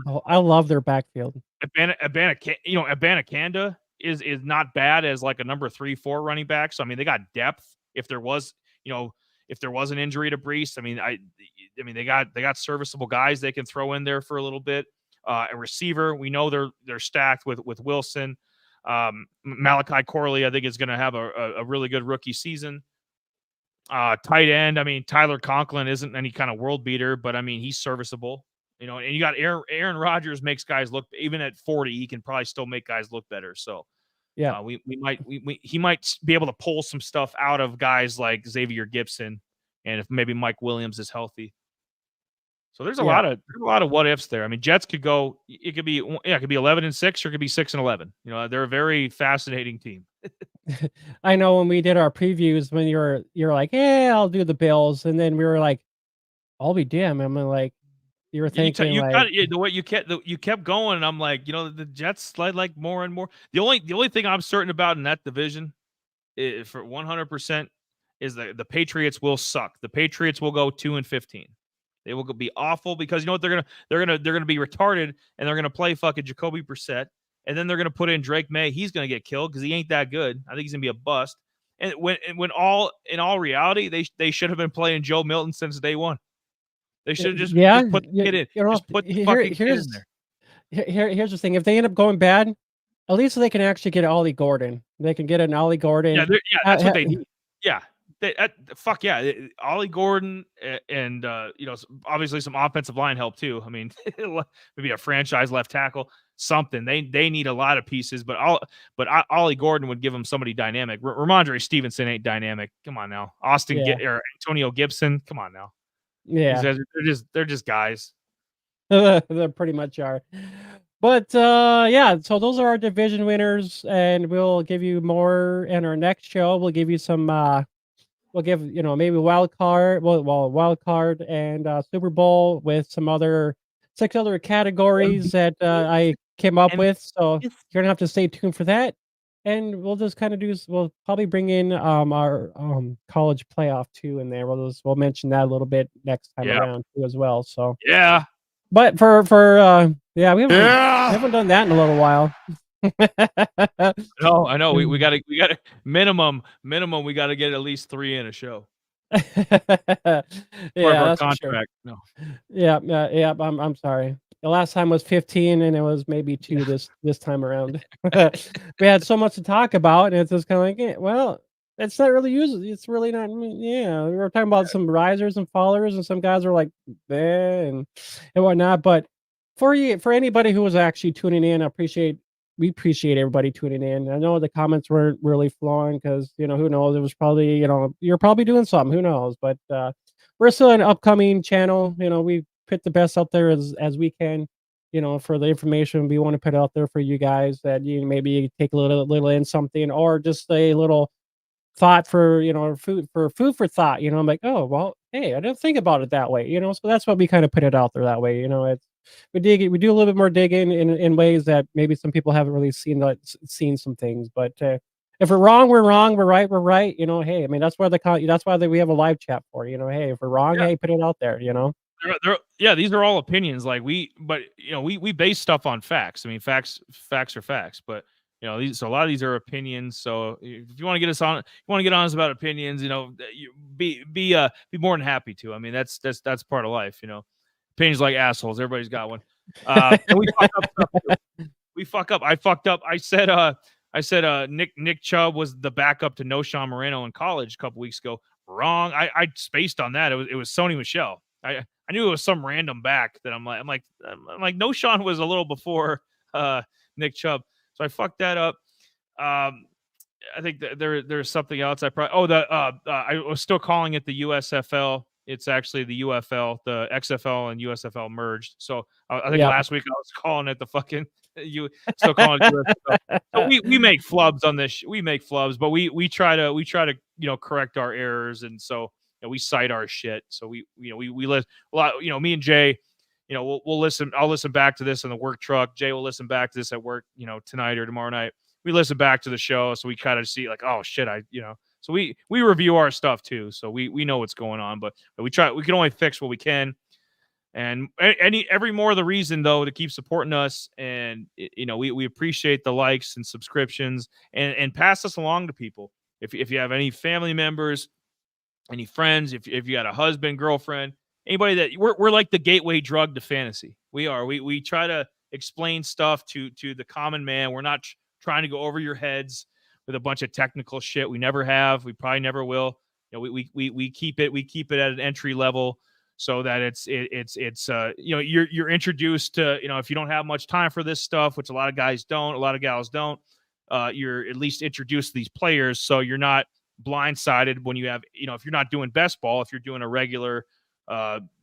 backfield. Abanikanda is not bad as like a number 3-4 running back. So I mean, they got depth. If there was an injury to Brees, I mean they got serviceable guys they can throw in there for a little bit. A receiver, we know they're stacked with Wilson. Malachi Corley, I think, is going to have a really good rookie season. Tight end, I mean, Tyler Conklin isn't any kind of world beater, but I mean, he's serviceable. And you got Aaron Rodgers makes guys look, even at 40, he can probably still make guys look better. So yeah, he might be able to pull some stuff out of guys like Xavier Gibson, and if maybe Mike Williams is healthy. So there's a lot of what ifs there. I mean, Jets could go. It could be 11-6, or it could be 6-11. They're a very fascinating team. I know when we did our previews, when you're like, yeah, I'll do the Bills, and then we were like, I'll be damned. I'm like, you were thinking the way you kept going, and I'm like, the Jets slide like more and more. The only thing I'm certain about in that division, for 100%, is the Patriots will suck. The Patriots will go 2-15. They will be awful because you know what they're gonna be retarded, and they're gonna play fucking Jacoby Brissett, and then they're gonna put in Drake May. He's gonna get killed because he ain't that good. I think he's gonna be a bust. And in all reality, they should have been playing Joe Milton since day one. They should have just put the kid in. Just put the fucking kid in there. Here's the thing: if they end up going bad, at least they can actually get Ollie Gordon. They can get an Ollie Gordon. Yeah, that's what they need. Yeah. fuck yeah, Ollie Gordon and obviously some offensive line help too. I mean, maybe a franchise left tackle, something. They need a lot of pieces, but Ollie Gordon would give them somebody dynamic. Ramondre Stevenson ain't dynamic. Come on now, or Antonio Gibson. Come on now. Yeah, they're just guys. they pretty much are. But yeah, so those are our division winners, and we'll give you more in our next show. We'll give you some. We'll give maybe wild card, wild card and Super Bowl with some other 6 other categories that I came up with. So you're gonna have to stay tuned for that. And we'll just kind of we'll probably bring in our college playoff too in there. We'll mention that a little bit next time around too as well. So yeah. But for we haven't done that in a little while. No, I know. We gotta minimum. We gotta get at least 3 in a show. Yeah, that's contract. Sure. No. Yeah. I'm sorry. The last time was 15, and it was maybe 2 this time around. We had so much to talk about, and it's just kind of like, well, it's not really used. It's really not. Yeah, we were talking about some risers and fallers, and some guys were like, and whatnot. But for anybody who was actually tuning in, we appreciate everybody tuning in. I know the comments weren't really flowing because who knows? It was probably you're probably doing something. Who knows? But we're still an upcoming channel. We put the best out there as we can. For the information we want to put out there for you guys that you maybe take a little in something, or just a little thought for food for thought. I'm like, oh well, hey, I didn't think about it that way. So that's why we kind of put it out there that way. It's we do a little bit more digging in ways that maybe some people haven't really seen some things. But if we're wrong, we're wrong. We're right, we're right. Hey, I mean that's why we have a live chat for. Hey, if we're wrong, hey, put it out there. These are all opinions. Like we base stuff on facts. I mean, facts are facts. But so a lot of these are opinions. So if you want to get honest about opinions, be more than happy to. I mean, that's part of life. Opinions like assholes. Everybody's got one. And we fuck up stuff too. We fuck up. I fucked up. I said Nick Chubb was the backup to Noshawn Moreno in college a couple weeks ago. Wrong. I spaced on that. It was Sony Michel. I knew it was some random back that I'm like Noshawn was a little before Nick Chubb. So I fucked that up. I think there's something else. I was still calling it the USFL. It's actually the UFL. The XFL and USFL merged. So I think last week I was calling it the fucking still calling it USFL. So we make flubs on this. We make flubs, but we try to correct our errors, and so we cite our shit. So we listen a lot. Me and Jay. We'll listen. I'll listen back to this in the work truck. Jay will listen back to this at work, tonight or tomorrow night. We listen back to the show, so we kind of see like, oh shit, So we review our stuff too, so we know what's going on, but we try. We can only fix what we can, and every more the reason though to keep supporting us, and we appreciate the likes and subscriptions, and pass us along to people. If you have any family members, any friends, if you got a husband, girlfriend. Anybody that we're like the gateway drug to fantasy. We are. We try to explain stuff to the common man. We're not trying to go over your heads with a bunch of technical shit. We never have. We probably never will. We keep it at an entry level so that it's you're introduced to if you don't have much time for this stuff, which a lot of guys don't, a lot of gals don't. You're at least introduced to these players, so you're not blindsided when you have if you're not doing best ball, if you're doing a regular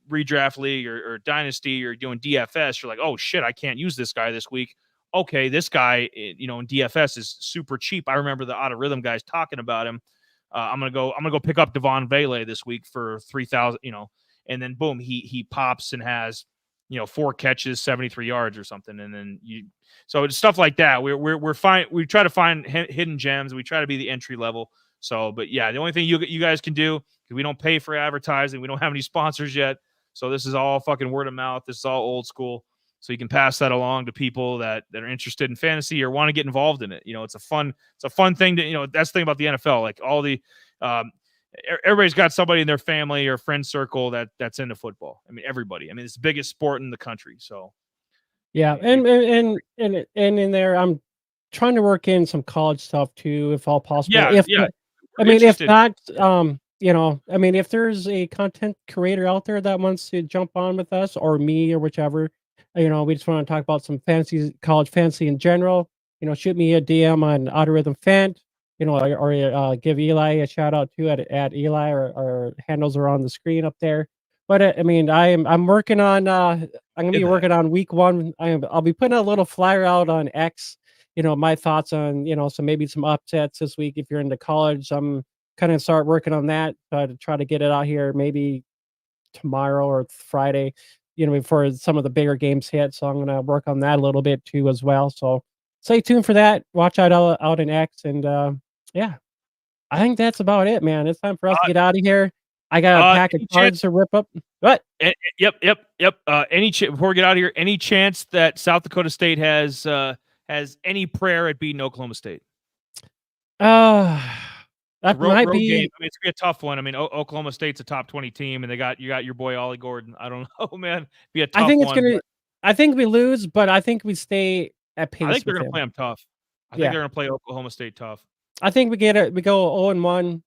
redraft league or dynasty or doing DFS, you're like, oh shit, I can't use this guy this week. Okay, this guy, in DFS is super cheap. I remember the Out of Rhythm guys talking about him. I'm gonna go pick up Devon Vele this week for 3,000. And then boom, he pops and has 4 catches, 73 yards or something, and then so it's stuff like that. We're fine. We try to find hidden gems. We try to be the entry level. So, but yeah, the only thing you guys can do, because we don't pay for advertising, we don't have any sponsors yet. So this is all fucking word of mouth. This is all old school. So you can pass that along to people that are interested in fantasy or want to get involved in it. It's a fun thing to, that's the thing about the NFL. Like all the, everybody's got somebody in their family or friend circle that's into football. I mean, everybody. I mean, it's the biggest sport in the country. So yeah, and in there, I'm trying to work in some college stuff too, if all possible. Yeah. I mean, if not, I mean, if there's a content creator out there that wants to jump on with us or me or whichever, we just want to talk about some fantasy, college fantasy in general. Shoot me a DM on Autorhythm Fant, or give Eli a shout out too at Eli, or handles are on the screen up there. But I mean, I'm working on I'm gonna be working on week one. I'll be putting a little flyer out on X. My thoughts on maybe some upsets this week if you're into college. I'm kind of start working on that to try to get it out here maybe tomorrow or Friday, before some of the bigger games hit. So I'm gonna work on that a little bit too as well. So stay tuned for that. Watch out in X, and yeah, I think that's about it, man. It's time for us to get out of here. I got a pack of cards to rip up. What? Yep. Before we get out of here, any chance that South Dakota State has any prayer at beating Oklahoma State? That might be. Game. I mean, it's gonna be a tough one. I mean, Oklahoma State's a top 20 team, and you got your boy Ollie Gordon. I don't know, man. Be a tough one. I think it's gonna. I think we lose, but I think we stay at pace. I think they're gonna play them tough. I think they're gonna play Oklahoma State tough. I think we get it. We go 0-1,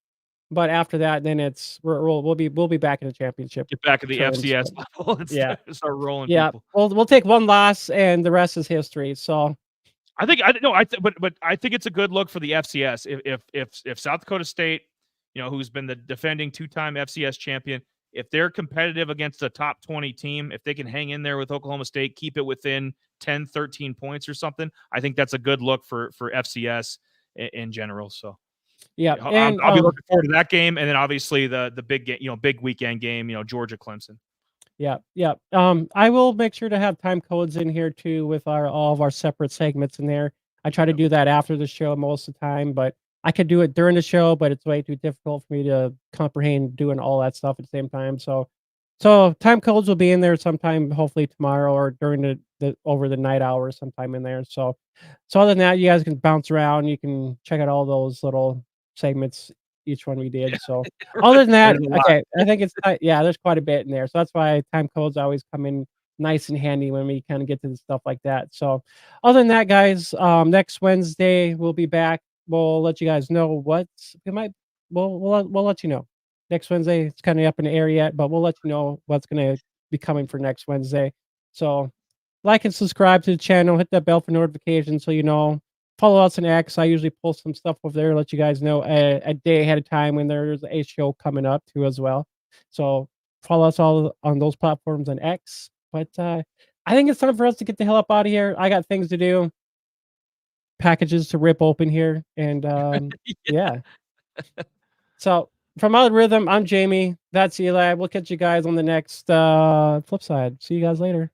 but after that, then we'll be back in the championship. Get back at the FCS level and start rolling. Yeah, people. we'll take one loss, and the rest is history. So. But I think it's a good look for the FCS. If South Dakota State, who's been the defending 2-time FCS champion, if they're competitive against a top 20 team, if they can hang in there with Oklahoma State, keep it within 10, 13 points or something, I think that's a good look for FCS in general. So yeah, and I'll be looking forward to that game, and then obviously the big game, big weekend game, Georgia Clemson. Yeah. I will make sure to have time codes in here too with all of our separate segments in there. I try to do that after the show most of the time, but I could do it during the show, but it's way too difficult for me to comprehend doing all that stuff at the same time. So time codes will be in there sometime, hopefully tomorrow or during the over the night hours sometime in there. So other than that, you guys can bounce around. You can check out all those little segments, each one we did. So other than that, okay, I think it's there's quite a bit in there. So that's why time codes always come in nice and handy when we kind of get to the stuff like that. So other than that, guys, next Wednesday we'll be back. We'll let you guys know we'll let you know. Next Wednesday, it's kind of up in the air yet, but we'll let you know what's gonna be coming for next Wednesday. So like and subscribe to the channel, hit that bell for notifications so you know. Follow us on X. I usually post some stuff over there, let you guys know a day ahead of time when there's a show coming up too as well. So follow us all on those platforms on X. But I think it's time for us to get the hell up out of here. I got things to do, packages to rip open here, and yeah. So from Autorhythm, I'm Jamie. That's Eli. We'll catch you guys on the next flip side. See you guys later.